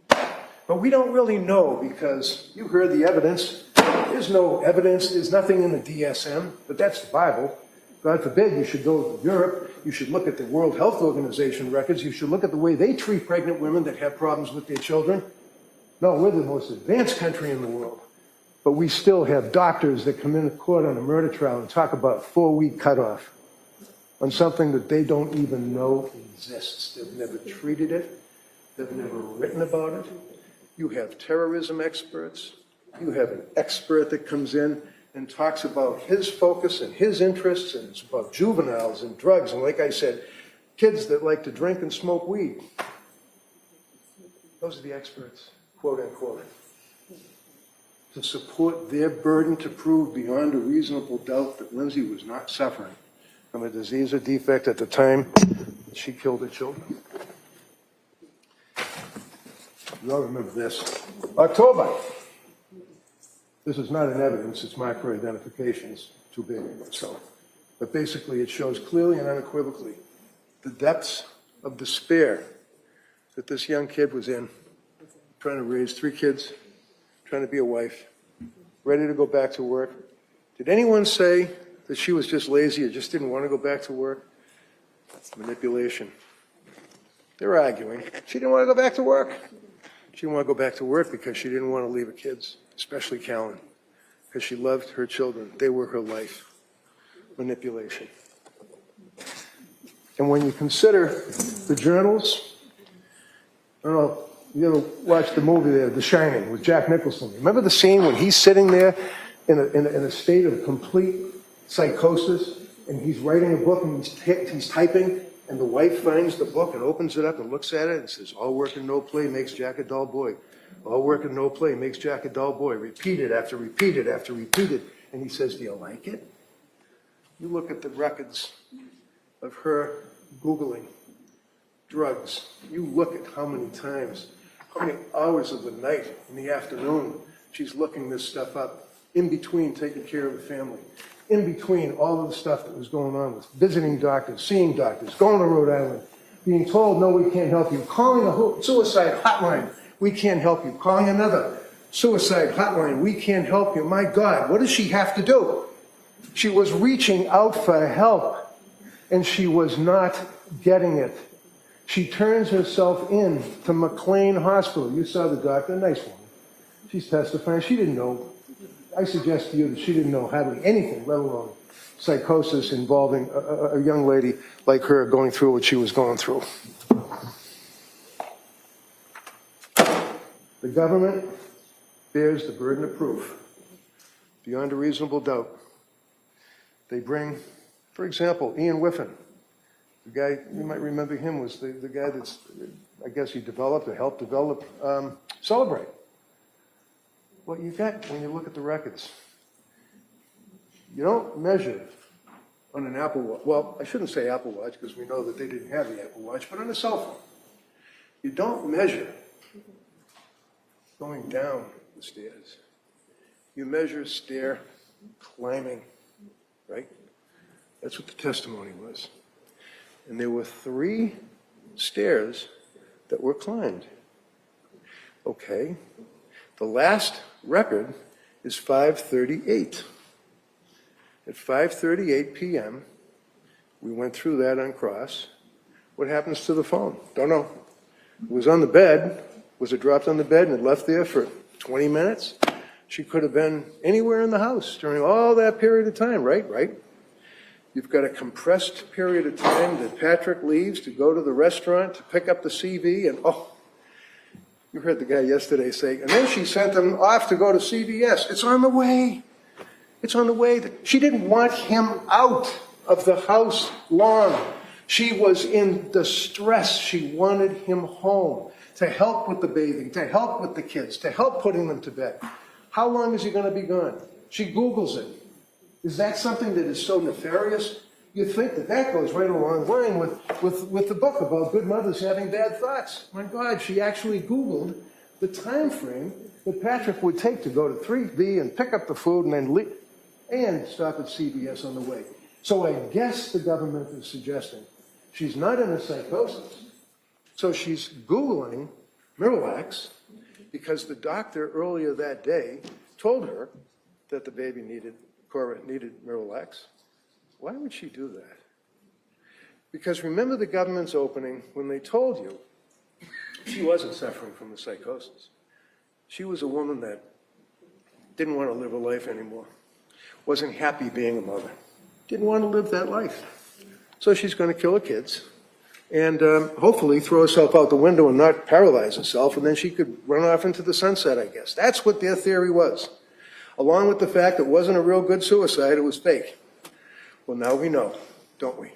But we don't really know because you heard the evidence. There's no evidence. There's nothing in the DSM, but that's the Bible. God forbid you should go to Europe. You should look at the World Health Organization records. You should look at the way they treat pregnant women that have problems with their children. No, we're the most advanced country in the world. But we still have doctors that come into court on a murder trial and talk about 4-week cutoff on something that they don't even know exists. They've never treated it. They've never written about it. You have terrorism experts. You have an expert that comes in and talks about his focus and his interests, and it's about juveniles and drugs, and like I said, kids that like to drink and smoke weed. Those are the experts, quote unquote, to support their burden to prove beyond a reasonable doubt that Lindsay was not suffering from a disease or defect at the time that she killed her children. You all remember this. October. This is not an evidence, it's marked for identification. It's too big, so. But basically it shows clearly and unequivocally the depths of despair that this young kid was in, trying to raise 3 kids, trying to be a wife, ready to go back to work. Did anyone say that she was just lazy or just didn't want to go back to work? That's manipulation. They're arguing. She didn't want to go back to work. She didn't want to go back to work because she didn't want to leave her kids, especially Callan, because she loved her children. They were her life. Manipulation. And when you consider the journals, I don't know, you ever watched the movie there, The Shining, with Jack Nicholson? Remember the scene when he's sitting there in a state of complete psychosis, and he's writing a book and he's typing, and the wife finds the book and opens it up and looks at it and says, all work and no play makes Jack a dull boy. All work and no play makes Jack a dull boy. Repeated after repeated after repeated. And he says, do you like it? You look at the records of her Googling drugs. You look at how many times, how many hours of the night in the afternoon she's looking this stuff up, in between taking care of the family, in between all of the stuff that was going on with visiting doctors, seeing doctors, going to Rhode Island, being told, no, we can't help you, calling a suicide hotline, we can't help you, calling another suicide hotline, we can't help you. My God, what does she have to do? She was reaching out for help, and she was not getting it. She turns herself in to McLean Hospital. You saw the doctor, nice woman. She's testifying. She didn't know. I suggest to you that she didn't know hardly anything, let alone psychosis involving a young lady like her going through what she was going through. The government bears the burden of proof beyond a reasonable doubt. They bring, for example, Ian Whiffen. The guy, you might remember him, was the guy that's, I guess he developed or helped develop Celebrate. What you got when you look at the records, you don't measure on an Apple Watch. Well, I shouldn't say Apple Watch because we know that they didn't have the Apple Watch, but on a cell phone. You don't measure going down the stairs. You measure stair climbing, right? That's what the testimony was. And there were 3 stairs that were climbed. Okay. The last record is 5:38. At 5:38 p.m., we went through that on cross. What happens to the phone? Don't know. It was on the bed. Was it dropped on the bed and it left there for 20 minutes? She could have been anywhere in the house during all that period of time, right? Right. You've got a compressed period of time that Patrick leaves to go to the restaurant to pick up the CV, and you heard the guy yesterday say, and then she sent him off to go to CVS. It's on the way. It's on the way. She didn't want him out of the house long. She was in distress. She wanted him home to help with the bathing, to help with the kids, to help putting them to bed. How long is he going to be gone? She Googles it. Is that something that is so nefarious? You'd think that that goes right along the line with the book about good mothers having bad thoughts. My God, she actually Googled the time frame that Patrick would take to go to 3B and pick up the food and then leave and stop at CVS on the way. So I guess the government is suggesting she's not in a psychosis. So she's Googling Miralax because the doctor earlier that day told her that the baby Cora needed Miralax. Why would she do that? Because remember the government's opening when they told you she wasn't suffering from the psychosis. She was a woman that didn't want to live her life anymore, wasn't happy being a mother, didn't want to live that life. So she's going to kill her kids and hopefully throw herself out the window and not paralyze herself, and then she could run off into the sunset, I guess. That's what their theory was. Along with the fact that it wasn't a real good suicide, it was fake. Well, now we know, don't we?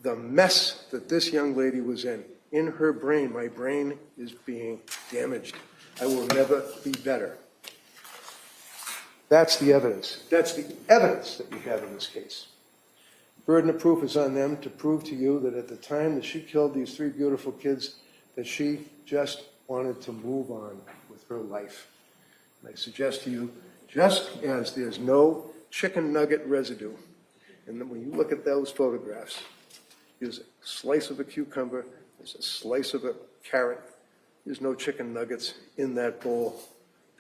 The mess that this young lady was in her brain, my brain is being damaged. I will never be better. That's the evidence. That's the evidence that we have in this case. Burden of proof is on them to prove to you that at the time that she killed these 3 beautiful kids, that she just wanted to move on with her life. And I suggest to you, just as there's no chicken nugget residue, and then when you look at those photographs, there's a slice of a cucumber, there's a slice of a carrot, there's no chicken nuggets in that bowl.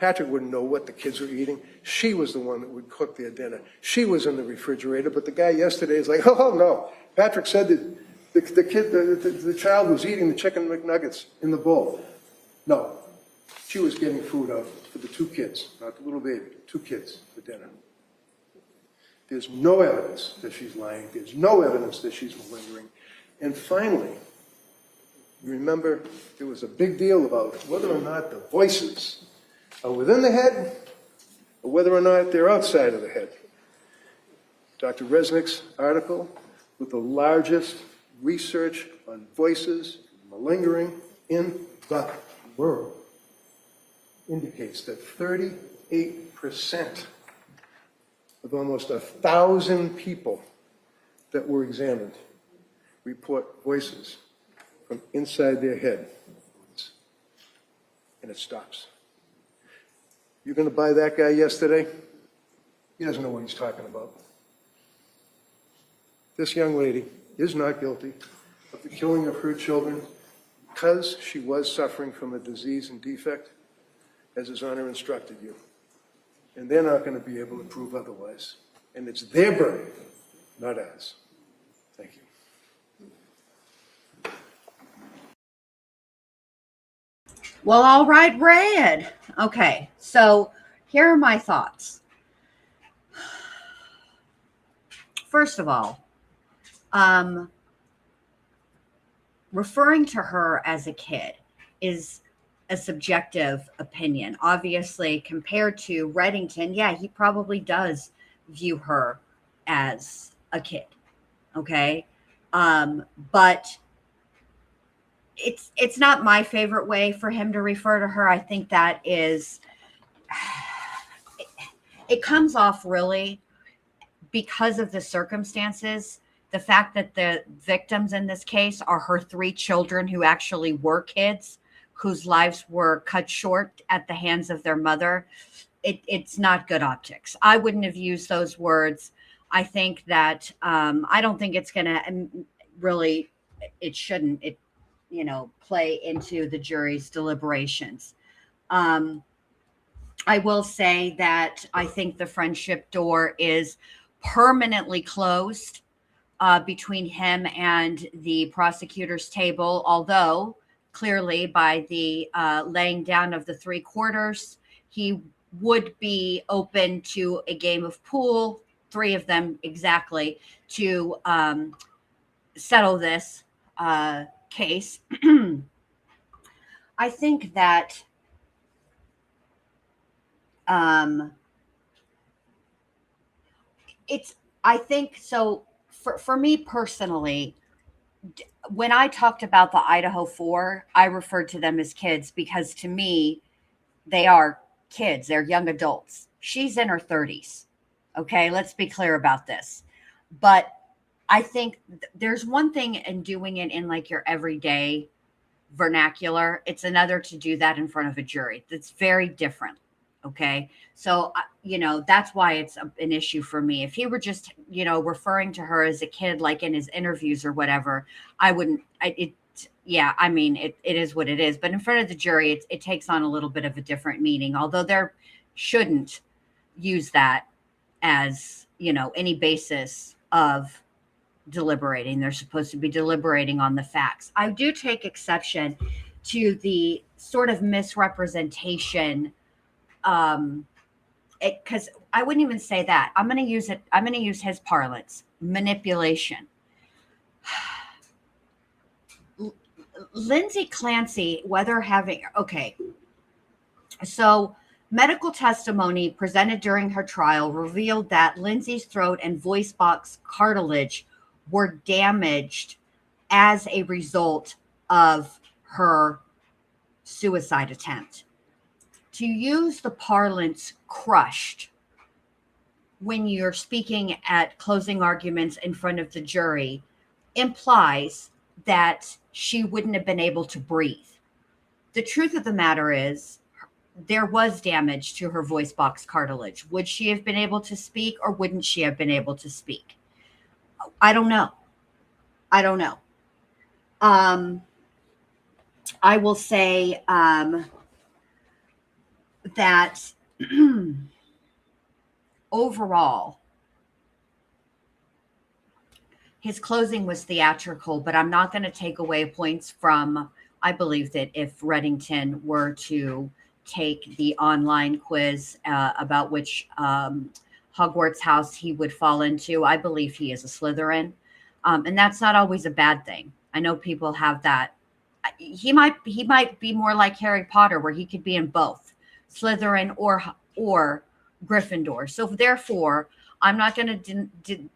Patrick wouldn't know what the kids were eating. She was the one that would cook their dinner. She was in the refrigerator, but the guy yesterday is like, oh no. Patrick said that the child was eating the chicken McNuggets in the bowl. No, she was getting food out for the 2 kids, not the little baby, 2 kids for dinner. There's no evidence that she's lying. There's no evidence that she's malingering. And finally, you remember there was a big deal about whether or not the voices are within the head or whether or not they're outside of the head. Dr. Resnick's article with the largest research on voices malingering in the world indicates that 38% of almost 1,000 people that were examined report voices from inside their head. And it stops. You're going to buy that guy yesterday? He doesn't know what he's talking about. This young lady is not guilty of the killing of her children because she was suffering from a disease and defect, as His Honor instructed you. And they're not going to be able to prove otherwise. And it's their burden, not ours. Thank you. Well, all right, Red. Okay, so here are my thoughts. First of all, referring to her as a kid is a subjective opinion. Obviously, compared to Reddington, yeah, he probably does view her as a kid. Okay, but it's not my favorite way for him to refer to her. I think that is, it comes off really because of the circumstances. The fact that the victims in this case are her 3 children who actually were kids, whose lives were cut short at the hands of their mother. It's not good optics. I wouldn't have used those words. I think that I don't think it's going to really, it shouldn't, play into the jury's deliberations. I will say that I think the friendship door is permanently closed between him and the prosecutor's table, although clearly by the laying down of the 3 quarters, he would be open to a game of pool, 3 of them exactly, to settle this case. I think that for me personally, when I talked about the Idaho 4, I referred to them as kids because to me, they are kids. They're young adults. She's in her 30s. Okay, let's be clear about this. But I think there's one thing in doing it in like your everyday vernacular. It's another to do that in front of a jury. That's very different. Okay. So, that's why it's an issue for me. If he were just, referring to her as a kid, like in his interviews or whatever, I wouldn't, it is what it is. But in front of the jury, it takes on a little bit of a different meaning, although there shouldn't use that as, any basis of deliberating. They're supposed to be deliberating on the facts. I do take exception to the sort of misrepresentation, because I wouldn't even say that. I'm going to use his parlance, manipulation. Lindsay Clancy, so medical testimony presented during her trial revealed that Lindsay's throat and voice box cartilage were damaged as a result of her suicide attempt. To use the parlance crushed when you're speaking at closing arguments in front of the jury implies that she wouldn't have been able to breathe. The truth of the matter is there was damage to her voice box cartilage. Would she have been able to speak or wouldn't she have been able to speak? I don't know. I will say that overall, his closing was theatrical, but I'm not going to take away points from, I believe that if Reddington were to take the online quiz about which Hogwarts house he would fall into, I believe he is a Slytherin. And that's not always a bad thing. I know people have that. He might be more like Harry Potter, where he could be in both Slytherin or Gryffindor. So therefore, I'm not going to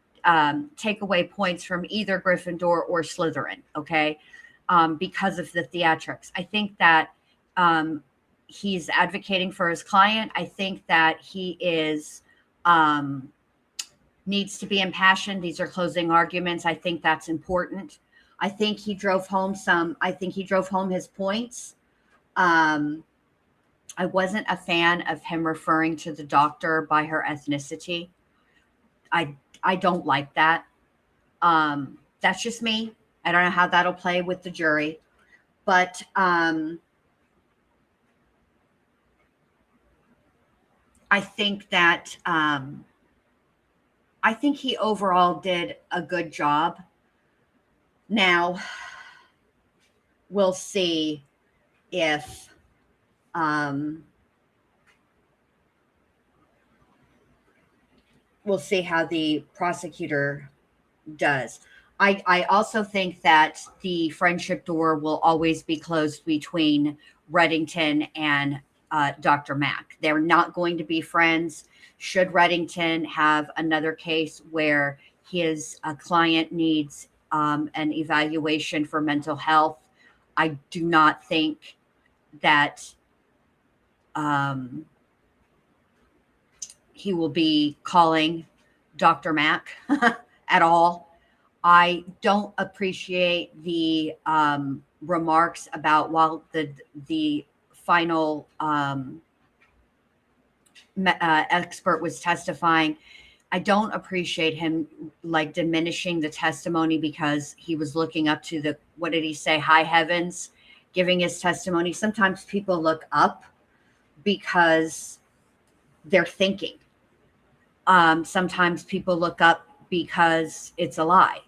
take away points from either Gryffindor or Slytherin, okay? Because of the theatrics. I think that he's advocating for his client. I think that he is needs to be impassioned. These are closing arguments. I think that's important. I think he drove home his points. I wasn't a fan of him referring to the doctor by her ethnicity. I don't like that. That's just me. I don't know how that'll play with the jury, but I think that I think he overall did a good job. Now we'll see if we'll see how the prosecutor does. I also think that the friendship door will always be closed between Reddington and Dr. Mack. They're not going to be friends. Should Reddington have another case where his client needs an evaluation for mental health, I do not think that he will be calling Dr. Mack at all. I don't appreciate the remarks about while the final expert was testifying. I don't appreciate him like diminishing the testimony because he was looking up to the, what did he say, high heavens, giving his testimony. Sometimes people look up because they're thinking. Sometimes people look up because it's a lie.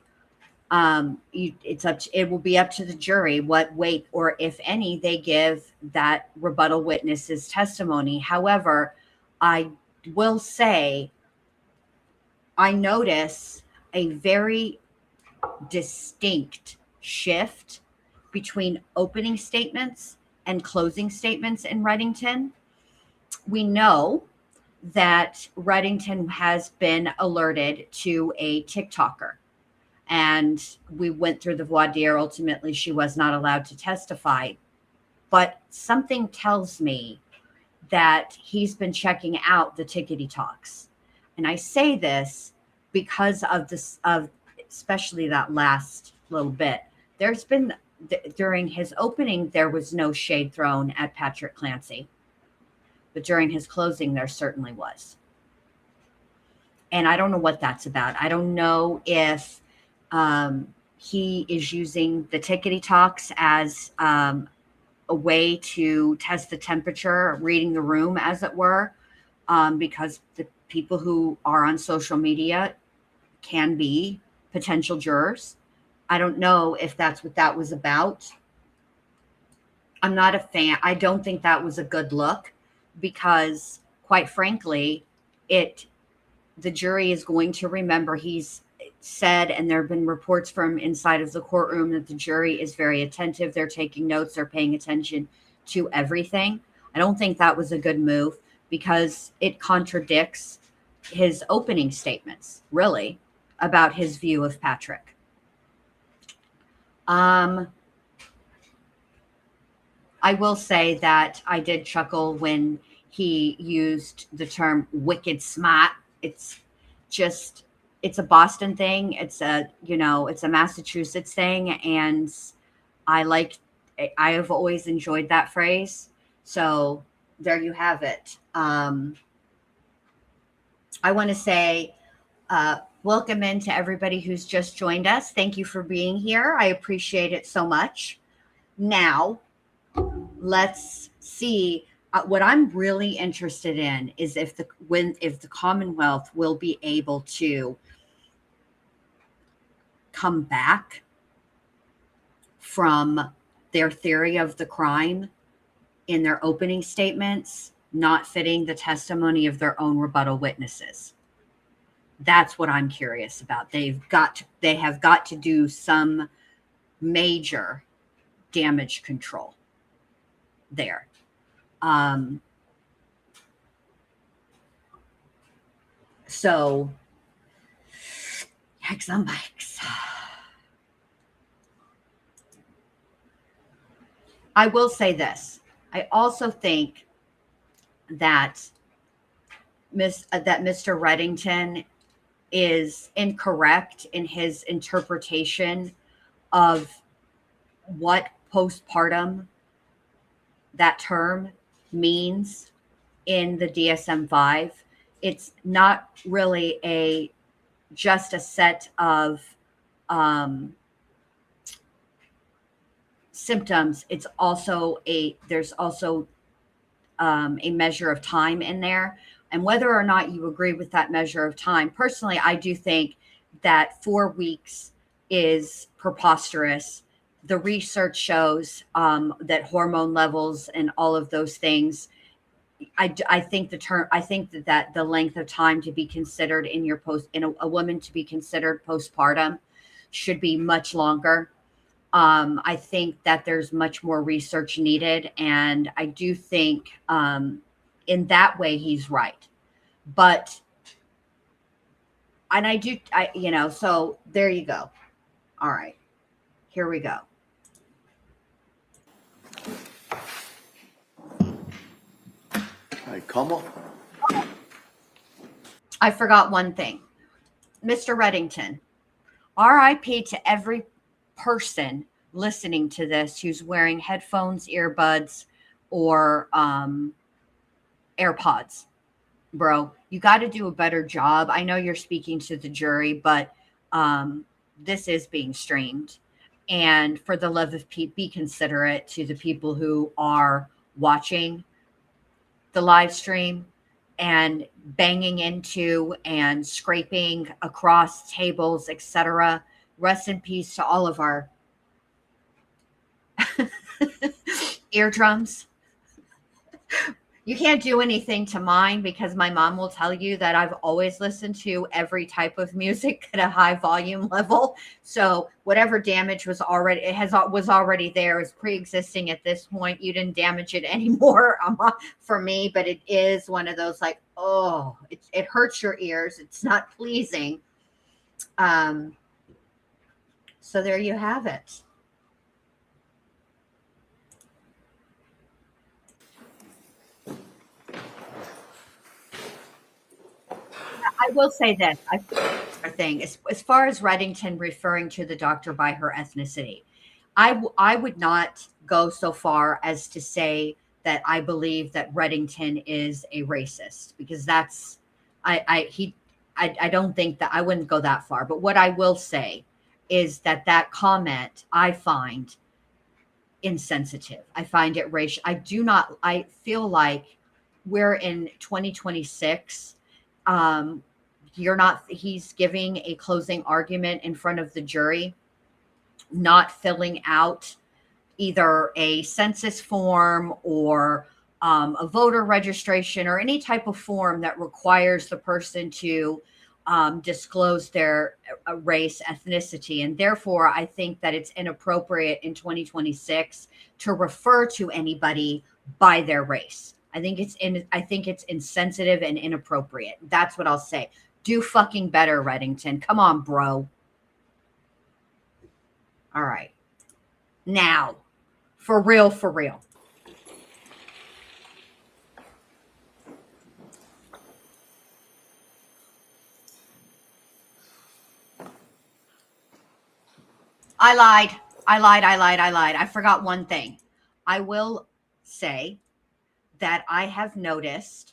It will be up to the jury what weight, or if any, they give that rebuttal witness's testimony. However, I will say I notice a very distinct shift between opening statements and closing statements in Reddington. We know that Reddington has been alerted to a TikToker. And we went through the voir dire. Ultimately, she was not allowed to testify. But something tells me that he's been checking out the tickety talks. And I say this because of this, of especially that last little bit. There's been, during his opening, there was no shade thrown at Patrick Clancy. But during his closing, there certainly was. And I don't know what that's about. I don't know if he is using the tickety talks as a way to test the temperature, reading the room, as it were, because the people who are on social media can be potential jurors. I don't know if that's what that was about. I'm not a fan. I don't think that was a good look because, quite frankly, the jury is going to remember he's said, and there have been reports from inside of the courtroom that the jury is very attentive. They're taking notes. They're paying attention to everything. I don't think that was a good move because it contradicts his opening statements, really, about his view of Patrick. I will say that I did chuckle when he used the term wicked smart. It's a Boston thing. It's a Massachusetts thing. And I have always enjoyed that phrase. So there you have it. I want to say, welcome in to everybody who's just joined us. Thank you for being here. I appreciate it so much. Now, let's see. What I'm really interested in is if the Commonwealth will be able to come back from their theory of the crime in their opening statements, not fitting the testimony of their own rebuttal witnesses. That's what I'm curious about. They have got to do some major damage control there. So, yikes on bikes. I will say this. I also think that Mr. Reddington is incorrect in his interpretation of what postpartum, that term, means in the DSM-5. It's not really just a set of symptoms. It's also there's also a measure of time in there. And whether or not you agree with that measure of time, personally, I do think that 4 weeks is preposterous. The research shows that hormone levels and all of those things, I think that the length of time to be considered in a woman to be considered postpartum should be much longer. I think that there's much more research needed, and I do think in that way he's right. But so there you go. All right, here we go. All right, Como. I forgot one thing. Mr. Reddington, RIP to every person listening to this who's wearing headphones, earbuds, or AirPods. Bro, you got to do a better job. I know you're speaking to the jury, but this is being streamed. And for the love of Pete, be considerate to the people who are watching the live stream and banging into and scraping across tables, etc. Rest in peace to all of our eardrums. You can't do anything to mine because my mom will tell you that I've always listened to every type of music at a high volume level. So whatever damage was already there, is pre-existing at this point. You didn't damage it anymore for me, but it is one of those like, oh, it hurts your ears. It's not pleasing. So there you have it. I will say this, as far as Reddington referring to the doctor by her ethnicity, I would not go so far as to say that I believe that Reddington is a racist, because I don't think that, I wouldn't go that far. But what I will say is that comment I find insensitive. I find it racial. I feel like we're in 2026. He's giving a closing argument in front of the jury, not filling out either a census form or a voter registration or any type of form that requires the person to disclose their race, ethnicity. And therefore, I think that it's inappropriate in 2026 to refer to anybody by their race. I think it's insensitive and inappropriate. That's what I'll say. Do fucking better, Reddington. Come on, bro. All right. Now, for real. I lied. I forgot one thing. I will say that I have noticed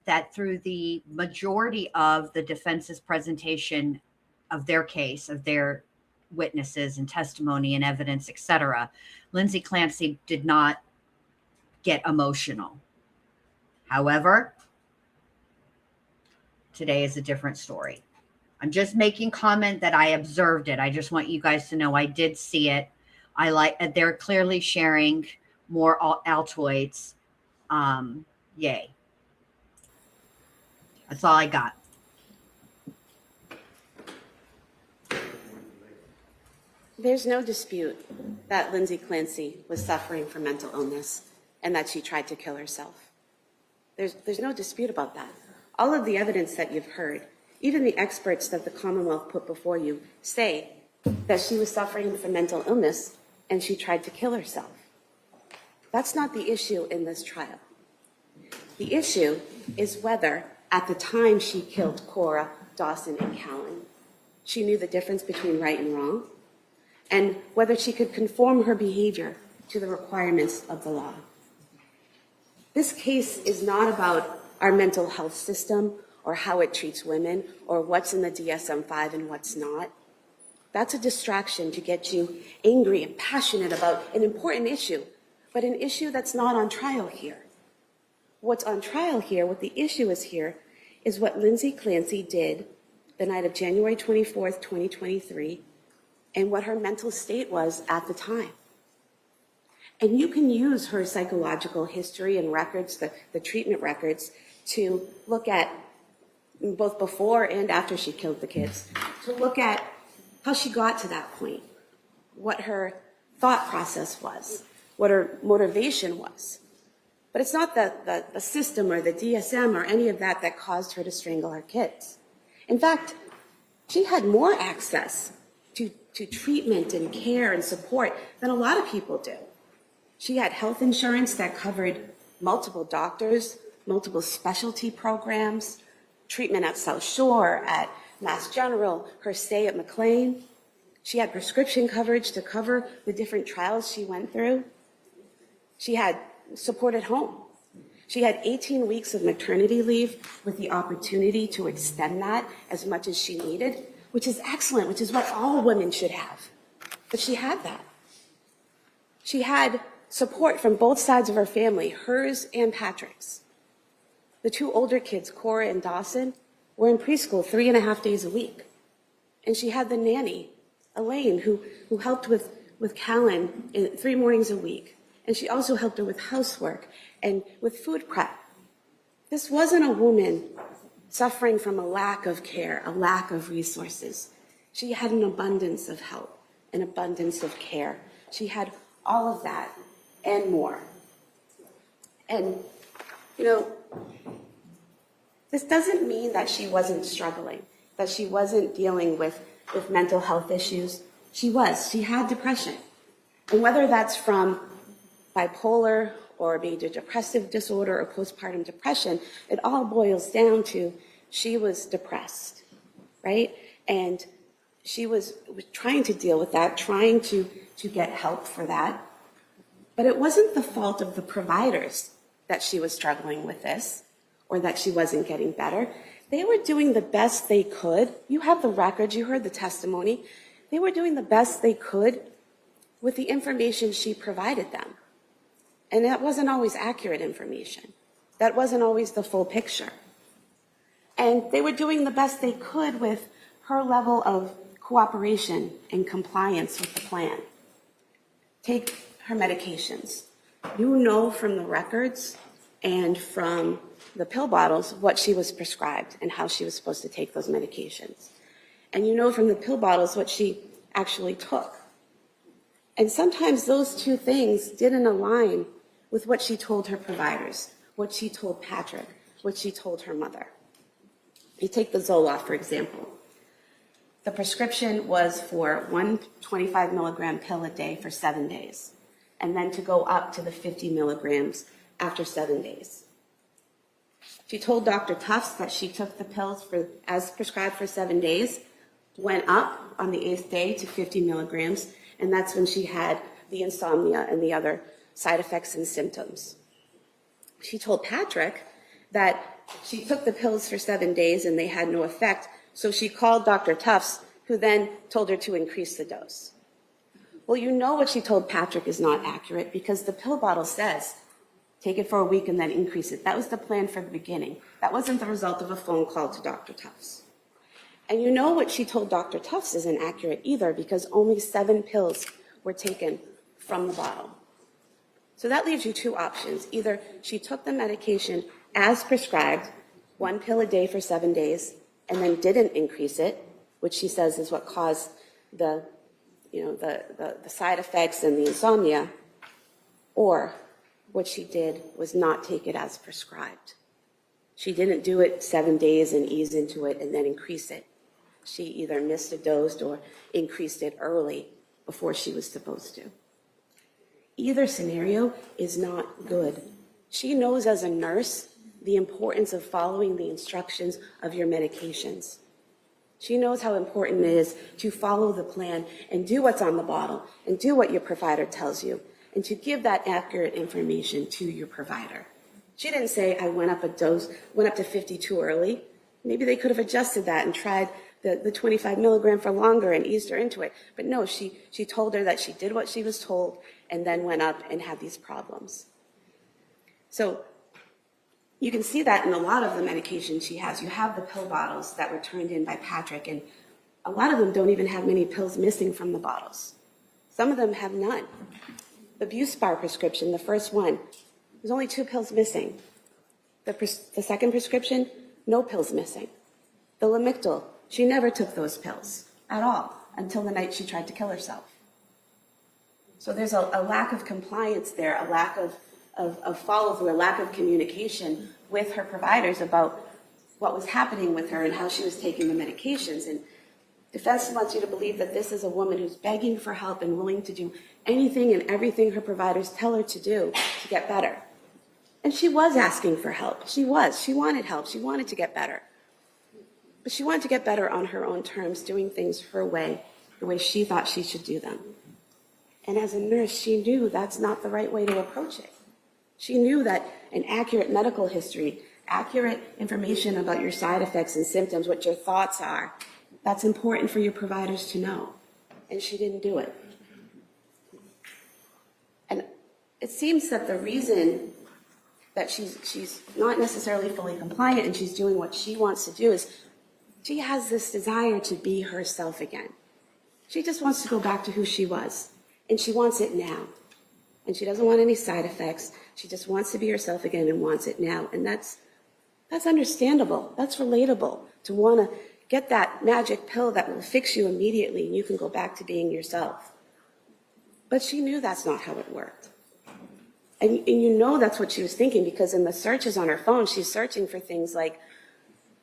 that through the majority of the defense's presentation of their case, of their witnesses and testimony and evidence, etc., Lindsay Clancy did not get emotional. However, today is a different story. I'm just making comment that I observed it. I just want you guys to know I did see it. They're clearly sharing more Altoids. Yay. That's all I got. There's no dispute that Lindsay Clancy was suffering from mental illness and that she tried to kill herself. There's no dispute about that. All of the evidence that you've heard, even the experts that the Commonwealth put before you, say that she was suffering from mental illness and she tried to kill herself. That's not the issue in this trial. The issue is whether, at the time she killed Cora Dawson, and Callan. She knew the difference between right and wrong, and whether she could conform her behavior to the requirements of the law. This case is not about our mental health system or how it treats women or what's in the DSM-5 and what's not. That's a distraction to get you angry and passionate about an important issue, but an issue that's not on trial here. What's on trial here, what the issue is here, is what Lindsay Clancy did the night of January 24th, 2023, and what her mental state was at the time. And you can use her psychological history and records, the treatment records, to look at both before and after she killed the kids, to look at how she got to that point, what her thought process was, what her motivation was. But it's not the system or the DSM or any of that that caused her to strangle her kids. In fact, she had more access to treatment and care and support than a lot of people do. She had health insurance that covered multiple doctors, multiple specialty programs, treatment at South Shore, at Mass General, her stay at McLean. She had prescription coverage to cover the different trials she went through. She had support at home. She had 18 weeks of maternity leave with the opportunity to extend that as much as she needed, which is excellent, which is what all women should have. But she had that. She had support from both sides of her family, hers and Patrick's. The two older kids, Cora and Dawson, were in preschool 3.5 days a week. And she had the nanny, Elaine, who helped with Callan 3 mornings a week. And she also helped her with housework and with food prep. This wasn't a woman suffering from a lack of care, a lack of resources. She had an abundance of help, an abundance of care. She had all of that and more. And, you know, this doesn't mean that she wasn't struggling, that she wasn't dealing with mental health issues. She was. She had depression. And whether that's from bipolar or major depressive disorder or postpartum depression, it all boils down to she was depressed, right? And she was trying to deal with that, trying to get help for that. But it wasn't the fault of the providers that she was struggling with this or that she wasn't getting better. They were doing the best they could. You have the records, you heard the testimony. They were doing the best they could with the information she provided them. And that wasn't always accurate information. That wasn't always the full picture. And they were doing the best they could with her level of cooperation and compliance with the plan. Take her medications. You know from the records and from the pill bottles what she was prescribed and how she was supposed to take those medications. And you know from the pill bottles what she actually took. And sometimes those two things didn't align with what she told her providers, what she told Patrick, what she told her mother. You take the Zoloft, for example. The prescription was for 1 25 milligram pill a day for 7 days, and then to go up to the 50 milligrams after 7 days. She told Dr. Tufts that she took the pills as prescribed for 7 days, went up on the 8th day to 50 milligrams, and that's when she had the insomnia and the other side effects and symptoms. She told Patrick that she took the pills for 7 days and they had no effect, so she called Dr. Tufts, who then told her to increase the dose. Well, you know what she told Patrick is not accurate because the pill bottle says, take it for a week and then increase it. That was the plan from the beginning. That wasn't the result of a phone call to Dr. Tufts. And you know what she told Dr. Tufts isn't accurate either because only 7 pills were taken from the bottle. So that leaves you 2 options. Either she took the medication as prescribed, 1 pill a day for 7 days, and then didn't increase it, which she says is what caused the side effects and the insomnia, or what she did was not take it as prescribed. She didn't do it 7 days and ease into it and then increase it. She either missed a dose or increased it early before she was supposed to. Either scenario is not good. She knows as a nurse the importance of following the instructions of your medications. She knows how important it is to follow the plan and do what's on the bottle and do what your provider tells you and to give that accurate information to your provider. She didn't say, I went up to 50 too early. Maybe they could have adjusted that and tried the 25 milligram for longer and eased her into it. But no, she told her that she did what she was told and then went up and had these problems. So you can see that in a lot of the medications she has. You have the pill bottles that were turned in by Patrick, and a lot of them don't even have many pills missing from the bottles. Some of them have none. The Buspar prescription, the first one, there's only 2 pills missing. The second prescription, no pills missing. The Lamictal, she never took those pills at all until the night she tried to kill herself. So there's a lack of compliance there, a lack of follow-through, a lack of communication with her providers about what was happening with her and how she was taking the medications. And defense wants you to believe that this is a woman who's begging for help and willing to do anything and everything her providers tell her to do to get better. And she was asking for help. She wanted help. She wanted to get better. But she wanted to get better on her own terms, doing things her way, the way she thought she should do them. And as a nurse, she knew that's not the right way to approach it. She knew that an accurate medical history, accurate information about your side effects and symptoms, what your thoughts are, that's important for your providers to know. And she didn't do it. And it seems that the reason that she's not necessarily fully compliant and she's doing what she wants to do is she has this desire to be herself again. She just wants to go back to who she was. And she wants it now. And she doesn't want any side effects. She just wants to be herself again and wants it now. And that's understandable. That's relatable, to want to get that magic pill that will fix you immediately and you can go back to being yourself. But she knew that's not how it worked. And you know that's what she was thinking, because in the searches on her phone, she's searching for things like,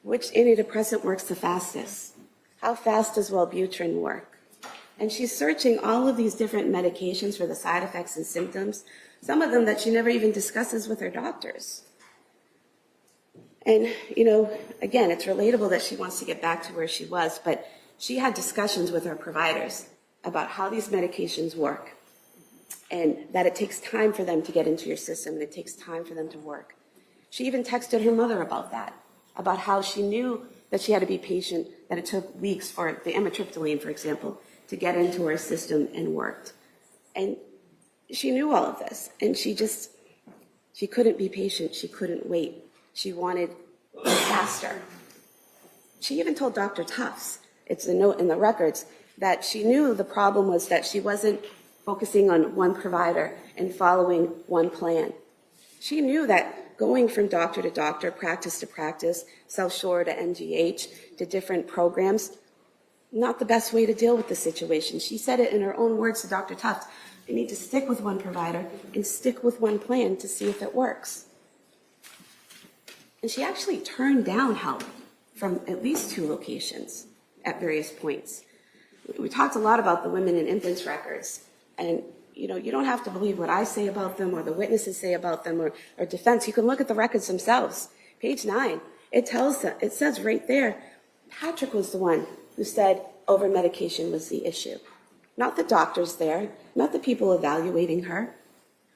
which antidepressant works the fastest? How fast does Wellbutrin work? And she's searching all of these different medications for the side effects and symptoms, some of them that she never even discusses with her doctors. And, again, it's relatable that she wants to get back to where she was, but she had discussions with her providers about how these medications work and that it takes time for them to get into your system and it takes time for them to work. She even texted her mother about that, about how she knew that she had to be patient, that it took weeks for the amitriptyline, for example, to get into her system and worked. And she knew all of this, and she couldn't be patient. She couldn't wait. She wanted faster. She even told Dr. Tufts, it's a note in the records, that she knew the problem was that she wasn't focusing on one provider and following one plan. She knew that going from doctor to doctor, practice to practice, South Shore to MGH, to different programs, not the best way to deal with the situation. She said it in her own words to Dr. Tufts, you need to stick with one provider and stick with one plan to see if it works. And she actually turned down help from at least 2 locations at various points. We talked a lot about the women and infants records, and you don't have to believe what I say about them or the witnesses say about them or defense. You can look at the records themselves. Page 9, it says right there, Patrick was the one who said over-medication was the issue. Not the doctors there, not the people evaluating her.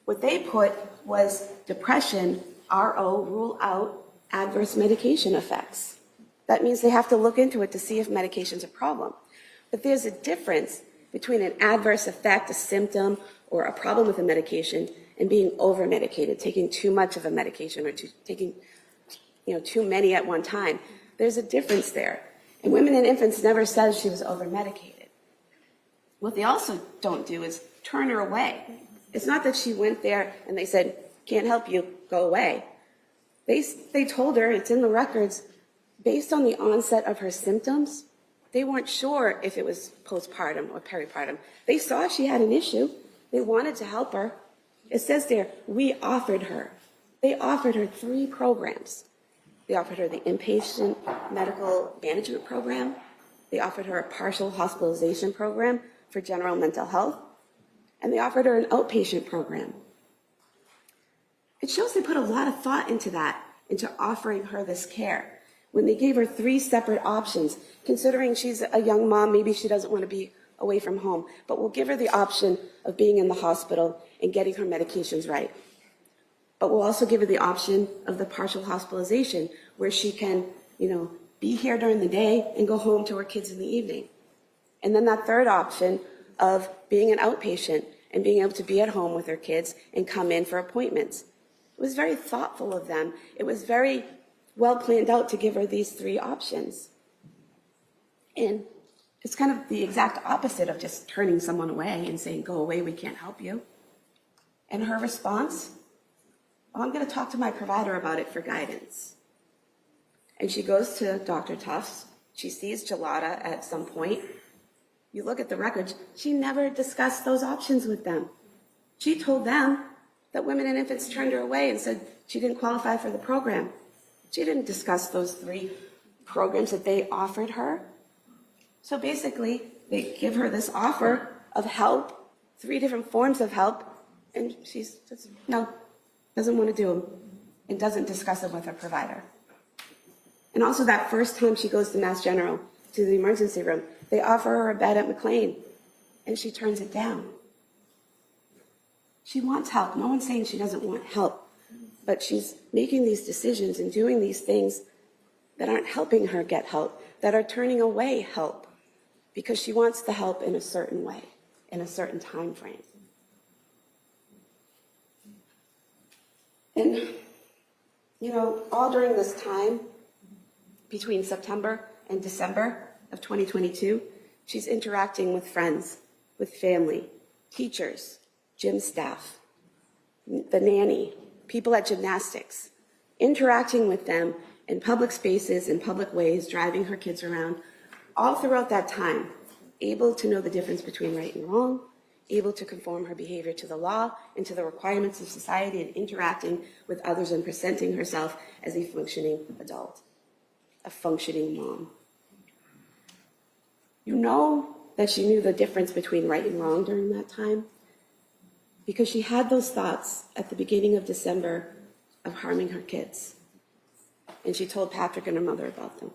What they put was depression, RO, rule out adverse medication effects. That means they have to look into it to see if medication's a problem. But there's a difference between an adverse effect, a symptom, or a problem with a medication and being over-medicated, taking too much of a medication or taking too many at one time. There's a difference there. And women and infants never said she was over-medicated. What they also don't do is turn her away. It's not that she went there and they said, can't help you, go away. They told her, it's in the records, based on the onset of her symptoms, they weren't sure if it was postpartum or peripartum. They saw she had an issue. They wanted to help her. It says there, we offered her. They offered her 3 programs. They offered her the inpatient medical management program. They offered her a partial hospitalization program for general mental health. And they offered her an outpatient program. It shows they put a lot of thought into that, into offering her this care. when they gave her 3 separate options, considering she's a young mom, maybe she doesn't want to be away from home, but we'll give her the option of being in the hospital and getting her medications right. But we'll also give her the option of the partial hospitalization where she can, be here during the day and go home to her kids in the evening. And then that third option of being an outpatient and being able to be at home with her kids and come in for appointments. It was very thoughtful of them. It was very well planned out to give her these 3 options. And it's kind of the exact opposite of just turning someone away and saying, go away, we can't help you. And her response, I'm going to talk to my provider about it for guidance. And she goes to Dr. Tufts. She sees Gelada at some point. You look at the records, she never discussed those options with them. She told them that Women and Infants turned her away and said she didn't qualify for the program. She didn't discuss those 3 programs that they offered her. So basically, they give her this offer of help, 3 different forms of help, and she says, no, doesn't want to do them, and doesn't discuss it with her provider. And also that first time she goes to Mass General, to the emergency room, they offer her a bed at McLean, and she turns it down. She wants help. No one's saying she doesn't want help, but she's making these decisions and doing these things that aren't helping her get help, that are turning away help, because she wants the help in a certain way, in a certain time frame. And, all during this time, between September and December of 2022, she's interacting with friends, with family, teachers, gym staff, the nanny, people at gymnastics, interacting with them in public spaces, in public ways, driving her kids around, all throughout that time, able to know the difference between right and wrong, able to conform her behavior to the law and to the requirements of society, and interacting with others and presenting herself as a functioning adult, a functioning mom. You know that she knew the difference between right and wrong during that time because she had those thoughts at the beginning of December of harming her kids. And she told Patrick and her mother about them.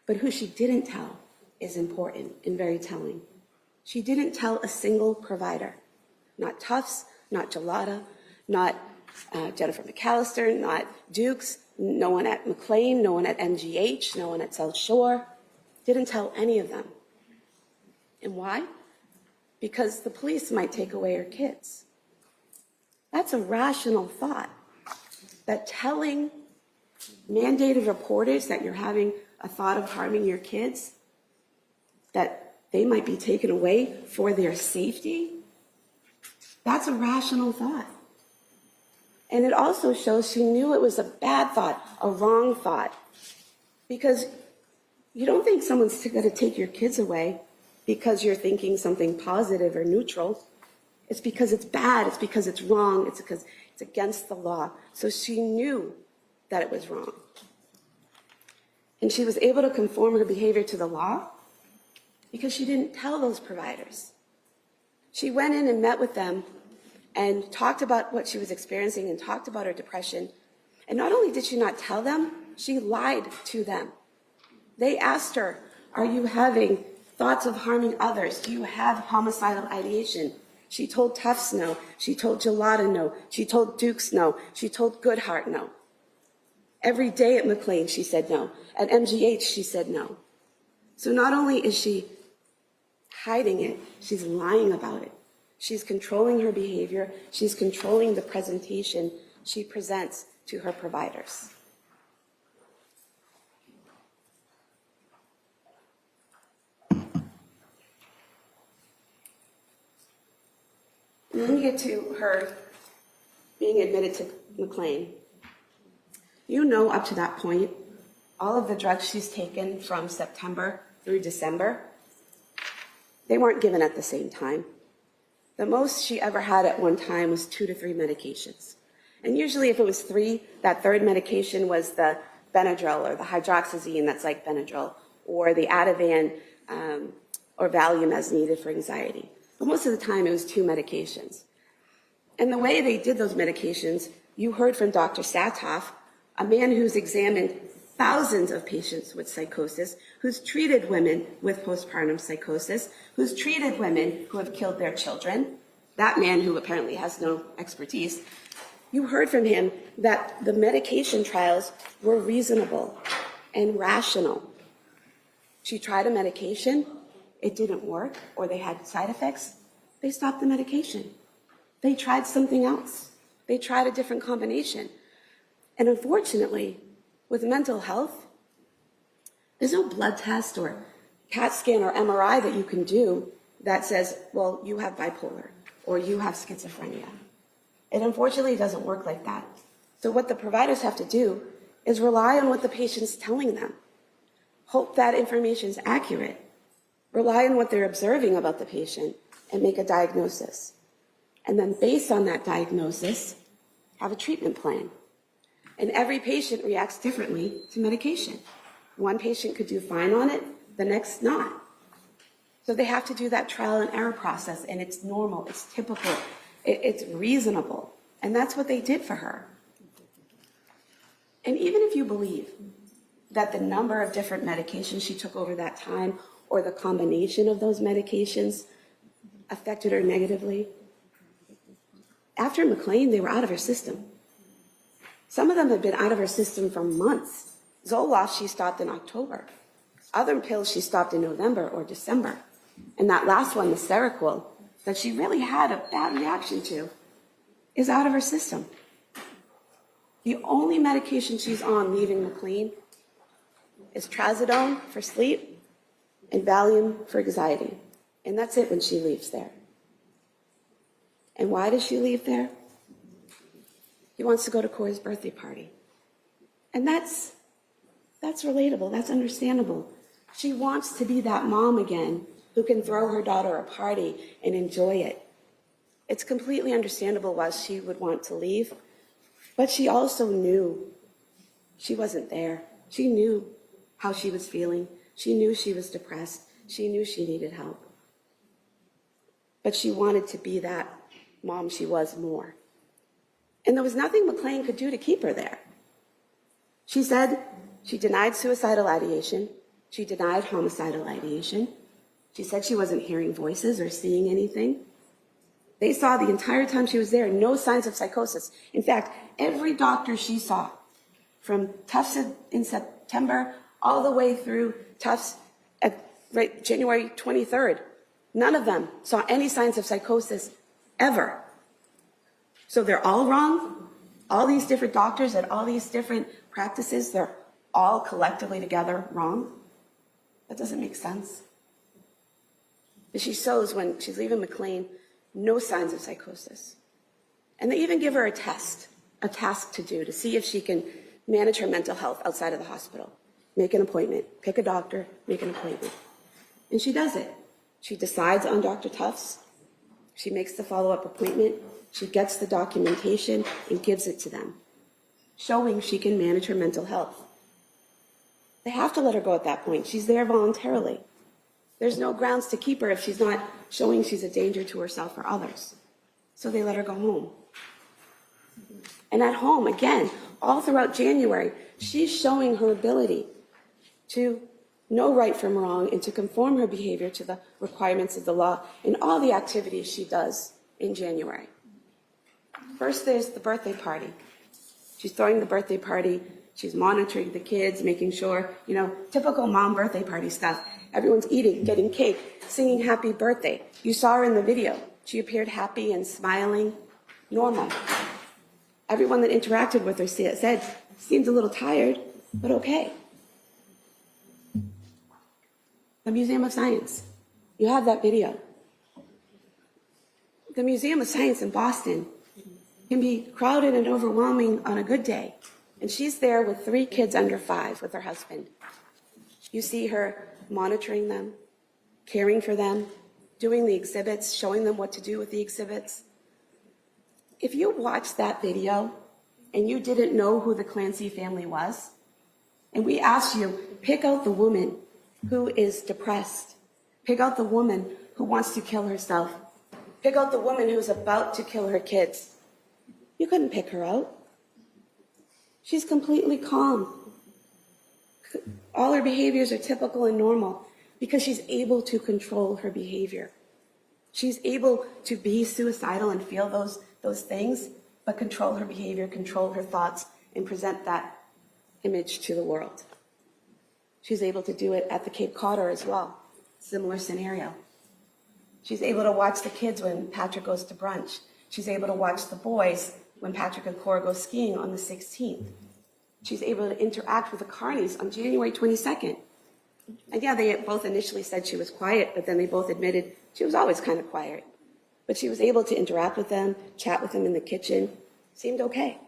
But who she didn't tell is important and very telling. She didn't tell a single provider, not Tufts, not Gelada, not Jennifer McAllister, not Dukes, no one at McLean, no one at MGH, no one at South Shore. Didn't tell any of them. And why? Because the police might take away her kids. That's a rational thought. That telling mandated reporters that you're having a thought of harming your kids, that they might be taken away for their safety, that's a rational thought. And it also shows she knew it was a bad thought, a wrong thought. Because you don't think someone's going to take your kids away because you're thinking something positive or neutral. It's because it's bad, it's because it's wrong, it's because it's against the law. So she knew that it was wrong. And she was able to conform her behavior to the law because she didn't tell those providers. She went in and met with them and talked about what she was experiencing and talked about her depression. And not only did she not tell them, she lied to them. They asked her, are you having thoughts of harming others? Do you have homicidal ideation? She told Tufts no. She told Gelada no. She told Dukes no. She told Goodhart no. Every day at McLean, she said no. At MGH, she said no. So not only is she hiding it, she's lying about it. She's controlling her behavior. She's controlling the presentation she presents to her providers. And then we get to her being admitted to McLean. You know, up to that point, all of the drugs she's taken from September through December, they weren't given at the same time. The most she ever had at one time was 2 to 3 medications. And usually if it was 3, that third medication was the Benadryl or the hydroxyzine that's like Benadryl, or the Ativan or Valium as needed for anxiety. But most of the time it was 2 medications. And the way they did those medications, you heard from Dr. Satoff, a man who's examined thousands of patients with psychosis, who's treated women with postpartum psychosis, who's treated women who have killed their children, that man who apparently has no expertise. You heard from him that the medication trials were reasonable and rational. She tried a medication, it didn't work, or they had side effects, they stopped the medication. They tried something else. They tried a different combination. And unfortunately, with mental health, there's no blood test or CAT scan or MRI that you can do that says, well, you have bipolar or you have schizophrenia. It unfortunately doesn't work like that. So what the providers have to do is rely on what the patient's telling them. Hope that information is accurate. Rely on what they're observing about the patient and make a diagnosis. And then based on that diagnosis, have a treatment plan. And every patient reacts differently to medication. One patient could do fine on it, the next not. So they have to do that trial and error process, and it's normal, it's typical, it's reasonable. And that's what they did for her. And even if you believe that the number of different medications she took over that time or the combination of those medications affected her negatively, after McLean, they were out of her system. Some of them had been out of her system for months. Zoloft, she stopped in October. Other pills she stopped in November or December. And that last one, the Seroquel, that she really had a bad reaction to, is out of her system. The only medication she's on leaving McLean is trazodone for sleep and Valium for anxiety. And that's it when she leaves there. And why does she leave there? He wants to go to Corey's birthday party. And that's relatable, that's understandable. She wants to be that mom again who can throw her daughter a party and enjoy it. It's completely understandable why she would want to leave, but she also knew she wasn't there. She knew how she was feeling. She knew she was depressed. She knew she needed help. But she wanted to be that mom she was more. And there was nothing McLean could do to keep her there. She said she denied suicidal ideation. She denied homicidal ideation. She said she wasn't hearing voices or seeing anything. They saw the entire time she was there no signs of psychosis. In fact, every doctor she saw, from Tufts in September all the way through Tufts at January 23rd, none of them saw any signs of psychosis ever. So they're all wrong. All these different doctors at all these different practices, they're all collectively together wrong. That doesn't make sense. But she shows when she's leaving McLean, no signs of psychosis. And they even give her a task to do to see if she can manage her mental health outside of the hospital. Make an appointment, pick a doctor, make an appointment. And she does it. She decides on Dr. Tufts. She makes the follow-up appointment. She gets the documentation and gives it to them, showing she can manage her mental health. They have to let her go at that point. She's there voluntarily. There's no grounds to keep her if she's not showing she's a danger to herself or others. So they let her go home. And at home, again, all throughout January, she's showing her ability to know right from wrong and to conform her behavior to the requirements of the law in all the activities she does in January. First, there's the birthday party. She's throwing the birthday party. She's monitoring the kids, making sure, typical mom birthday party stuff. Everyone's eating, getting cake, singing happy birthday. You saw her in the video. She appeared happy and smiling, normal. Everyone that interacted with her said, seemed a little tired, but okay. The Museum of Science. You have that video. The Museum of Science in Boston can be crowded and overwhelming on a good day. And she's there with 3 kids under 5 with her husband. You see her monitoring them, caring for them, doing the exhibits, showing them what to do with the exhibits. If you watched that video and you didn't know who the Clancy family was, and we asked you, pick out the woman who is depressed, pick out the woman who wants to kill herself, pick out the woman who's about to kill her kids, you couldn't pick her out. She's completely calm. All her behaviors are typical and normal because she's able to control her behavior. She's able to be suicidal and feel those things, but control her behavior, control her thoughts, and present that image to the world. She's able to do it at the Cape Codder as well. Similar scenario. She's able to watch the kids when Patrick goes to brunch. She's able to watch the boys when Patrick and Cora go skiing on the 16th. She's able to interact with the Carneys on January 22nd. And yeah, they both initially said she was quiet, but then they both admitted she was always kind of quiet. But she was able to interact with them, chat with them in the kitchen. Seemed okay.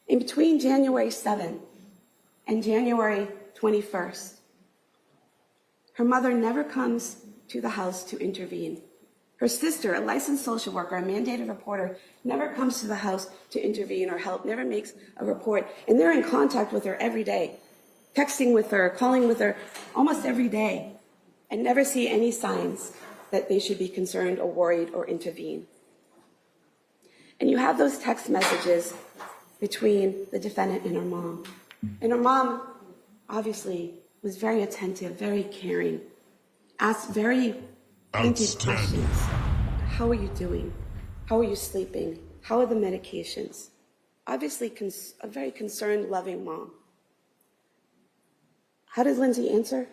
In between January 7th and January 21st, her mother never comes to the house to intervene. Her sister, a licensed social worker, a mandated reporter, never comes to the house to intervene or help, never makes a report. And they're in contact with her every day, texting with her, calling with her almost every day, and never see any signs that they should be concerned or worried or intervene. And you have those text messages between the defendant and her mom. And her mom, obviously, was very attentive, very caring, asked very pointed questions. How are you doing? How are you sleeping? How are the medications? Obviously, a very concerned, loving mom. How did Lindsay answer?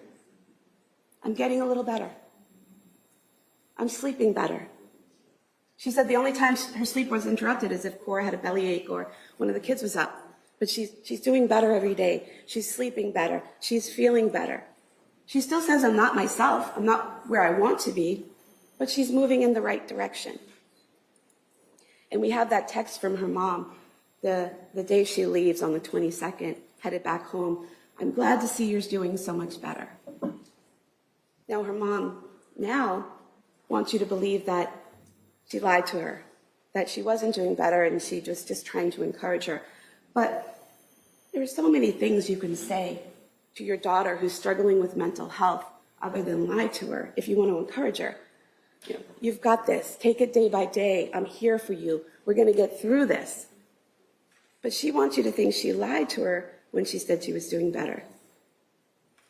I'm getting a little better. I'm sleeping better. She said the only time her sleep was interrupted is if Cora had a bellyache or one of the kids was up. But she's doing better every day. She's sleeping better. She's feeling better. She still says, I'm not myself. I'm not where I want to be, but she's moving in the right direction. And we have that text from her mom the day she leaves on the 22nd, headed back home. I'm glad to see you're doing so much better. Now her mom now wants you to believe that she lied to her, that she wasn't doing better and she was just trying to encourage her. But there are so many things you can say to your daughter who's struggling with mental health other than lie to her if you want to encourage her. You know, you've got this. Take it day by day. I'm here for you. We're going to get through this. But she wants you to think she lied to her when she said she was doing better.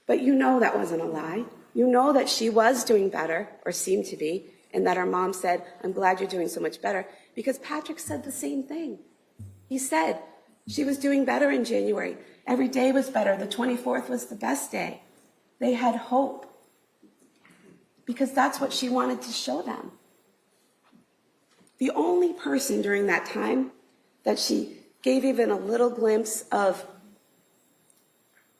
But you know that wasn't a lie. You know that she was doing better, or seemed to be, and that her mom said, I'm glad you're doing so much better, because Patrick said the same thing. He said she was doing better in January. Every day was better. The 24th was the best day. They had hope, because that's what she wanted to show them. The only person during that time that she gave even a little glimpse of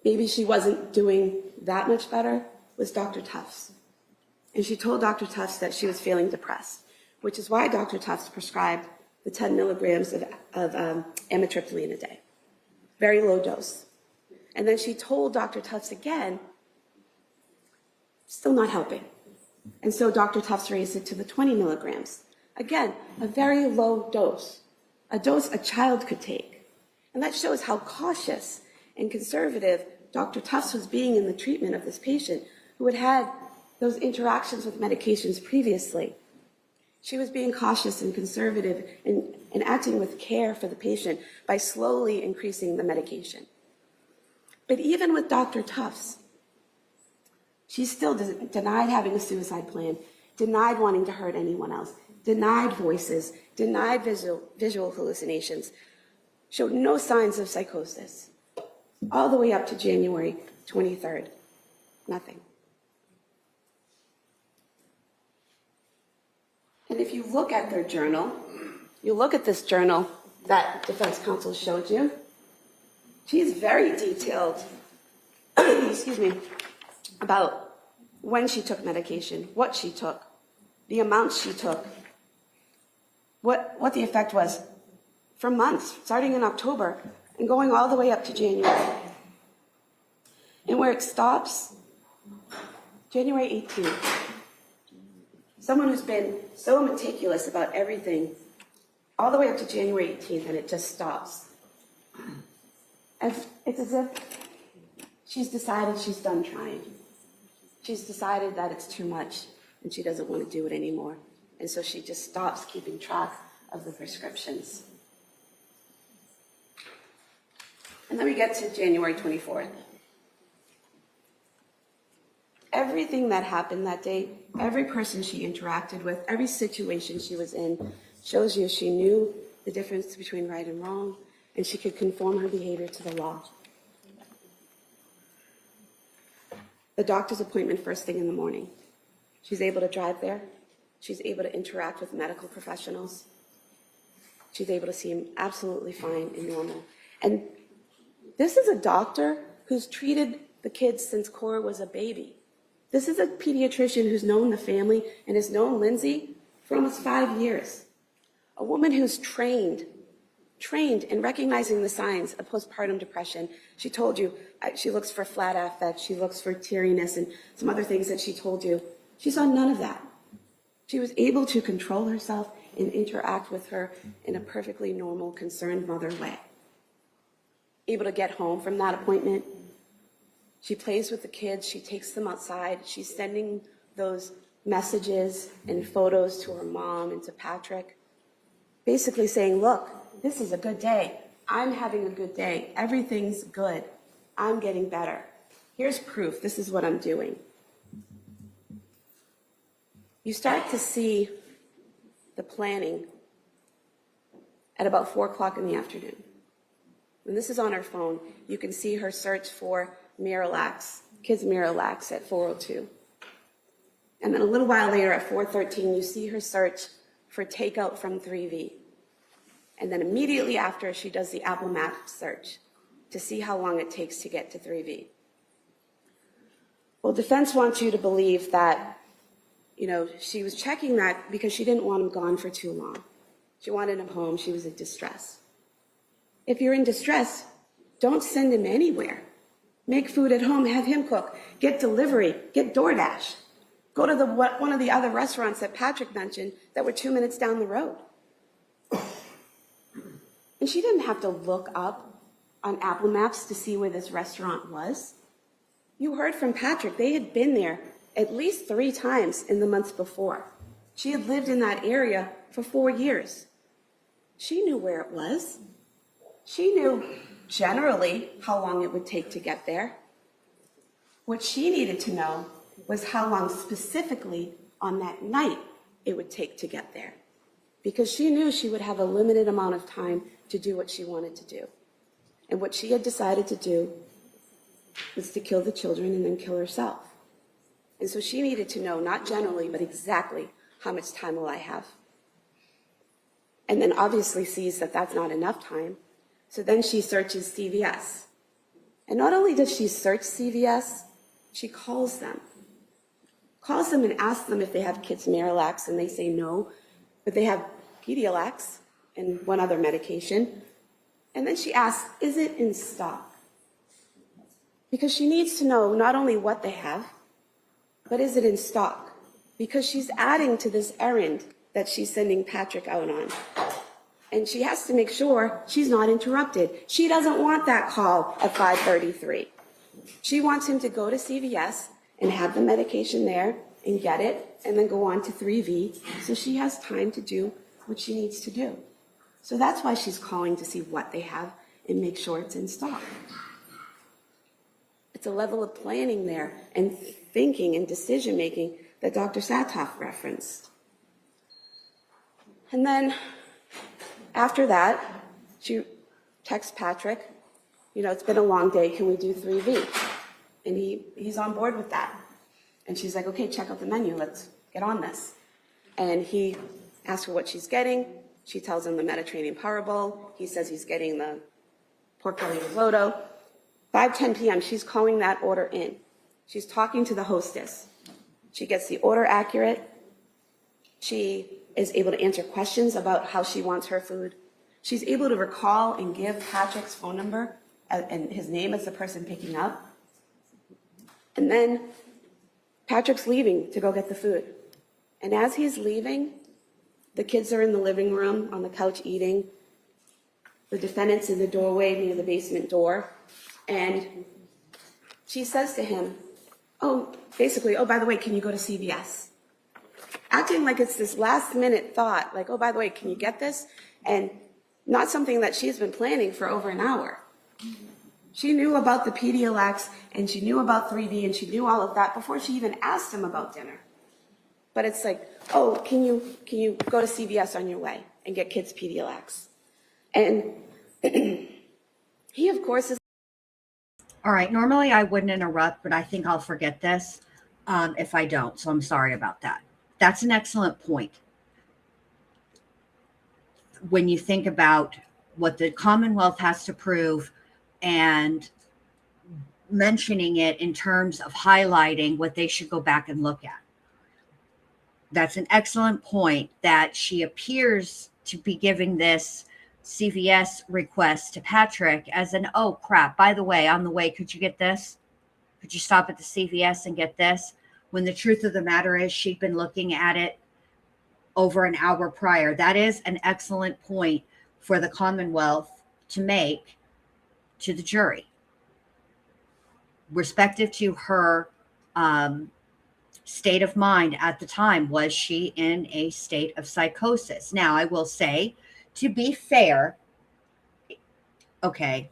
maybe she wasn't doing that much better was Dr. Tufts. And she told Dr. Tufts that she was feeling depressed, which is why Dr. Tufts prescribed the 10 milligrams of amitriptyline a day. Very low dose. And then she told Dr. Tufts again, still not helping. And so Dr. Tufts raised it to the 20 milligrams. Again, a very low dose, a dose a child could take. And that shows how cautious and conservative Dr. Tufts was being in the treatment of this patient who had had those interactions with medications previously. She was being cautious and conservative and acting with care for the patient by slowly increasing the medication. But even with Dr. Tufts, she still denied having a suicide plan, denied wanting to hurt anyone else, denied voices, denied visual hallucinations, showed no signs of psychosis. All the way up to January 23rd, nothing. And if you look at their journal, you look at this journal that defense counsel showed you, she's very detailed, excuse me, about when she took medication, what she took, the amounts she took, what the effect was for months, starting in October and going all the way up to January. And where it stops, January 18th. Someone who's been so meticulous about everything all the way up to January 18th, and it just stops. And it's as if she's decided she's done trying. She's decided that it's too much and she doesn't want to do it anymore. And so she just stops keeping track of the prescriptions. And then we get to January 24th. Everything that happened that day, every person she interacted with, every situation she was in, shows you she knew the difference between right and wrong, and she could conform her behavior to the law. The doctor's appointment first thing in the morning. She's able to drive there. She's able to interact with medical professionals. She's able to seem absolutely fine and normal. And this is a doctor who's treated the kids since Cora was a baby. This is a pediatrician who's known the family and has known Lindsay for almost 5 years. A woman who's trained in recognizing the signs of postpartum depression. She told you she looks for flat affect, she looks for teariness, and some other things that she told you. She saw none of that. She was able to control herself and interact with her in a perfectly normal, concerned mother way. Able to get home from that appointment. She plays with the kids, she takes them outside, she's sending those messages and photos to her mom and to Patrick, basically saying, look, this is a good day. I'm having a good day. Everything's good. I'm getting better. Here's proof. This is what I'm doing. You start to see the planning at about 4 o'clock in the afternoon. When this is on her phone, you can see her search for Miralax, kids Miralax at 4:02. And then a little while later at 4:13, you see her search for takeout from 3V. And then immediately after, she does the Apple Maps search to see how long it takes to get to 3V. Well, defense wants you to believe that, she was checking that because she didn't want him gone for too long. She wanted him home. She was in distress. If you're in distress, don't send him anywhere. Make food at home, have him cook, get delivery, get DoorDash. Go to one of the other restaurants that Patrick mentioned that were 2 minutes down the road. And she didn't have to look up on Apple Maps to see where this restaurant was. You heard from Patrick, they had been there at least 3 times in the months before. She had lived in that area for 4 years. She knew where it was. She knew generally how long it would take to get there. What she needed to know was how long specifically on that night it would take to get there. Because she knew she would have a limited amount of time to do what she wanted to do. And what she had decided to do was to kill the children and then kill herself. And so she needed to know, not generally, but exactly how much time will I have. And then obviously sees that that's not enough time. So then she searches CVS. And not only does she search CVS, she calls them. Calls them and asks them if they have kids Miralax, and they say no, but they have Pedialax and one other medication. And then she asks, is it in stock? Because she needs to know not only what they have, but is it in stock? Because she's adding to this errand that she's sending Patrick out on. And she has to make sure she's not interrupted. She doesn't want that call at 5:33. She wants him to go to CVS and have the medication there and get it and then go on to 3V so she has time to do what she needs to do. So that's why she's calling to see what they have and make sure it's in stock. It's a level of planning there and thinking and decision making that Dr. Satoff referenced. And then after that, she texts Patrick, it's been a long day, can we do 3V? And he's on board with that. And she's like, okay, check out the menu, let's get on this. And he asks her what she's getting. She tells him the Mediterranean Power Bowl. He says he's getting the pork belly risotto. 5:10 p.m., she's calling that order in. She's talking to the hostess. She gets the order accurate. She is able to answer questions about how she wants her food. She's able to recall and give Patrick's phone number and his name as the person picking up. And then Patrick's leaving to go get the food. And as he's leaving, the kids are in the living room on the couch eating. The defendant's in the doorway near the basement door. And she says to him, oh, by the way, can you go to CVS? Acting like it's this last minute thought, like, oh, by the way, can you get this? And not something that she's been planning for over an hour. She knew about the Pedialyte and she knew about 3D and she knew all of that before she even asked him about dinner. But it's like, oh, can you go to CVS on your way and get kids Pedialyte? And he, of course, is. All right. Normally I wouldn't interrupt, but I think I'll forget this if I don't. So I'm sorry about that. That's an excellent point. When you think about what the Commonwealth has to prove and mentioning it in terms of highlighting what they should go back and look at. That's an excellent point, that she appears to be giving this CVS request to Patrick as an, oh crap, by the way, on the way, could you get this? Could you stop at the CVS and get this? When the truth of the matter is she'd been looking at it over an hour prior. That is an excellent point for the Commonwealth to make to the jury, respective to her state of mind at the time. Was she in a state of psychosis? Now, I will say, to be fair, okay,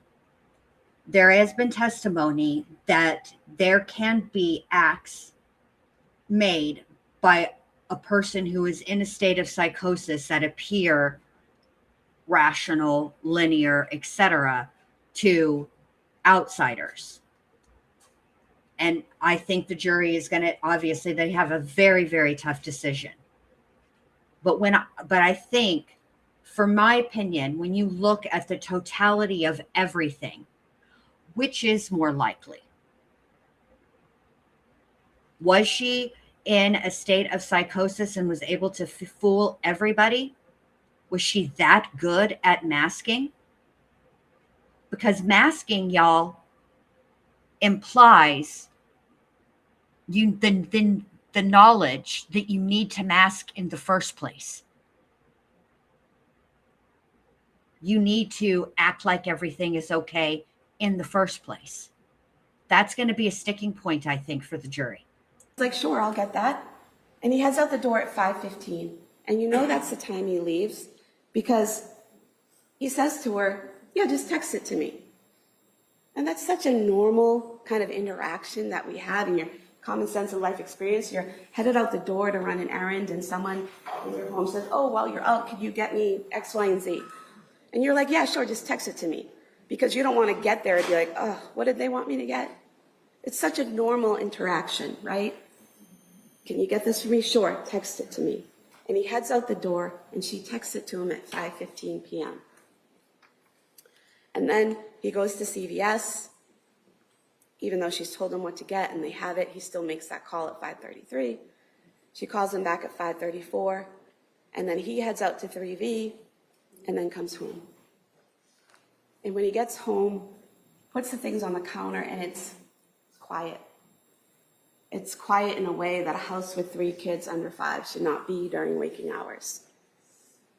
there has been testimony that there can be acts made by a person who is in a state of psychosis that appear rational, linear, etc., to outsiders. And I think the jury is going to, obviously, they have a very, very tough decision. But I think, for my opinion, when you look at the totality of everything, which is more likely? Was she in a state of psychosis and was able to fool everybody? Was she that good at masking? Because masking, y'all, implies the knowledge that you need to mask in the first place. You need to act like everything is okay in the first place. That's going to be a sticking point, I think, for the jury. Like, sure, I'll get that. And he heads out the door at 5:15. And you know that's the time he leaves, because he says to her, yeah, just text it to me. And that's such a normal kind of interaction that we have in your common sense and life experience. You're headed out the door to run an errand and someone in your home says, oh, while you're out, could you get me X, Y, and Z? And you're like, yeah, sure, just text it to me. Because you don't want to get there and be like, oh, what did they want me to get? It's such a normal interaction, right? Can you get this for me? Sure, text it to me. And he heads out the door and she texts it to him at 5:15 p.m. And then he goes to CVS, even though she's told him what to get and they have it, he still makes that call at 5:33. She calls him back at 5:34, and then he heads out to 3V and then comes home. And when he gets home, puts the things on the counter, and it's quiet. It's quiet in a way that a house with 3 kids under 5 should not be during waking hours.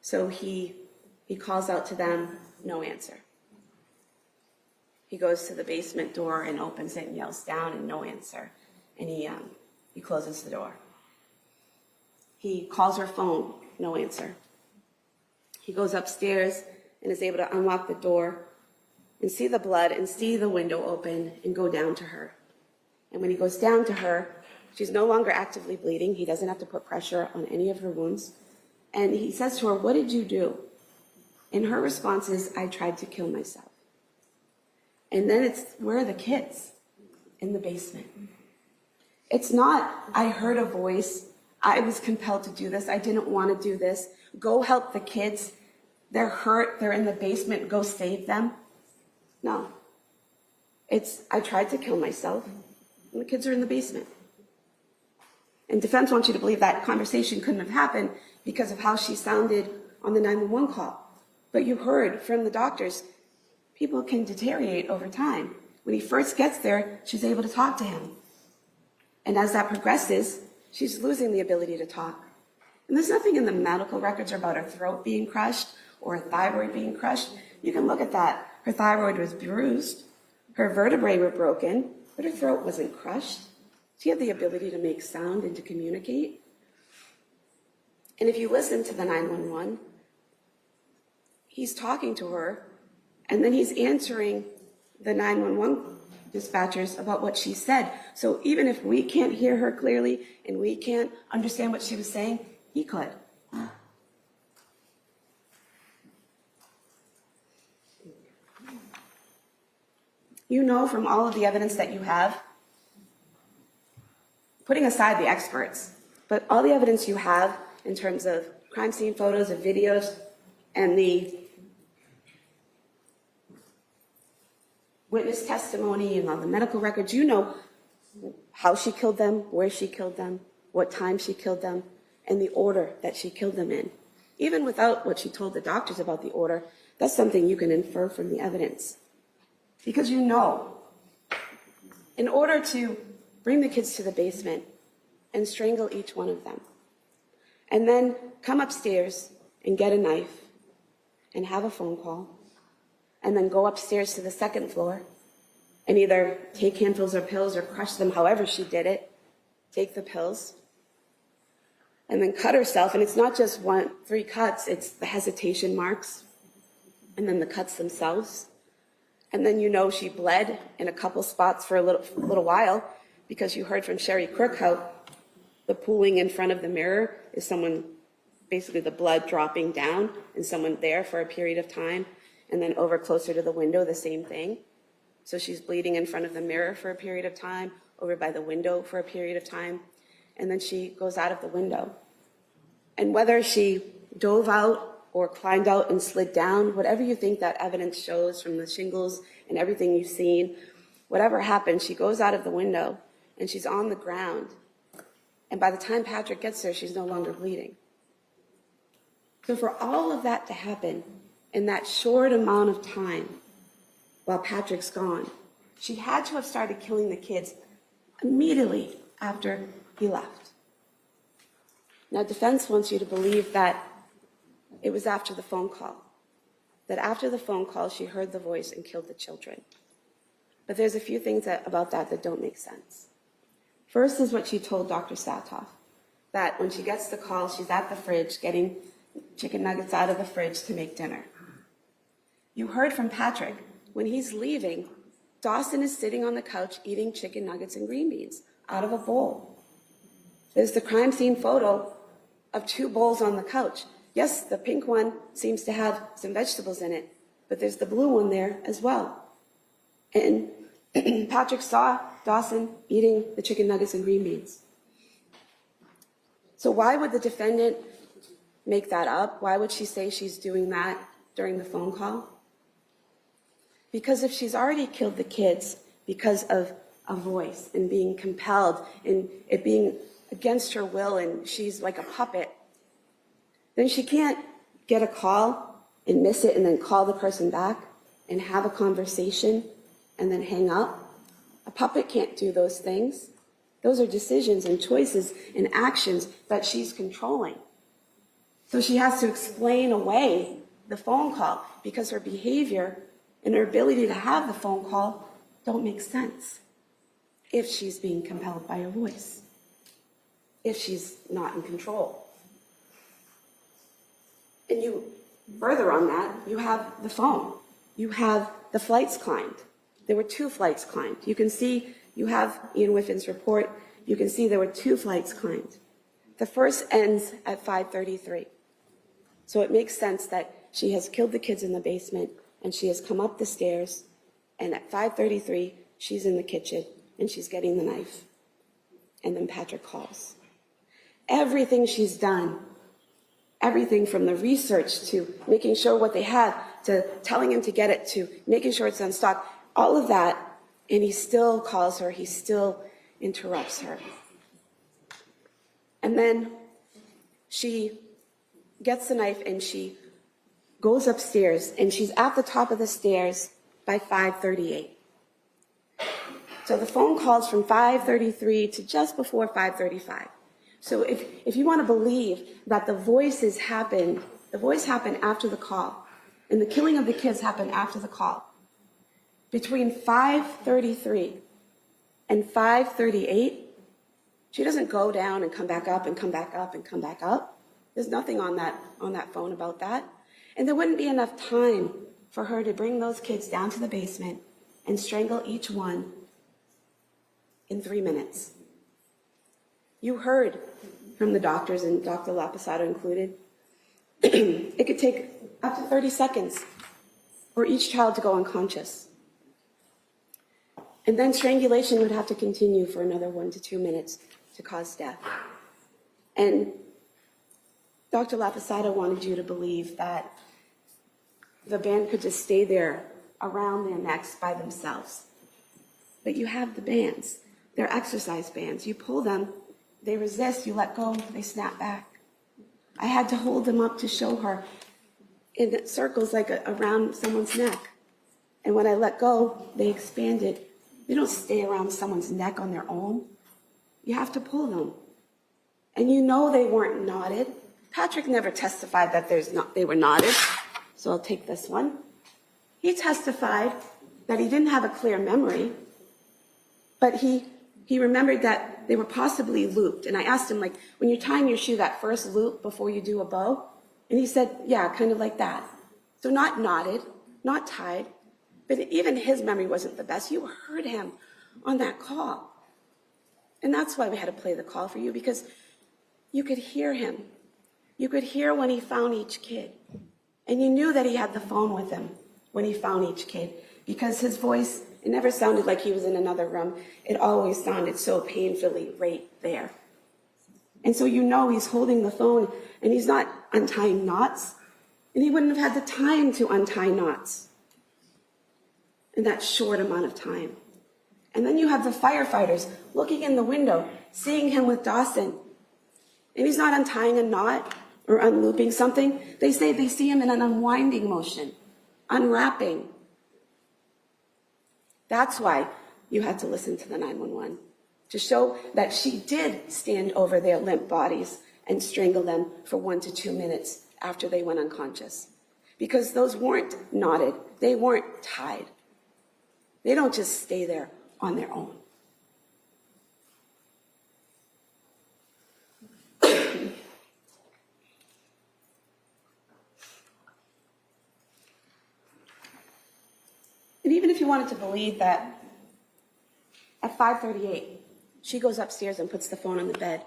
So he calls out to them, no answer. He goes to the basement door and opens it and yells down, and no answer. And he closes the door. He calls her phone, no answer. He goes upstairs and is able to unlock the door and see the blood and see the window open and go down to her. And when he goes down to her, she's no longer actively bleeding. He doesn't have to put pressure on any of her wounds. And he says to her, what did you do? And her response is, I tried to kill myself. And then it's, where are the kids? In the basement. It's not, I heard a voice, I was compelled to do this, I didn't want to do this. Go help the kids. They're hurt, they're in the basement, go save them. No. It's, I tried to kill myself, and the kids are in the basement. And defense wants you to believe that conversation couldn't have happened because of how she sounded on the 911 call. But you heard from the doctors, people can deteriorate over time. When he first gets there, she's able to talk to him. And as that progresses, she's losing the ability to talk. And there's nothing in the medical records about her throat being crushed or her thyroid being crushed. You can look at that. Her thyroid was bruised, her vertebrae were broken, but her throat wasn't crushed. She had the ability to make sound and to communicate. And if you listen to the 911, he's talking to her, and then he's answering the 911 dispatchers about what she said. So even if we can't hear her clearly and we can't understand what she was saying, he could. You know from all of the evidence that you have, putting aside the experts, but all the evidence you have in terms of crime scene photos and videos and the witness testimony and all the medical records, you know how she killed them, where she killed them, what time she killed them, and the order that she killed them in. Even without what she told the doctors about the order, that's something you can infer from the evidence. Because you know, in order to bring the kids to the basement and strangle each one of them, and then come upstairs and get a knife and have a phone call, and then go upstairs to the second floor and either take handfuls of pills or crush them, however she did it, take the pills, and then cut herself. And it's not just 3 cuts, it's the hesitation marks, and then the cuts themselves. And then you know she bled in a couple spots for a little while, because you heard from Sherry Crook how the pooling in front of the mirror is someone, basically the blood dropping down and someone there for a period of time. And then over closer to the window, the same thing. So she's bleeding in front of the mirror for a period of time, over by the window for a period of time, and then she goes out of the window. And whether she dove out or climbed out and slid down, whatever you think that evidence shows from the shingles and everything you've seen, whatever happened, she goes out of the window and she's on the ground. And by the time Patrick gets there, she's no longer bleeding. So for all of that to happen in that short amount of time while Patrick's gone, she had to have started killing the kids immediately after he left. Now, defense wants you to believe that it was after the phone call, that after the phone call, she heard the voice and killed the children. But there's a few things about that don't make sense. First is what she told Dr. Satoff, that when she gets the call, she's at the fridge getting chicken nuggets out of the fridge to make dinner. You heard from Patrick, when he's leaving, Dawson is sitting on the couch eating chicken nuggets and green beans out of a bowl. There's the crime scene photo of 2 bowls on the couch. Yes, the pink one seems to have some vegetables in it, but there's the blue one there as well. And Patrick saw Dawson eating the chicken nuggets and green beans. So why would the defendant make that up? Why would she say she's doing that during the phone call? Because if she's already killed the kids because of a voice and being compelled and it being against her will and she's like a puppet, then she can't get a call and miss it and then call the person back and have a conversation and then hang up. A puppet can't do those things. Those are decisions and choices and actions that she's controlling. So she has to explain away the phone call because her behavior and her ability to have the phone call don't make sense if she's being compelled by her voice, if she's not in control. And you, further on that, you have the phone. You have the flights climbed. There were 2 flights climbed. You can see, you have Ian Whiffin's report, you can see there were 2 flights climbed. The first ends at 5:33. So it makes sense that she has killed the kids in the basement and she has come up the stairs, and at 5:33, she's in the kitchen and she's getting the knife. And then Patrick calls. Everything she's done, everything from the research to making sure what they have, to telling him to get it, to making sure it's on stock, all of that, and he still calls her, he still interrupts her. And then she gets the knife and she goes upstairs, and she's at the top of the stairs by 5:38. So the phone calls from 5:33 to just before 5:35. So if you want to believe that the voice happened after the call, and the killing of the kids happened after the call, between 5:33 and 5:38, she doesn't go down and come back up and come back up and come back up. There's nothing on that phone about that. And there wouldn't be enough time for her to bring those kids down to the basement and strangle each one in 3 minutes. You heard from the doctors, and Dr. Lapisato included, it could take up to 30 seconds for each child to go unconscious. And then strangulation would have to continue for another 1 to 2 minutes to cause death. And Dr. Lapisato wanted you to believe that the band could just stay there around their necks by themselves. But you have the bands. They're exercise bands. You pull them, they resist, you let go, they snap back. I had to hold them up to show her in circles like around someone's neck. And when I let go, they expanded. They don't stay around someone's neck on their own. You have to pull them. And you know they weren't knotted. Patrick never testified that they were knotted. So I'll take this one. He testified that he didn't have a clear memory, but he remembered that they were possibly looped. And I asked him, like, when you're tying your shoe, that first loop before you do a bow? And he said, yeah, kind of like that. So not knotted, not tied, but even his memory wasn't the best. You heard him on that call. And that's why we had to play the call for you, because you could hear him. You could hear when he found each kid. And you knew that he had the phone with him when he found each kid, because his voice, it never sounded like he was in another room. It always sounded so painfully right there. And so you know he's holding the phone and he's not untying knots, and he wouldn't have had the time to untie knots in that short amount of time. And then you have the firefighters looking in the window, seeing him with Dawson, and he's not untying a knot or unlooping something. They say they see him in an unwinding motion, unwrapping. That's why you had to listen to the 911, to show that she did stand over their limp bodies and strangle them for 1 to 2 minutes after they went unconscious. Because those weren't knotted, they weren't tied. They don't just stay there on their own. And even if you wanted to believe that at 5:38, she goes upstairs and puts the phone on the bed,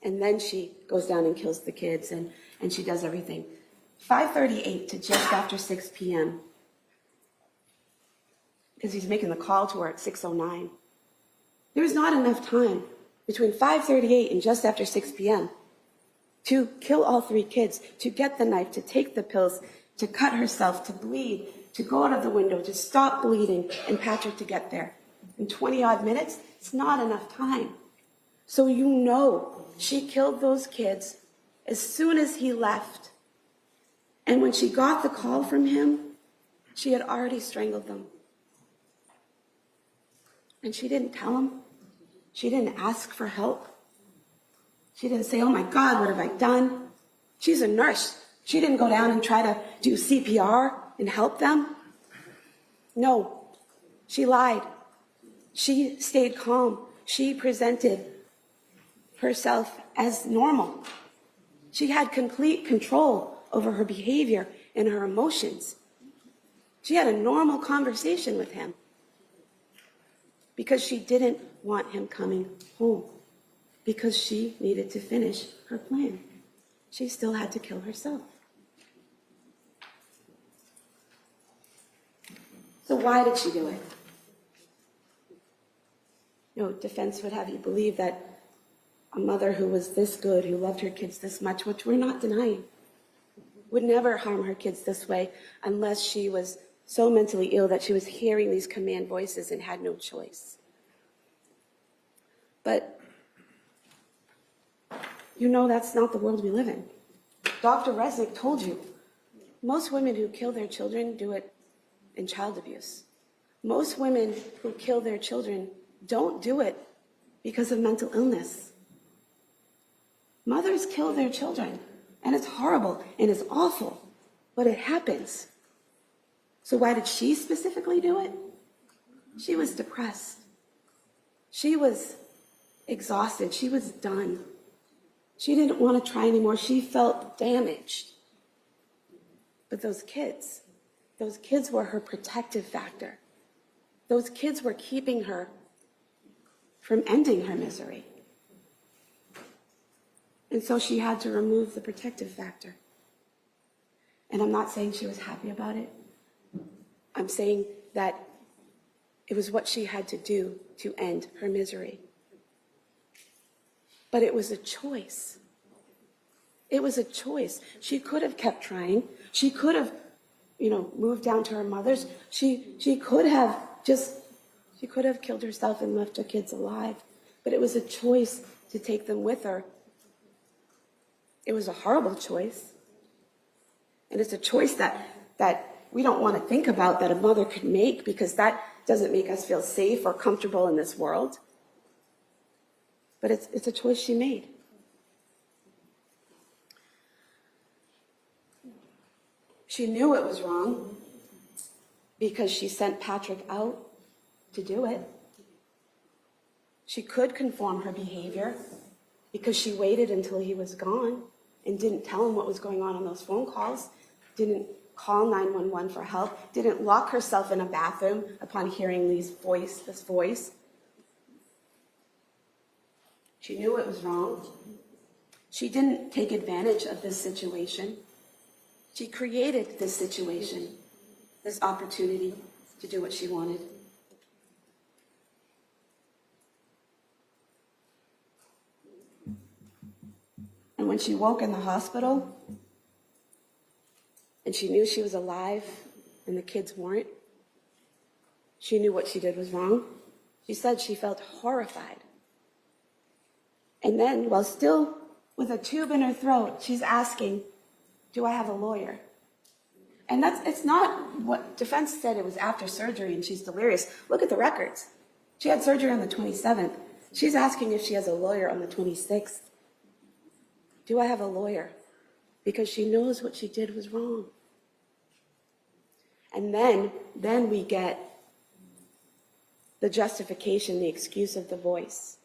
and then she goes down and kills the kids, and she does everything. 5:38 to just after 6 p.m., because he's making the call to her at 6:09. There's not enough time between 5:38 and just after 6 p.m. to kill all 3 kids, to get the knife, to take the pills, to cut herself, to bleed, to go out of the window, to stop bleeding, and Patrick to get there. In 20-odd minutes, it's not enough time. So you know she killed those kids as soon as he left. And when she got the call from him, she had already strangled them. And she didn't tell him. She didn't ask for help. She didn't say, oh my God, what have I done? She's a nurse. She didn't go down and try to do CPR and help them. No, she lied. She stayed calm. She presented herself as normal. She had complete control over her behavior and her emotions. She had a normal conversation with him because she didn't want him coming home, because she needed to finish her plan. She still had to kill herself. So why did she do it? Defense would have you believe that a mother who was this good, who loved her kids this much, which we're not denying, would never harm her kids this way unless she was so mentally ill that she was hearing these command voices and had no choice. But that's not the world we live in. Dr. Resnick told you, most women who kill their children do it in child abuse. Most women who kill their children don't do it because of mental illness. Mothers kill their children, and it's horrible and it's awful, but it happens. So why did she specifically do it? She was depressed. She was exhausted. She was done. She didn't want to try anymore. She felt damaged. But those kids were her protective factor. Those kids were keeping her from ending her misery. And so she had to remove the protective factor. And I'm not saying she was happy about it. I'm saying that it was what she had to do to end her misery. But it was a choice. It was a choice. She could have kept trying. She could have, moved down to her mother's. She could have killed herself and left her kids alive. But it was a choice to take them with her. It was a horrible choice. And it's a choice that we don't want to think about that a mother could make, because that doesn't make us feel safe or comfortable in this world. But it's a choice she made. She knew it was wrong because she sent Patrick out to do it. She could conform her behavior because she waited until he was gone and didn't tell him what was going on those phone calls, didn't call 911 for help, didn't lock herself in a bathroom upon hearing this voice. She knew it was wrong. She didn't take advantage of this situation. She created this situation, this opportunity to do what she wanted. And when she woke in the hospital, and she knew she was alive and the kids weren't, she knew what she did was wrong. She said she felt horrified. And then, while still with a tube in her throat, she's asking, do I have a lawyer? And it's not what defense said. It was after surgery and she's delirious. Look at the records. She had surgery on the 27th. She's asking if she has a lawyer on the 26th. Do I have a lawyer? Because she knows what she did was wrong. And then we get the justification, the excuse of the voice.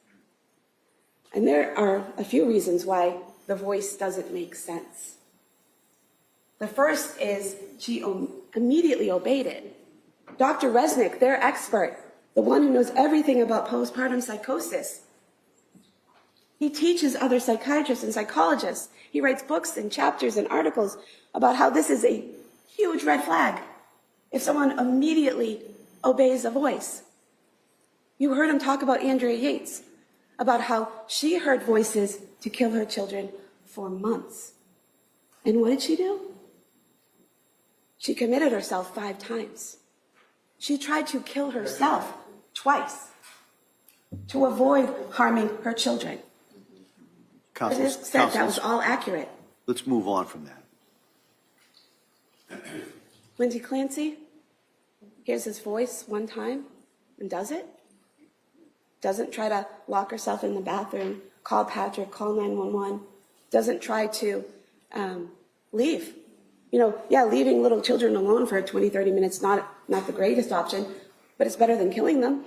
And there are a few reasons why the voice doesn't make sense. The first is she immediately obeyed it. Dr. Resnick, their expert, the one who knows everything about postpartum psychosis, he teaches other psychiatrists and psychologists. He writes books and chapters and articles about how this is a huge red flag if someone immediately obeys a voice. You heard him talk about Andrea Yates, about how she heard voices to kill her children for months. And what did she do? She committed herself 5 times. She tried to kill herself twice to avoid harming her children. It is said that was all accurate. Let's move on from that. Lindsay Clancy hears his voice one time and does it. Doesn't try to lock herself in the bathroom, call Patrick, call 911. Doesn't try to leave. Leaving little children alone for 20, 30 minutes, not the greatest option, but it's better than killing them.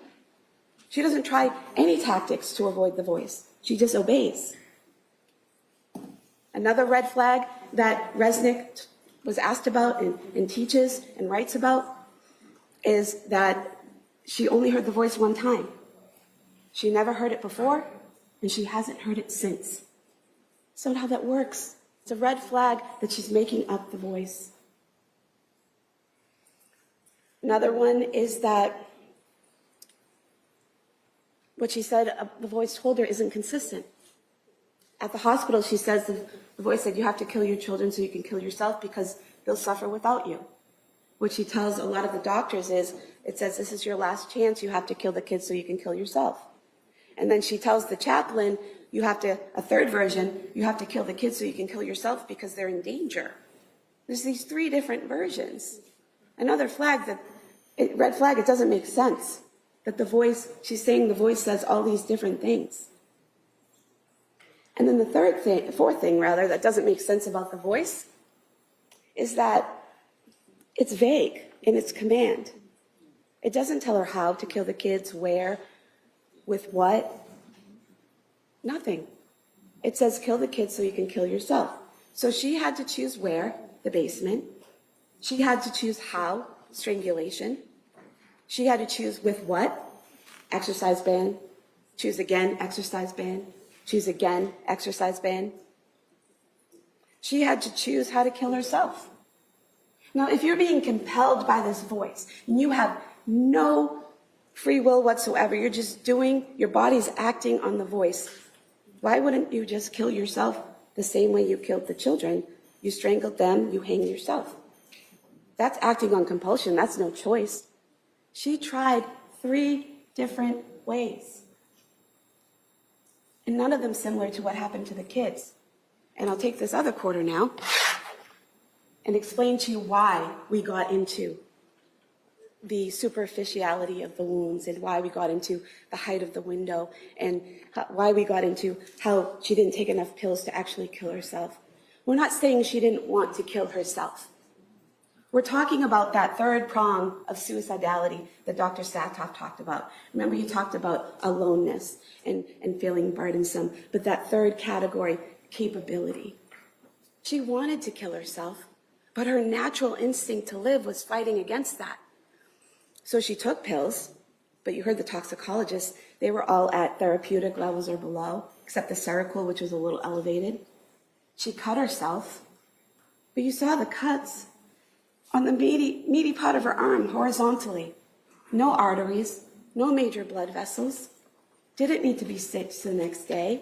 She doesn't try any tactics to avoid the voice. She just obeys. Another red flag that Resnick was asked about and teaches and writes about is that she only heard the voice one time. She never heard it before, and she hasn't heard it since. So how that works. It's a red flag that she's making up the voice. Another one is that what she said the voice told her isn't consistent. At the hospital, she says the voice said, you have to kill your children so you can kill yourself because they'll suffer without you. What she tells a lot of the doctors is, it says, this is your last chance. You have to kill the kids so you can kill yourself. And then she tells the chaplain, a third version, you have to kill the kids so you can kill yourself because they're in danger. There's these 3 different versions. Another red flag, it doesn't make sense that she's saying the voice says all these different things. And then the fourth thing that doesn't make sense about the voice is that it's vague in its command. It doesn't tell her how to kill the kids, where, with what. Nothing. It says kill the kids so you can kill yourself. So she had to choose where, the basement. She had to choose how, strangulation. She had to choose with what? Exercise ban. Choose again, exercise ban. Choose again, exercise ban. She had to choose how to kill herself. Now, if you're being compelled by this voice and you have no free will whatsoever, you're just doing, your body's acting on the voice, why wouldn't you just kill yourself the same way you killed the children? You strangled them, you hang yourself. That's acting on compulsion. That's no choice. She tried 3 different ways. And none of them similar to what happened to the kids. And I'll take this other quarter now and explain to you why we got into the superficiality of the wounds and why we got into the height of the window and why we got into how she didn't take enough pills to actually kill herself. We're not saying she didn't want to kill herself. We're talking about that third prong of suicidality that Dr. Satoff talked about. Remember, he talked about aloneness and feeling burdensome, but that third category, capability. She wanted to kill herself, but her natural instinct to live was fighting against that. So she took pills, but you heard the toxicologists, they were all at therapeutic levels or below, except the Seroquel, which was a little elevated. She cut herself, but you saw the cuts on the meaty part of her arm horizontally. No arteries, no major blood vessels. Didn't need to be stitched the next day.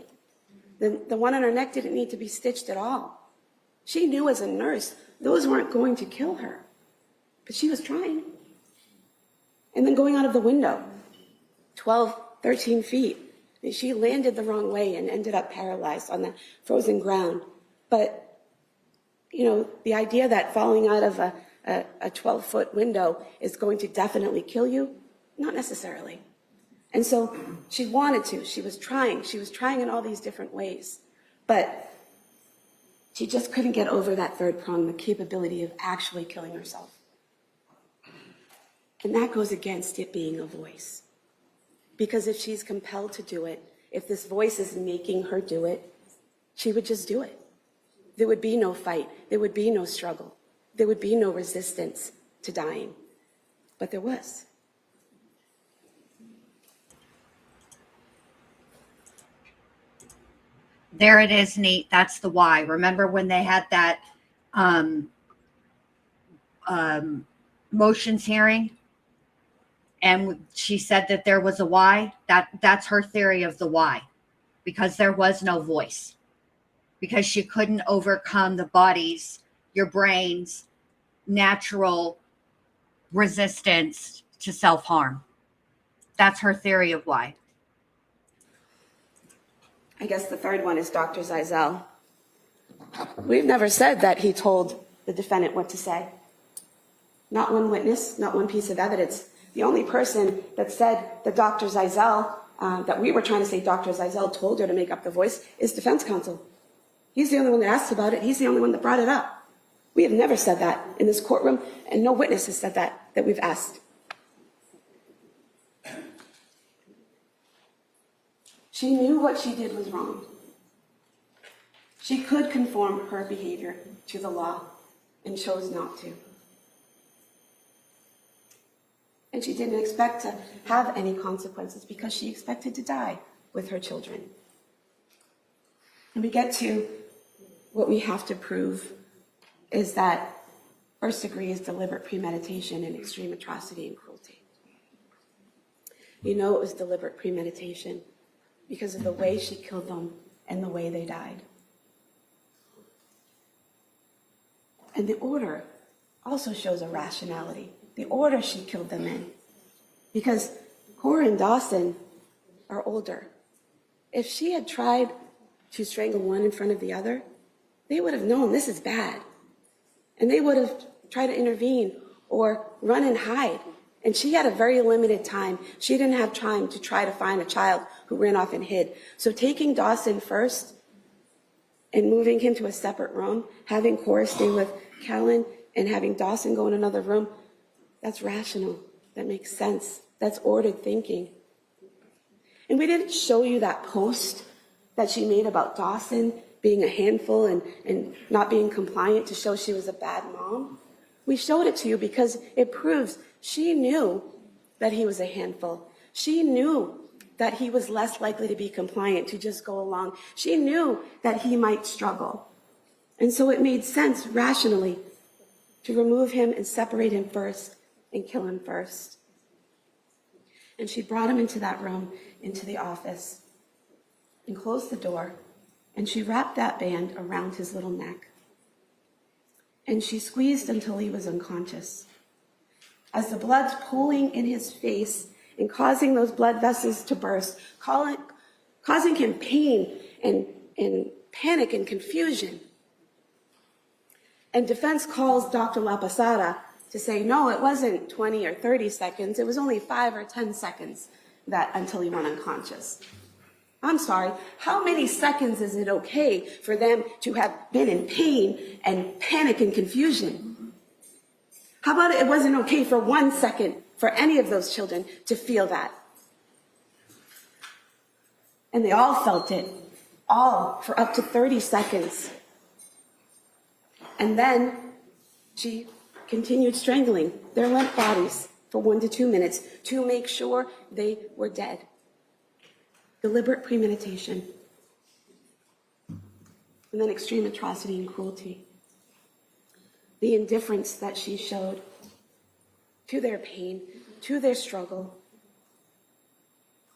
The one on her neck didn't need to be stitched at all. She knew as a nurse those weren't going to kill her, but she was trying. And then going out of the window, 12, 13 feet. And she landed the wrong way and ended up paralyzed on the frozen ground. But, you know, the idea that falling out of a 12-foot window is going to definitely kill you, not necessarily. And so she wanted to. She was trying in all these different ways. But she just couldn't get over that third prong, the capability of actually killing herself. And that goes against it being a voice. Because if she's compelled to do it, if this voice is making her do it, she would just do it. There would be no fight. There would be no struggle. There would be no resistance to dying. But there was. There it is, Nate. That's the why. Remember when they had that motions hearing? And she said that there was a why. That's her theory of the why, because there was no voice, because she couldn't overcome the body's, your brain's natural resistance to self-harm. That's her theory of why. I guess the third one is Dr. Zeisel. We've never said that he told the defendant what to say. Not one witness, not one piece of evidence. The only person that said that Dr. Zeisel, that we were trying to say Dr. Zeisel told her to make up the voice, is defense counsel. He's the only one that asked about it. He's the only one that brought it up. We have never said that in this courtroom, and no witness has said that we've asked. She knew what she did was wrong. She could conform her behavior to the law and chose not to. And she didn't expect to have any consequences because she expected to die with her children. And we get to what we have to prove is that first degree is deliberate premeditation and extreme atrocity and cruelty. You know it was deliberate premeditation because of the way she killed them and the way they died. And the order also shows a rationality. The order she killed them in. Because Cora and Dawson are older. If she had tried to strangle one in front of the other, they would have known this is bad. And they would have tried to intervene or run and hide. And she had a very limited time. She didn't have time to try to find a child who ran off and hid. So taking Dawson first and moving him to a separate room, having Cora stay with Callan and having Dawson go in another room, that's rational. That makes sense. That's ordered thinking. And we didn't show you that post that she made about Dawson being a handful and not being compliant to show she was a bad mom. We showed it to you because it proves she knew that he was a handful. She knew that he was less likely to be compliant, to just go along. She knew that he might struggle. And so it made sense rationally to remove him and separate him first and kill him first. And she brought him into that room, into the office, and closed the door, and she wrapped that band around his little neck. And she squeezed until he was unconscious. As the blood's pooling in his face and causing those blood vessels to burst, causing him pain and panic and confusion. And defense calls Dr. La Posada to say, no, it wasn't 20 or 30 seconds. It was only 5 or 10 seconds until he went unconscious. I'm sorry, how many seconds is it okay for them to have been in pain and panic and confusion? How about it wasn't okay for 1 second for any of those children to feel that? And they all felt it, all for up to 30 seconds. And then she continued strangling their limp bodies for 1 to 2 minutes to make sure they were dead. Deliberate premeditation. And then extreme atrocity and cruelty. The indifference that she showed to their pain, to their struggle,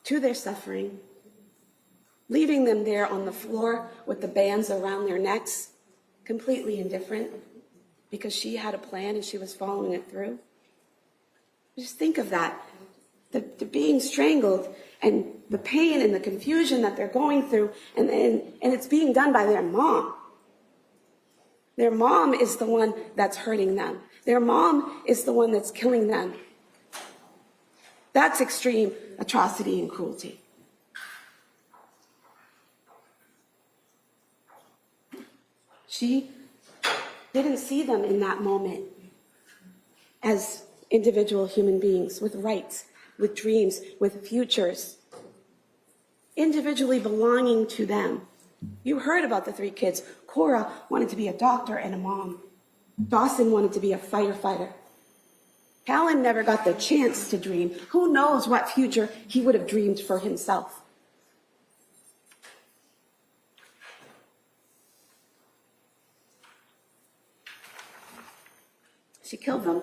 to their suffering, leaving them there on the floor with the bands around their necks, completely indifferent, because she had a plan and she was following it through. Just think of that. The being strangled and the pain and the confusion that they're going through, and it's being done by their mom. Their mom is the one that's hurting them. Their mom is the one that's killing them. That's extreme atrocity and cruelty. She didn't see them in that moment as individual human beings with rights, with dreams, with futures, individually belonging to them. You heard about the 3 kids. Cora wanted to be a doctor and a mom. Dawson wanted to be a firefighter. Callan never got the chance to dream. Who knows what future he would have dreamed for himself? She killed them,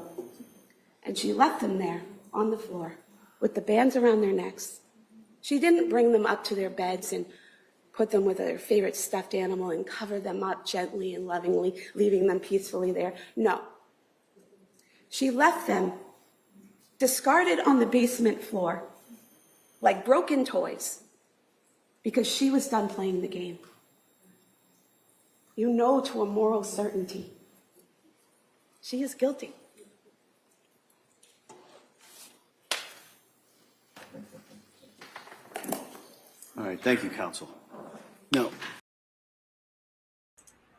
and she left them there on the floor with the bands around their necks. She didn't bring them up to their beds and put them with their favorite stuffed animal and cover them up gently and lovingly, leaving them peacefully there. No. She left them discarded on the basement floor like broken toys because she was done playing the game. You know to a moral certainty, she is guilty. All right, thank you, counsel. No.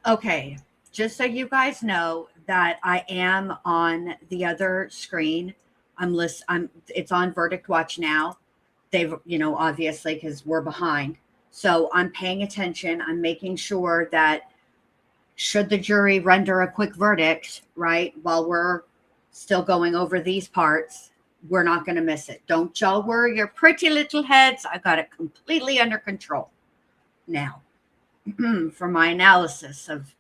Okay, just so you guys know that I am on the other screen. It's on Verdict Watch now. They've, obviously, because we're behind. So I'm paying attention. I'm making sure that should the jury render a quick verdict, right, while we're still going over these parts, we're not going to miss it. Don't y'all worry your pretty little heads. I got it completely under control now. For my analysis of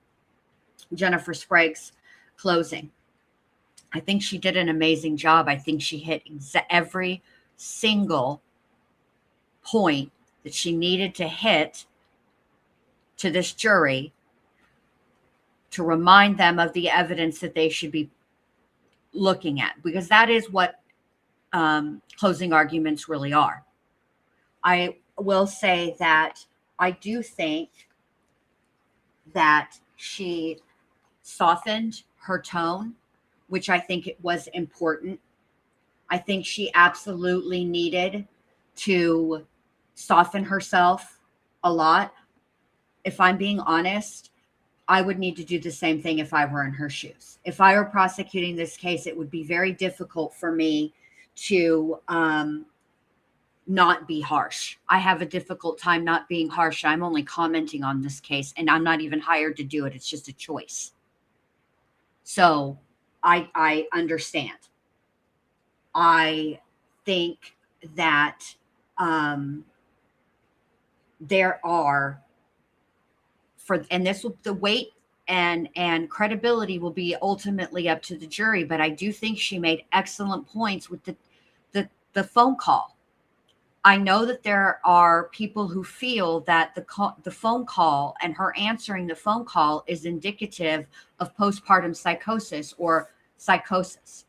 Jennifer Sprague's closing, I think she did an amazing job. I think she hit every single point that she needed to hit to this jury to remind them of the evidence that they should be looking at, because that is what closing arguments really are. I will say that I do think that she softened her tone, which I think it was important. I think she absolutely needed to soften herself a lot. If I'm being honest, I would need to do the same thing if I were in her shoes. If I were prosecuting this case, it would be very difficult for me to not be harsh. I have a difficult time not being harsh. I'm only commenting on this case, and I'm not even hired to do it. It's just a choice. So I understand. I think that there are and this will the weight and credibility will be ultimately up to the jury, but I do think she made excellent points with the phone call. I know that there are people who feel that the phone call and her answering the phone call is indicative of postpartum psychosis or psychosis.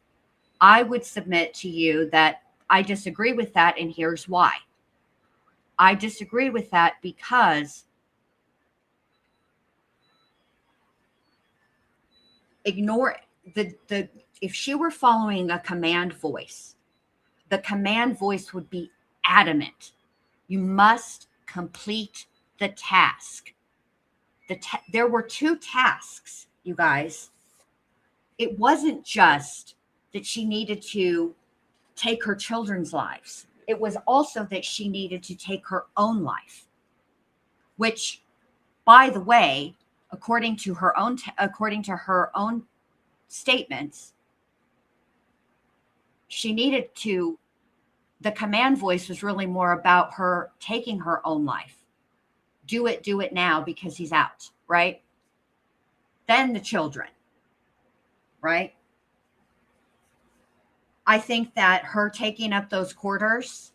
I would submit to you that I disagree with that, and here's why. I disagree with that because ignore the if she were following a command voice, the command voice would be adamant. You must complete the task. There were two tasks, you guys. It wasn't just that she needed to take her children's lives. It was also that she needed to take her own life, which, by the way, according to her own statements, she needed to. The command voice was really more about her taking her own life. Do it now because he's out, right? Then the children, right? I think that her taking up those quarters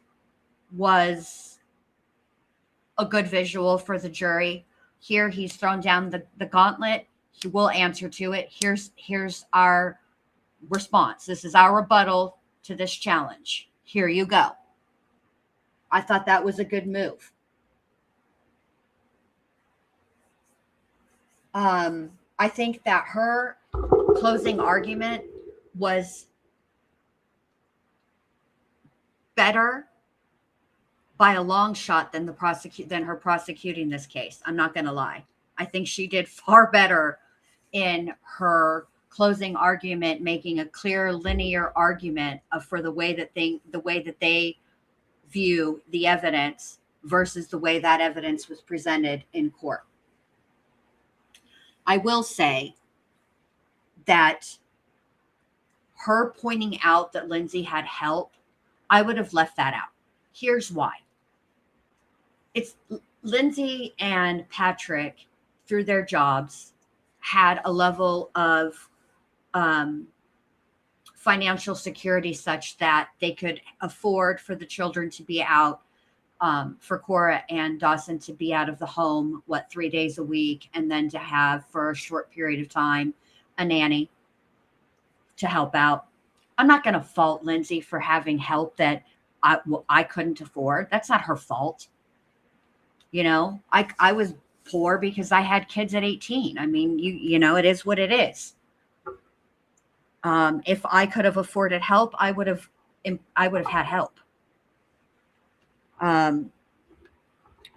was a good visual for the jury. Here he's thrown down the gauntlet. He will answer to it. Here's our response. This is our rebuttal to this challenge. Here you go. I thought that was a good move. I think that her closing argument was better by a long shot than her prosecuting this case. I'm not going to lie. I think she did far better in her closing argument, making a clear linear argument for the way that they view the evidence versus the way that evidence was presented in court. I will say that her pointing out that Lindsay had help, I would have left that out. Here's why. It's Lindsay and Patrick, through their jobs, had a level of financial security such that they could afford for the children to be out, for Cora and Dawson to be out of the home, 3 days a week, and then to have, for a short period of time, a nanny to help out. I'm not going to fault Lindsay for having help that I couldn't afford. That's not her fault. You know, I was poor because I had kids at 18. I mean, you know, it is what it is. If I could have afforded help, I would have had help.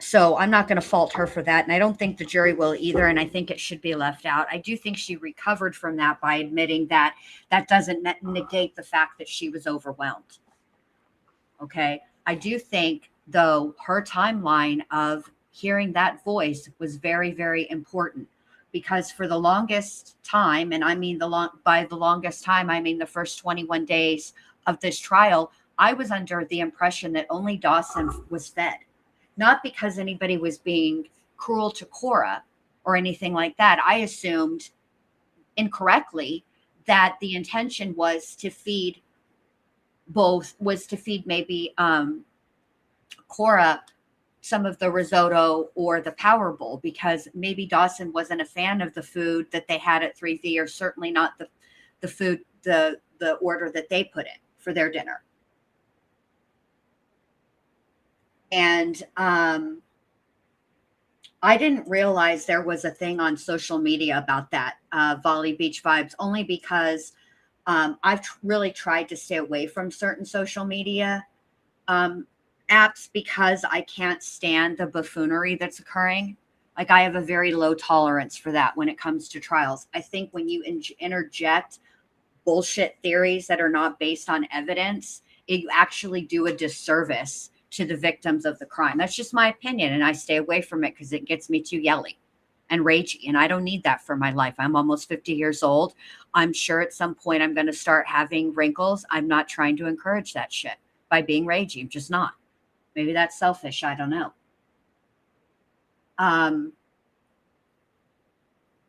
So I'm not going to fault her for that. And I don't think the jury will either. And I think it should be left out. I do think she recovered from that by admitting that that doesn't negate the fact that she was overwhelmed. Okay. I do think, though, her timeline of hearing that voice was very, very important, because for the longest time, and I mean by the longest time, I mean the first 21 days of this trial, I was under the impression that only Dawson was fed. Not because anybody was being cruel to Cora or anything like that. I assumed incorrectly that the intention was to feed maybe Cora some of the risotto or the Power Bowl, because maybe Dawson wasn't a fan of the food that they had at 3V, or certainly not the food, the order that they put in for their dinner. And I didn't realize there was a thing on social media about that, Volley Beach Vibes, only because I've really tried to stay away from certain social media apps because I can't stand the buffoonery that's occurring. Like, I have a very low tolerance for that when it comes to trials. I think when you interject bullshit theories that are not based on evidence, you actually do a disservice to the victims of the crime. That's just my opinion, and I stay away from it because it gets me too yelly and ragey, and I don't need that for my life. I'm almost 50 years old. I'm sure at some point I'm going to start having wrinkles. I'm not trying to encourage that shit. by being ragey. I'm just not. Maybe that's selfish. I don't know.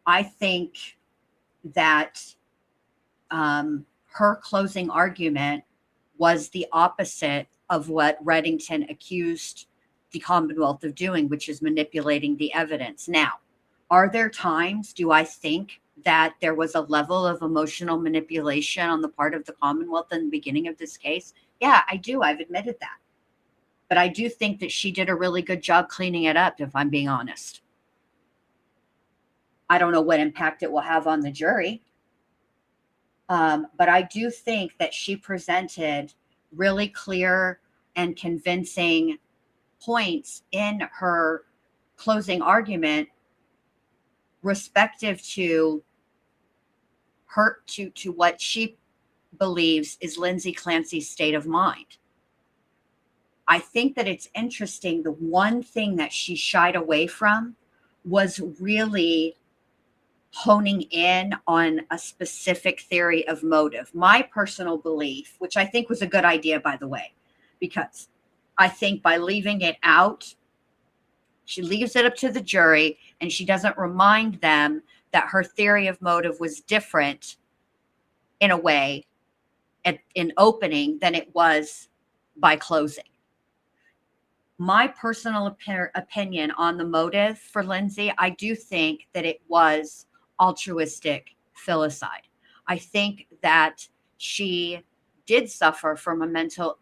I think that her closing argument was the opposite of what Reddington accused the Commonwealth of doing, which is manipulating the evidence. Now, are there times, do I think, that there was a level of emotional manipulation on the part of the Commonwealth in the beginning of this case? Yeah, I do. I've admitted that. But I do think that she did a really good job cleaning it up, if I'm being honest. I don't know what impact it will have on the jury. But I do think that she presented really clear and convincing points in her closing argument respective to her, to what she believes is Lindsay Clancy's state of mind. I think that it's interesting. The one thing that she shied away from was really honing in on a specific theory of motive. My personal belief, which I think was a good idea, by the way, because I think by leaving it out, she leaves it up to the jury and she doesn't remind them that her theory of motive was different in a way in opening than it was by closing. My personal opinion on the motive for Lindsay, I do think that it was altruistic filicide. I think that she did suffer from a mental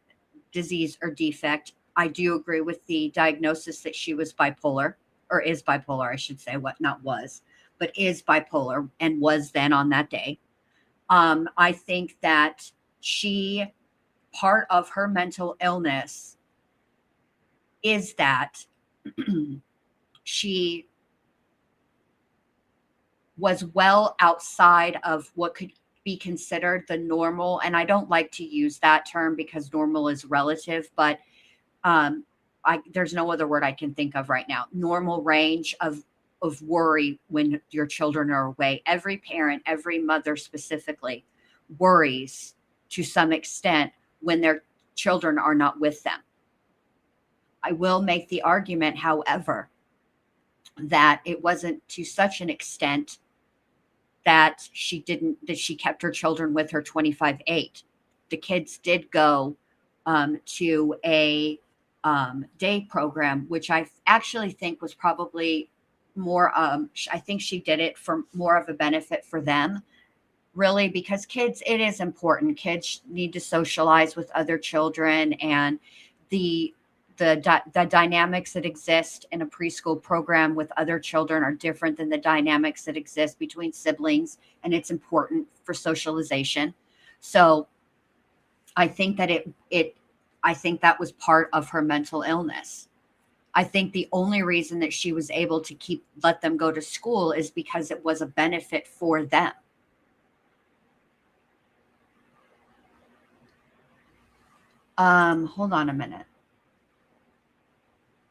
disease or defect. I do agree with the diagnosis that she was bipolar, or is bipolar, I should say, but is bipolar and was then on that day. I think that part of her mental illness is that she was well outside of what could be considered the normal, and I don't like to use that term because normal is relative, but there's no other word I can think of right now. Normal range of worry when your children are away. Every parent, every mother specifically, worries to some extent when their children are not with them. I will make the argument, however, that it wasn't to such an extent that she kept her children with her 25/8. The kids did go to a day program, which I actually think was probably more, I think she did it for more of a benefit for them, really, because kids, it is important. Kids need to socialize with other children, and the dynamics that exist in a preschool program with other children are different than the dynamics that exist between siblings, and it's important for socialization. So I think that I think that was part of her mental illness. I think the only reason that she was able to let them go to school is because it was a benefit for them. Hold on a minute.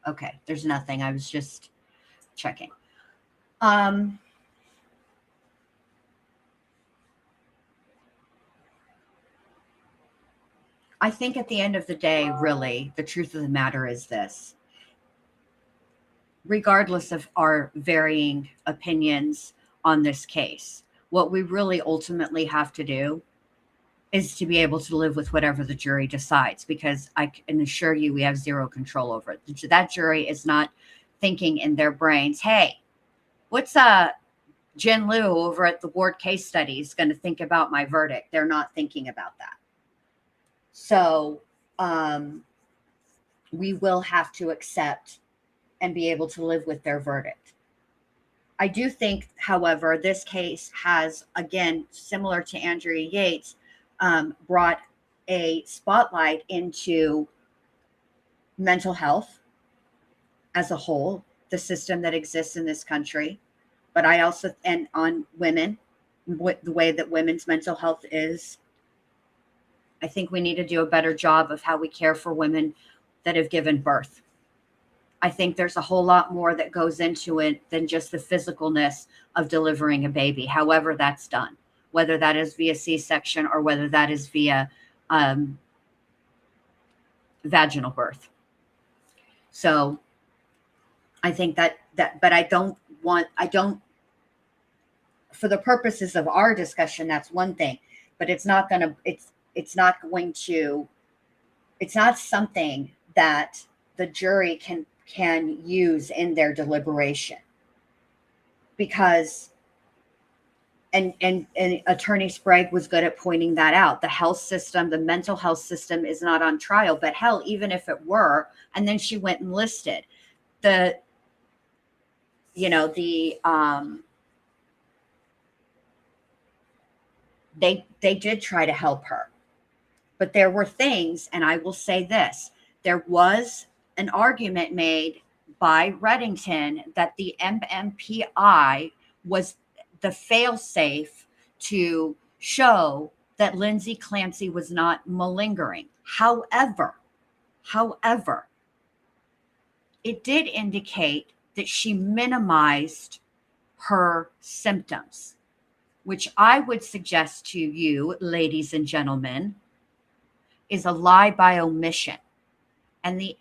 Okay, there's nothing. I was just checking. I think at the end of the day, really, the truth of the matter is this. Regardless of our varying opinions on this case, what we really ultimately have to do is to be able to live with whatever the jury decides, because I can assure you we have zero control over it. That jury is not thinking in their brains, hey, what's Jen Liu over at the Ward Case Studies going to think about my verdict? They're not thinking about that. So we will have to accept and be able to live with their verdict. I do think, however, this case has, again, similar to Andrea Yates, brought a spotlight into mental health as a whole, the system that exists in this country. But I also, and on women, the way that women's mental health is. I think we need to do a better job of how we care for women that have given birth. I think there's a whole lot more that goes into it than just the physicalness of delivering a baby, however that's done, whether that is via C-section or whether that is via vaginal birth. So I think but I don't, for the purposes of our discussion, that's one thing, but it's not something that the jury can use in their deliberation, because and Attorney Sprague was good at pointing that out. The health system, the mental health system, is not on trial, but hell, even if it were, and then she went and listed they did try to help her, but there were things, and I will say this, there was an argument made by Reddington that the MMPI was the fail-safe to show that Lindsay Clancy was not malingering. However, it did indicate that she minimized her symptoms, which I would suggest to you, ladies and gentlemen, is a lie by omission. And the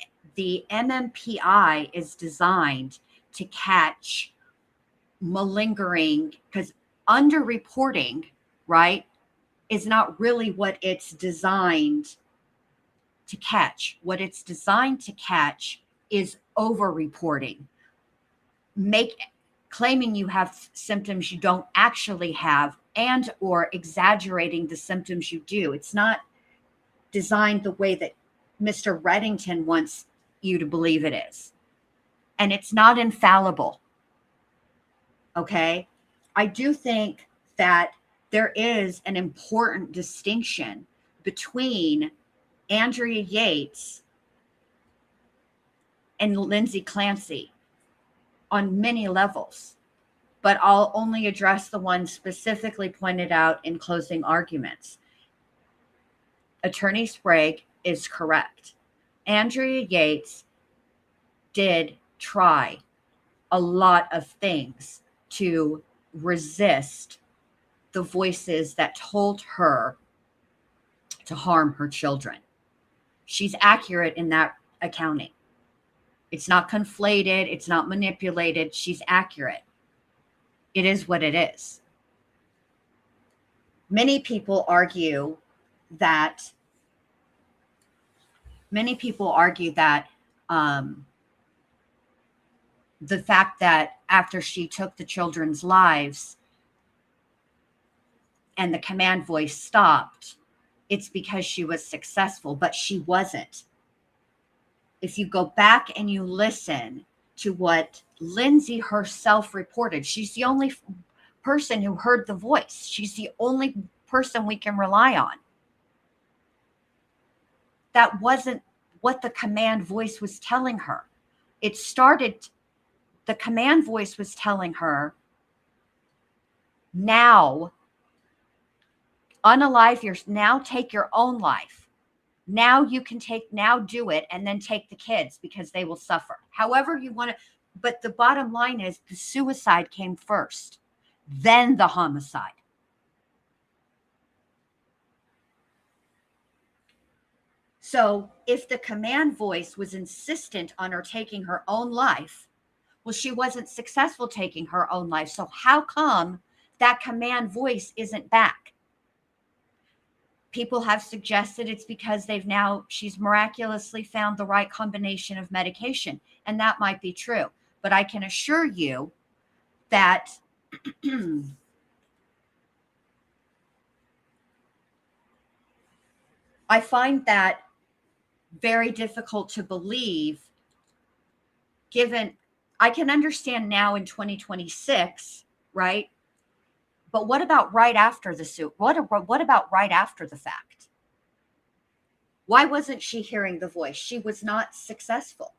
MMPI is designed to catch malingering, because underreporting, right, is not really what it's designed to catch. What it's designed to catch is overreporting, claiming you have symptoms you don't actually have, and or exaggerating the symptoms you do. It's not designed the way that Mr. Reddington wants you to believe it is. And it's not infallible. Okay? I do think that there is an important distinction between Andrea Yates and Lindsay Clancy on many levels, but I'll only address the one specifically pointed out in closing arguments. Attorney Sprague is correct. Andrea Yates did try a lot of things to resist the voices that told her to harm her children. She's accurate in that accounting. It's not conflated. It's not manipulated. She's accurate. It is what it is. Many people argue that the fact that after she took the children's lives and the command voice stopped, it's because she was successful, but she wasn't. If you go back and you listen to what Lindsay herself reported, she's the only person who heard the voice. She's the only person we can rely on. That wasn't what the command voice was telling her. The command voice was telling her, now take your own life. Now you can do it and then take the kids because they will suffer. However you want to, but the bottom line is the suicide came first, then the homicide. So if the command voice was insistent on her taking her own life, well, she wasn't successful taking her own life. So how come that command voice isn't back? People have suggested it's because she's miraculously found the right combination of medication, and that might be true. But I can assure you that I find that very difficult to believe, given I can understand now in 2026, right? But what about right after the suit? What about right after the fact? Why wasn't she hearing the voice? She was not successful.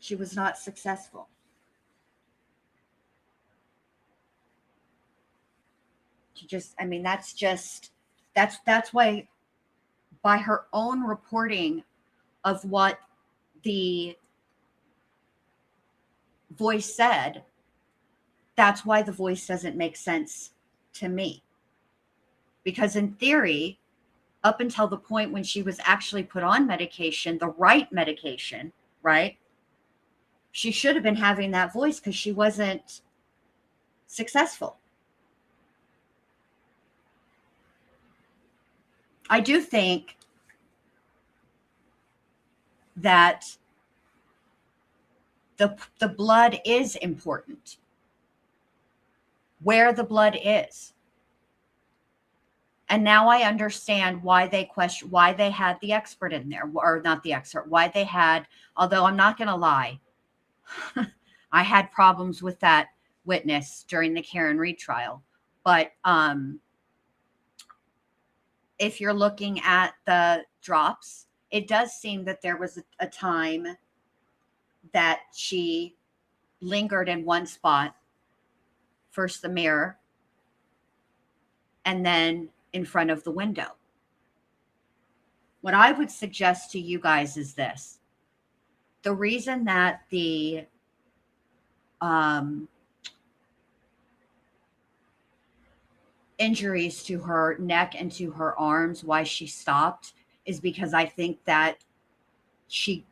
She was not successful. That's why, by her own reporting of what the voice said, that's why the voice doesn't make sense to me. Because in theory, up until the point when she was actually put on medication, the right medication, right? She should have been having that voice because she wasn't successful. I do think that the blood is important. Where the blood is. And now I understand why they had the expert in there, or not the expert, why they had, although I'm not going to lie, I had problems with that witness during the Karen Reed trial. But if you're looking at the drops, it does seem that there was a time that she lingered in one spot, first the mirror, and then in front of the window. What I would suggest to you guys is this. The reason that the injuries to her neck and to her arms, why she stopped, is because I think that she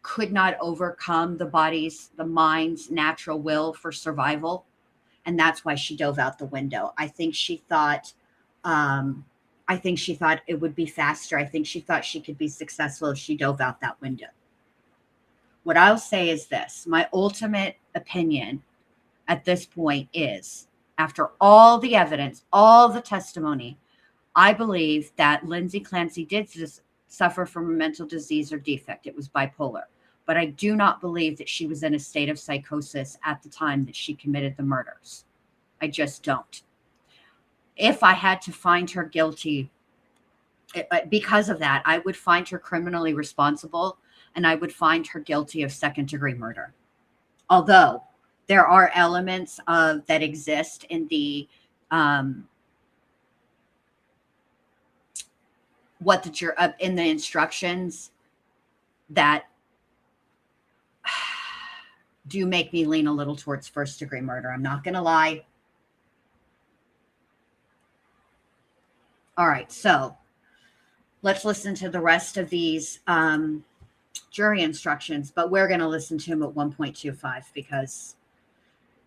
could not overcome the mind's natural will for survival. And that's why she dove out the window. I think she thought it would be faster. I think she thought she could be successful if she dove out that window. What I'll say is this. My ultimate opinion at this point is, after all the evidence, all the testimony, I believe that Lindsay Clancy did suffer from a mental disease or defect. It was bipolar. But I do not believe that she was in a state of psychosis at the time that she committed the murders. I just don't. If I had to find her guilty because of that, I would find her criminally responsible, and I would find her guilty of second-degree murder. Although there are elements that exist in the in the instructions that do make me lean a little towards first-degree murder. I'm not going to lie. All right, so let's listen to the rest of these jury instructions, but we're going to listen to them at 1.25 because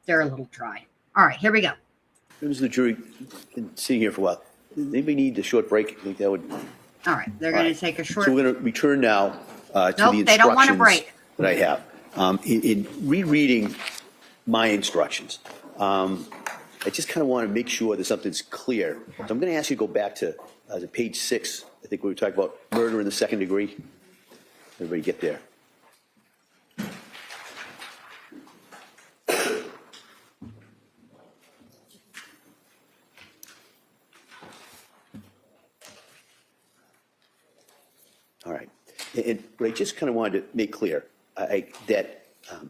they're a little dry. All right, here we go. Members of the jury, been sitting here for a while. Anybody need a short break? I think that would. All right, they're going to take a short. So we're going to return now to the instructions they don't want a break. that I have. In rereading my instructions, I just kind of want to make sure that something's clear. So I'm going to ask you to go back to page 6. I think we were talking about murder in the second degree. Everybody get there. All right. And what I just kind of wanted to make clear, that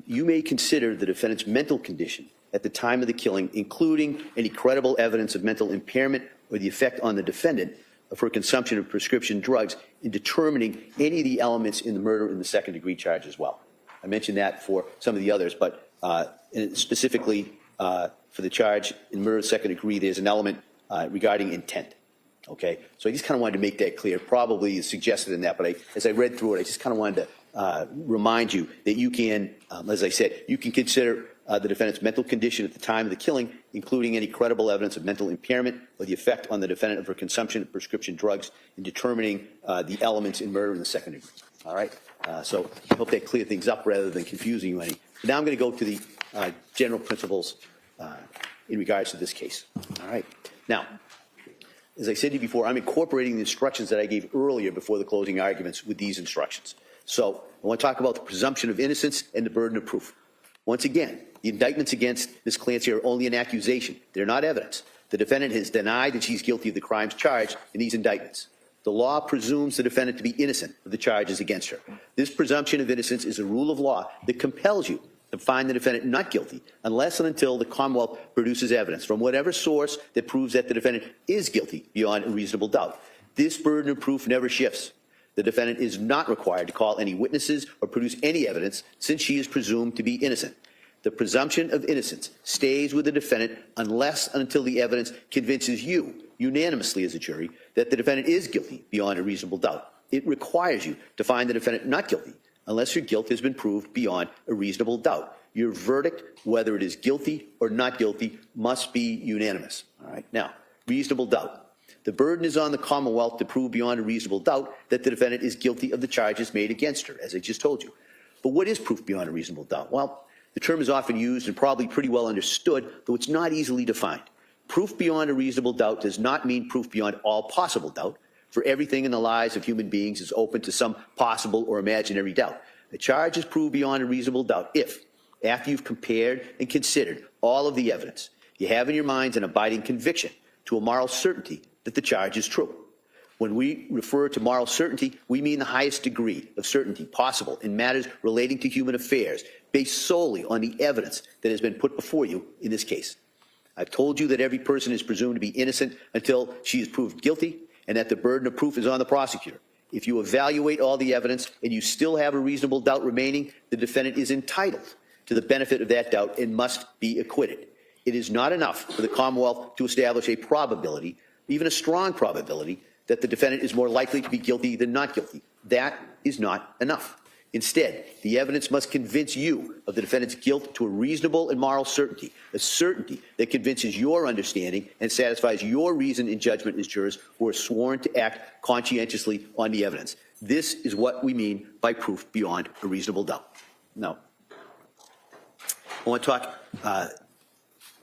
you may consider the defendant's mental condition at the time of the killing, including any credible evidence of mental impairment or the effect on the defendant for consumption of prescription drugs, in determining any of the elements in the murder in the second degree charge as well. I mentioned that for some of the others, but specifically for the charge in murder in the second degree, there's an element regarding intent. Okay, so I just kind of wanted to make that clear. Probably is suggested in that, but as I read through it, I just kind of wanted to remind you that you can, as I said, you can consider the defendant's mental condition at the time of the killing, including any credible evidence of mental impairment or the effect on the defendant of her consumption of prescription drugs, in determining the elements in murder in the second degree. All right, so I hope that cleared things up rather than confusing you any. But now I'm going to go to the general principles in regards to this case. All right, now, as I said to you before, I'm incorporating the instructions that I gave earlier before the closing arguments with these instructions. So I want to talk about the presumption of innocence and the burden of proof. Once again, the indictments against Ms. Clancy are only an accusation. They're not evidence. The defendant has denied that she's guilty of the crimes charged in these indictments. The law presumes the defendant to be innocent of the charges against her. This presumption of innocence is a rule of law that compels you to find the defendant not guilty unless and until the Commonwealth produces evidence from whatever source that proves that the defendant is guilty beyond a reasonable doubt. This burden of proof never shifts. The defendant is not required to call any witnesses or produce any evidence, since she is presumed to be innocent. The presumption of innocence stays with the defendant unless and until the evidence convinces you, unanimously as a jury, that the defendant is guilty beyond a reasonable doubt. It requires you to find the defendant not guilty unless your guilt has been proved beyond a reasonable doubt. Your verdict, whether it is guilty or not guilty, must be unanimous. All right. Now, reasonable doubt. The burden is on the Commonwealth to prove beyond a reasonable doubt that the defendant is guilty of the charges made against her, as I just told you. But what is proof beyond a reasonable doubt? Well, the term is often used and probably pretty well understood, though it's not easily defined. Proof beyond a reasonable doubt does not mean proof beyond all possible doubt, for everything in the lives of human beings is open to some possible or imaginary doubt. The charge is proved beyond a reasonable doubt if, after you've compared and considered all of the evidence, you have in your minds an abiding conviction to a moral certainty that the charge is true. When we refer to moral certainty, we mean the highest degree of certainty possible in matters relating to human affairs, based solely on the evidence that has been put before you in this case. I've told you that every person is presumed to be innocent until she is proved guilty, and that the burden of proof is on the prosecutor. If you evaluate all the evidence and you still have a reasonable doubt remaining, the defendant is entitled to the benefit of that doubt and must be acquitted. It is not enough for the Commonwealth to establish a probability, even a strong probability, that the defendant is more likely to be guilty than not guilty. That is not enough. Instead, the evidence must convince you of the defendant's guilt to a reasonable and moral certainty, a certainty that convinces your understanding and satisfies your reason and judgment as jurors who are sworn to act conscientiously on the evidence. This is what we mean by proof beyond a reasonable doubt. Now, I want to talk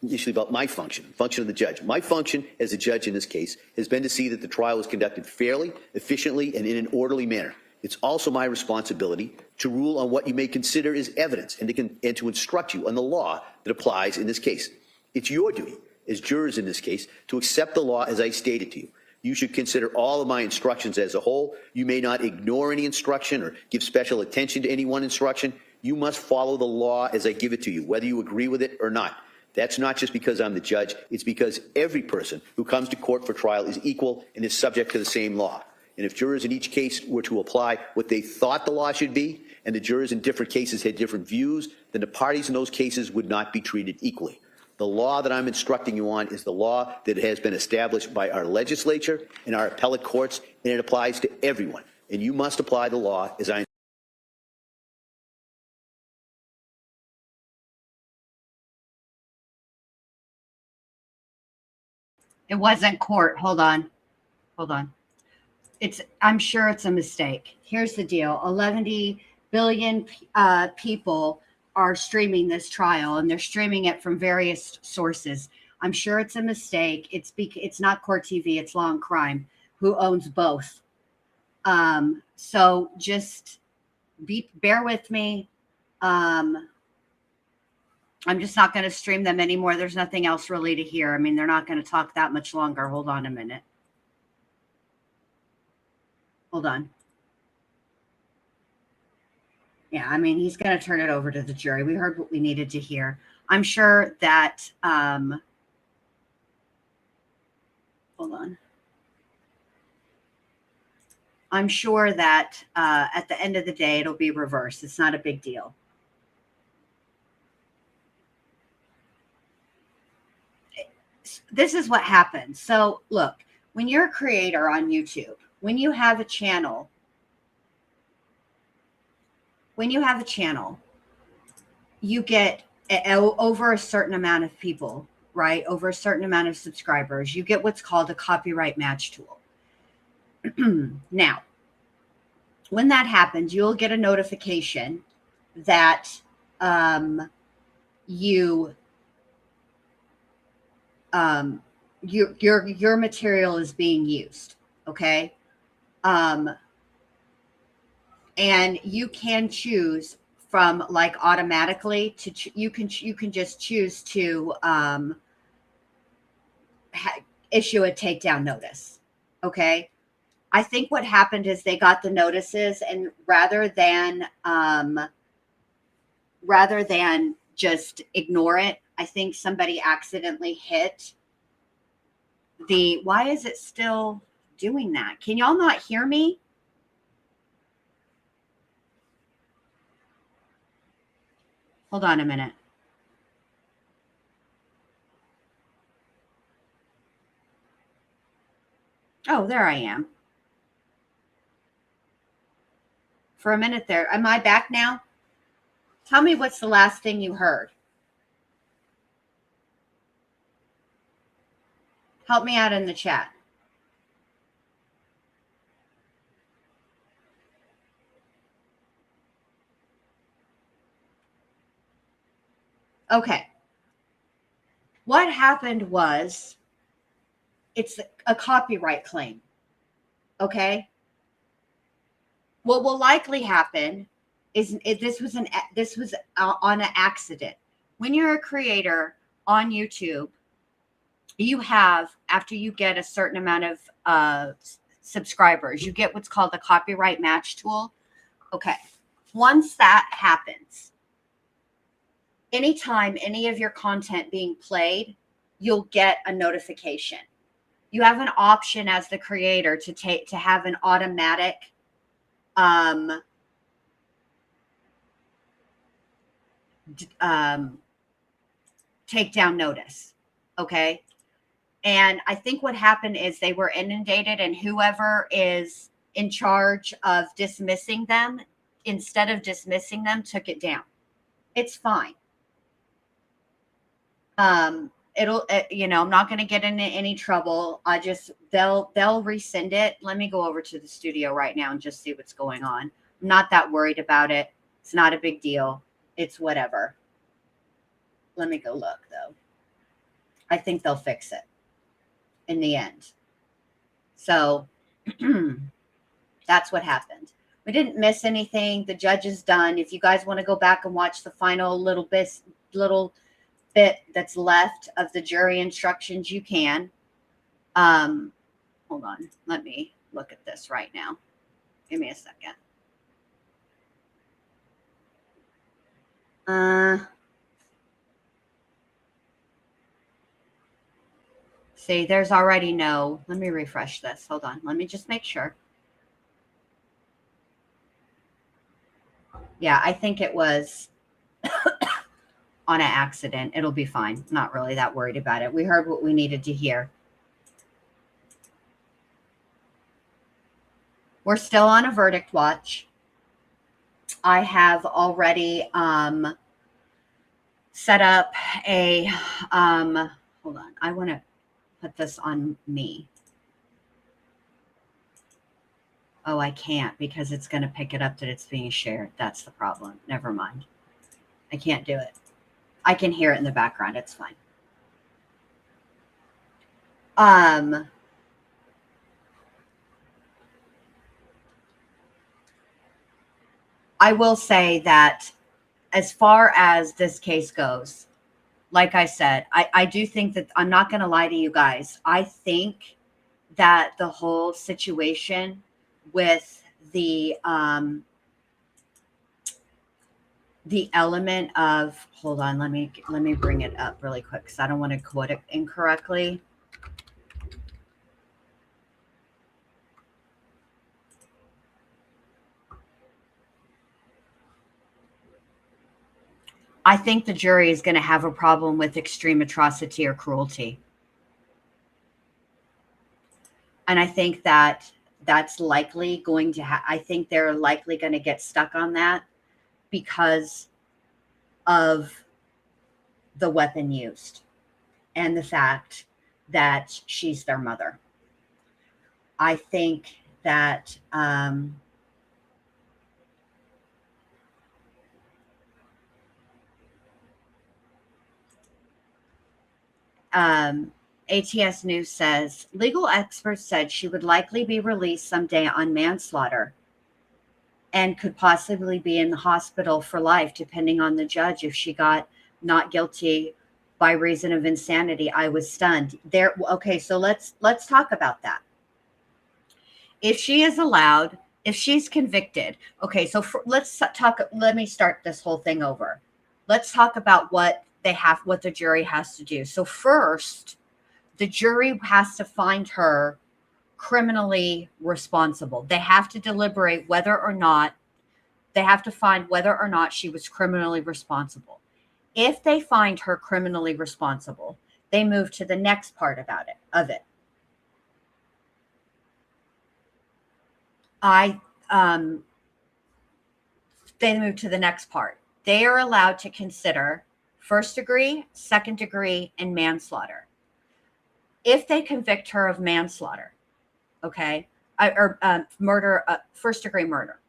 initially about my function of the judge. My function as a judge in this case has been to see that the trial was conducted fairly, efficiently, and in an orderly manner. It's also my responsibility to rule on what you may consider as evidence and to instruct you on the law that applies in this case. It's your duty as jurors in this case to accept the law as I stated to you. You should consider all of my instructions as a whole. You may not ignore any instruction or give special attention to any one instruction. You must follow the law as I give it to you, whether you agree with it or not. That's not just because I'm the judge. It's because every person who comes to court for trial is equal and is subject to the same law. And if jurors in each case were to apply what they thought the law should be, and the jurors in different cases had different views, then the parties in those cases would not be treated equally. The law that I'm instructing you on is the law that has been established by our legislature and our appellate courts, and it applies to everyone. And you must apply the law as I It wasn't court. Hold on. I'm sure it's a mistake. Here's the deal. 11 billion people are streaming this trial, and they're streaming it from various sources. I'm sure it's a mistake. It's not Court TV. It's Law and Crime, who owns both. So just bear with me. I'm just not going to stream them anymore. There's nothing else really to hear. I mean, they're not going to talk that much longer. Hold on a minute. Hold on. Yeah, I mean, he's going to turn it over to the jury. We heard what we needed to hear. I'm sure that, hold on. I'm sure that at the end of the day, it'll be reversed. It's not a big deal. This is what happens. So look, when you're a creator on YouTube, when you have a channel, you get over a certain amount of people, right? Over a certain amount of subscribers, you get what's called a copyright match tool. Now, when that happens, you'll get a notification that your material is being used, okay? And you can choose from like automatically to you can just choose to issue a takedown notice, okay? I think what happened is they got the notices, and rather than just ignore it, I think somebody accidentally hit the, why is it still doing that? Can y'all not hear me? Hold on a minute. Oh, there I am. For a minute there. Am I back now? Tell me what's the last thing you heard. Help me out in the chat. Okay. What happened was it's a copyright claim. Okay. What will likely happen is this was on an accident. When you're a creator on YouTube, you have, after you get a certain amount of subscribers, you get what's called the copyright match tool. Okay. Once that happens, anytime any of your content being played, you'll get a notification. You have an option as the creator to have an automatic takedown notice. Okay. And I think what happened is they were inundated, and whoever is in charge of dismissing them, instead of dismissing them, took it down. It's fine. I'm not going to get into any trouble. They'll rescind it. Let me go over to the studio right now and just see what's going on. I'm not that worried about it. It's not a big deal. It's whatever. Let me go look though. I think they'll fix it in the end. So that's what happened. We didn't miss anything. The judge is done. If you guys want to go back and watch the final little bit that's left of the jury instructions, you can. Hold on. Let me look at this right now. Give me a second. See, there's already no. Let me refresh this. Hold on. Let me just make sure. Yeah, I think it was on an accident. It'll be fine. Not really that worried about it. We heard what we needed to hear. We're still on a verdict watch. I have already set up a hold on. I want to put this on me. Oh, I can't because it's going to pick it up that it's being shared. That's the problem. Never mind. I can't do it. I can hear it in the background. It's fine. I will say that as far as this case goes, like I said, I do think that, I'm not going to lie to you guys. I think that the whole situation with the element of, hold on, let me bring it up really quick because I don't want to quote it incorrectly. I think the jury is going to have a problem with extreme atrocity or cruelty. And I think that that's likely going to I think they're likely going to get stuck on that because of the weapon used and the fact that she's their mother. I think that ATS News says legal experts said she would likely be released someday on manslaughter and could possibly be in the hospital for life, depending on the judge. If she got not guilty by reason of insanity, I was stunned. There. Okay, so let's talk about that. If she is allowed, if she's convicted, okay, so let's talk. Let me start this whole thing over. Let's talk about what the jury has to do. So first, the jury has to find her criminally responsible. They have to deliberate whether or not, they have to find whether or not she was criminally responsible. If they find her criminally responsible, they move to the next part of it. They move to the next part. They are allowed to consider first degree, second degree, and manslaughter. If they convict her of manslaughter, okay, or murder, first degree murder,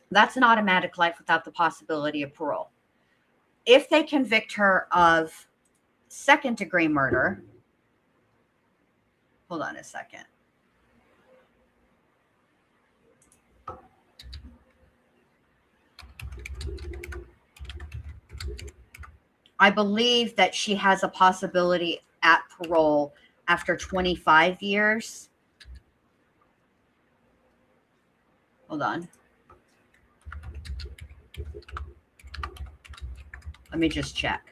that's an automatic life without the possibility of parole. If they convict her of second degree murder, hold on a second. I believe that she has a possibility at parole after 25 years. Hold on. Let me just check.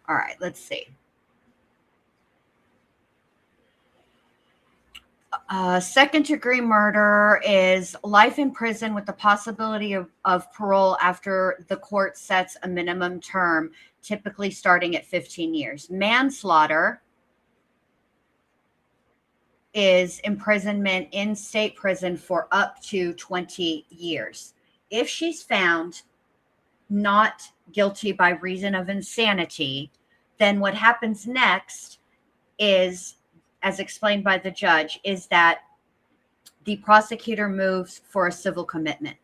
All right, let's see. Second degree murder is life in prison with the possibility of parole after the court sets a minimum term, typically starting at 15 years. Manslaughter is imprisonment in state prison for up to 20 years. If she's found not guilty by reason of insanity, then what happens next is, as explained by the judge, is that the prosecutor moves for a civil commitment,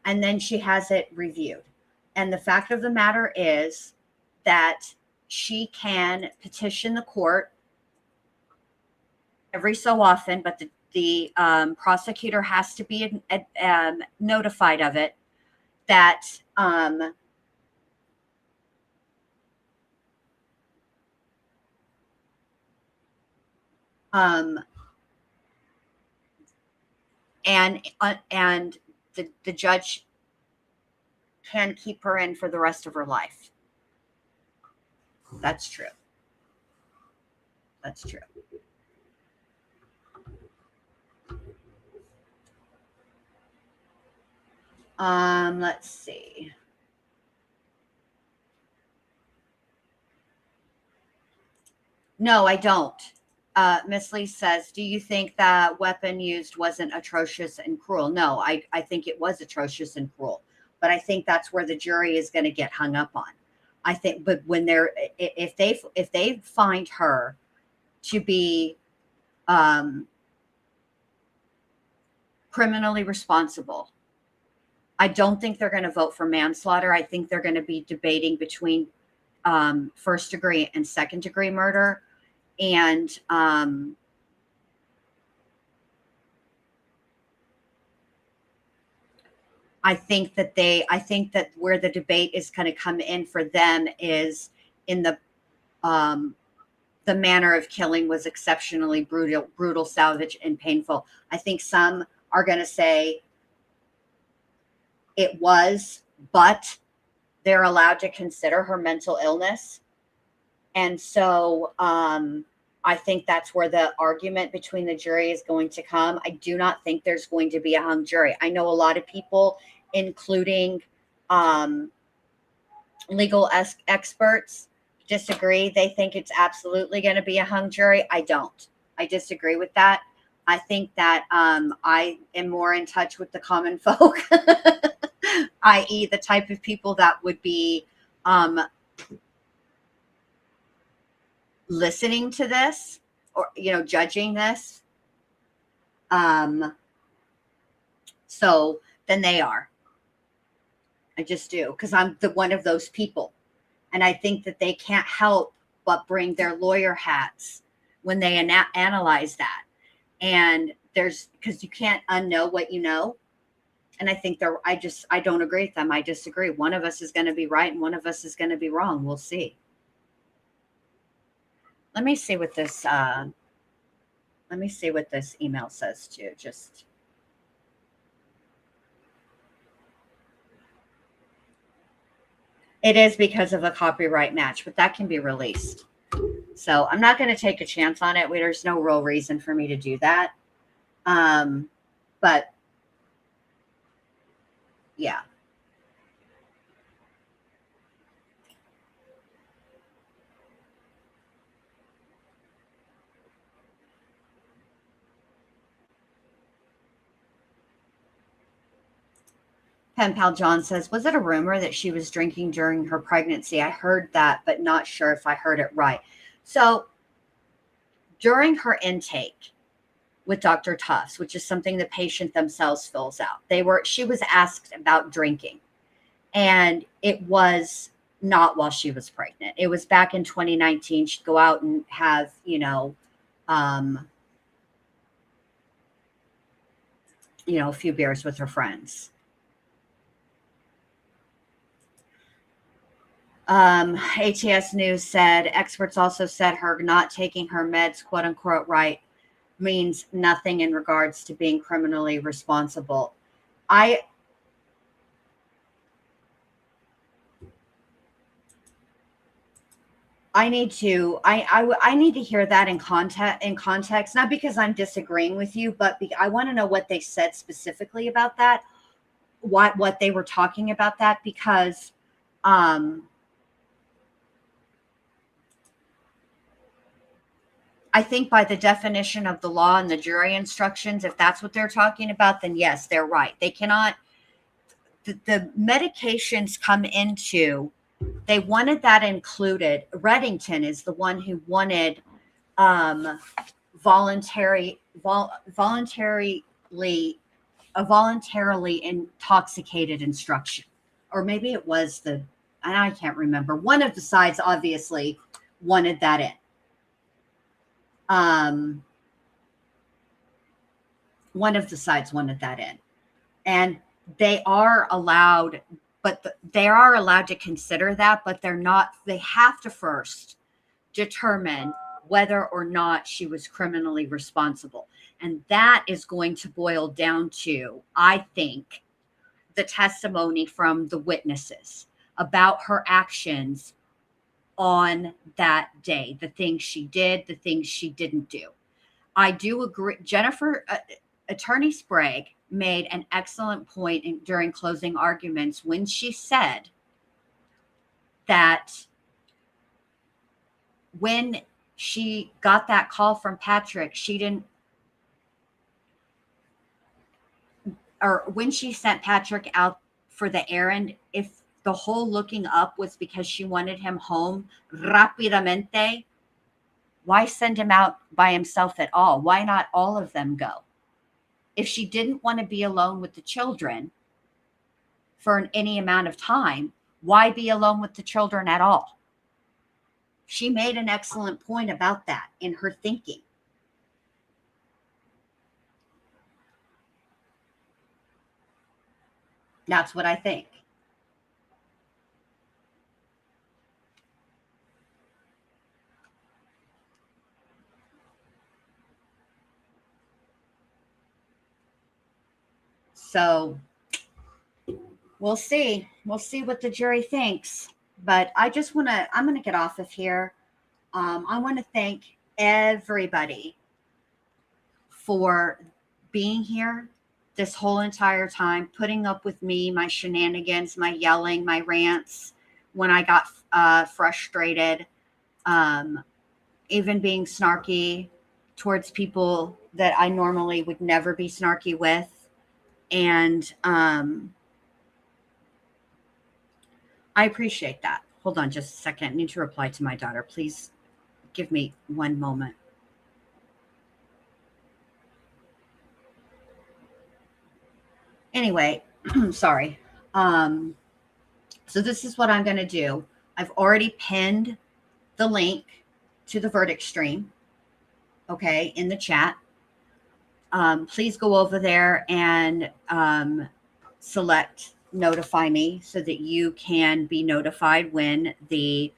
and then she has it reviewed. And the fact of the matter is that she can petition the court every so often, but the prosecutor has to be notified of it, that and the judge can keep her in for the rest of her life. That's true. That's true. Let's see. No, I don't. Miss Lee says, do you think that weapon used wasn't atrocious and cruel? No, I think it was atrocious and cruel, but I think that's where the jury is going to get hung up on. I think, but when if they find her to be criminally responsible, I don't think they're going to vote for manslaughter. I think they're going to be debating between first degree and second degree murder. And I think that where the debate is going to come in for them is in the manner of killing was exceptionally brutal, savage, and painful. I think some are going to say it was, but they're allowed to consider her mental illness. And so I think that's where the argument between the jury is going to come. I do not think there's going to be a hung jury. I know a lot of people, including legal experts, disagree. They think it's absolutely going to be a hung jury. I don't. I disagree with that. I think that I am more in touch with the common folk, i.e. the type of people that would be listening to this or, judging this. So then they are. I just do, because I'm one of those people. And I think that they can't help but bring their lawyer hats when they analyze that. And because you can't unknow what you know. And I think I don't agree with them. I disagree. One of us is going to be right and one of us is going to be wrong. We'll see. Let me see what this email says too. It is because of a copyright match, but that can be released. So I'm not going to take a chance on it. There's no real reason for me to do that. But yeah. Pen Pal John says, was it a rumor that she was drinking during her pregnancy? I heard that, but not sure if I heard it right. So during her intake with Dr. Tufts, which is something the patient themselves fills out, she was asked about drinking, and it was not while she was pregnant. It was back in 2019. She'd go out and have, a few beers with her friends. ATS News said experts also said her not taking her meds, quote unquote, right, means nothing in regards to being criminally responsible. I need to hear that in context, not because I'm disagreeing with you, but I want to know what they said specifically about that, what they were talking about that, because I think by the definition of the law and the jury instructions, if that's what they're talking about, then yes, they're right. They cannot, the medications come into, they wanted that included. Reddington is the one who wanted voluntarily intoxicated instruction. Or maybe it was I can't remember. One of the sides obviously wanted that in. One of the sides wanted that in, and they are allowed to consider that, but they have to first determine whether or not she was criminally responsible. And that is going to boil down to, I think, the testimony from the witnesses about her actions on that day, the things she did, the things she didn't do. I do agree. Attorney Sprague made an excellent point during closing arguments when she said that when she got that call from Patrick, when she sent Patrick out for the errand, if the whole looking up was because she wanted him home rapidamente, why send him out by himself at all? Why not all of them go? If she didn't want to be alone with the children for any amount of time, why be alone with the children at all? She made an excellent point about that in her thinking. That's what I think. So we'll see. We'll see what the jury thinks. But I'm going to get off of here. I want to thank everybody for being here this whole entire time, putting up with me, my shenanigans, my yelling, my rants when I got frustrated, even being snarky towards people that I normally would never be snarky with. And I appreciate that. Hold on just a second. I need to reply to my daughter. Please give me one moment. Anyway, sorry. So this is what I'm going to do. I've already pinned the link to the verdict stream, okay, in the chat. Please go over there and select notify me so that you can be notified when the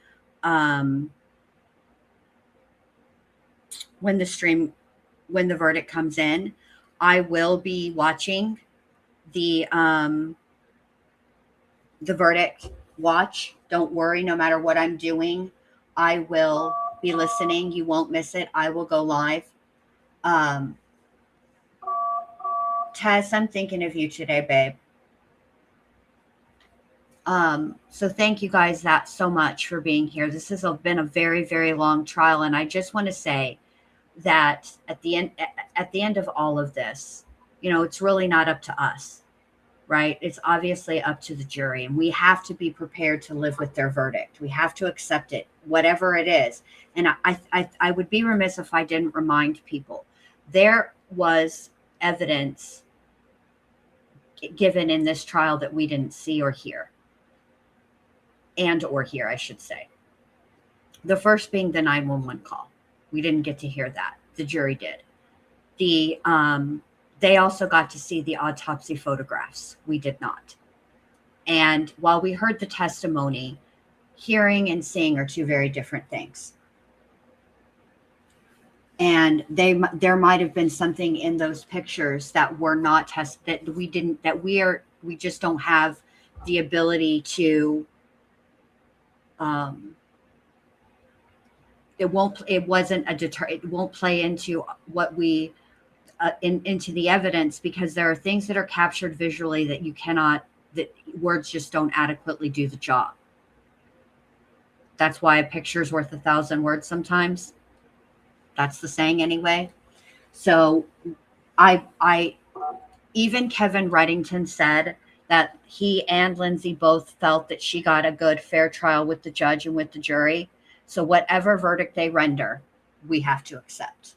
verdict comes in. I will be watching the verdict watch. Don't worry, no matter what I'm doing, I will be listening. You won't miss it. I will go live. Tess, I'm thinking of you today, babe. So thank you guys that so much for being here. This has been a very, very long trial. And I just want to say that at the end of all of this, you know, it's really not up to us, right? It's obviously up to the jury, and we have to be prepared to live with their verdict. We have to accept it, whatever it is. And I would be remiss if I didn't remind people there was evidence given in this trial that we didn't see or hear. Or hear, I should say. The first being the 911 call. We didn't get to hear that. The jury did. They also got to see the autopsy photographs. We did not. And while we heard the testimony, hearing and seeing are two very different things. And there might have been something in those pictures that were not tested, that we just don't have the ability to. It won't play into what we into the evidence, because there are things that are captured visually that words just don't adequately do the job. That's why a picture is worth 1,000 words sometimes. That's the saying anyway. So I even Kevin Reddington said that he and Lindsay both felt that she got a good, fair trial with the judge and with the jury. So whatever verdict they render, we have to accept.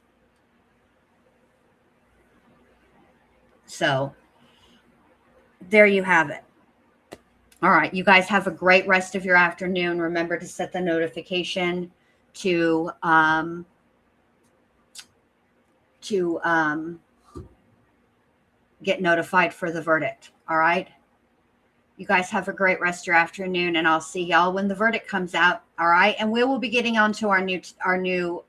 So there you have it. All right, you guys have a great rest of your afternoon. Remember to set the notification to get notified for the verdict. All right. You guys have a great rest of your afternoon, and I'll see y'all when the verdict comes out. All right. And we will be getting on to our new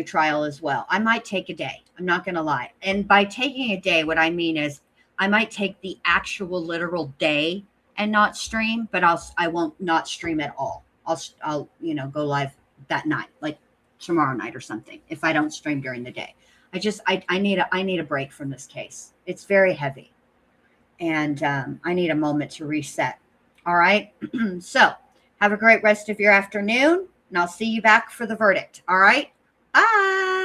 trial as well. I might take a day. I'm not going to lie. And by taking a day, what I mean is I might take the actual literal day and not stream, but I won't not stream at all. I'll go live that night, like tomorrow night or something, if I don't stream during the day. I need a break from this case. It's very heavy. And I need a moment to reset. All right. So have a great rest of your afternoon, and I'll see you back for the verdict. All right. Bye.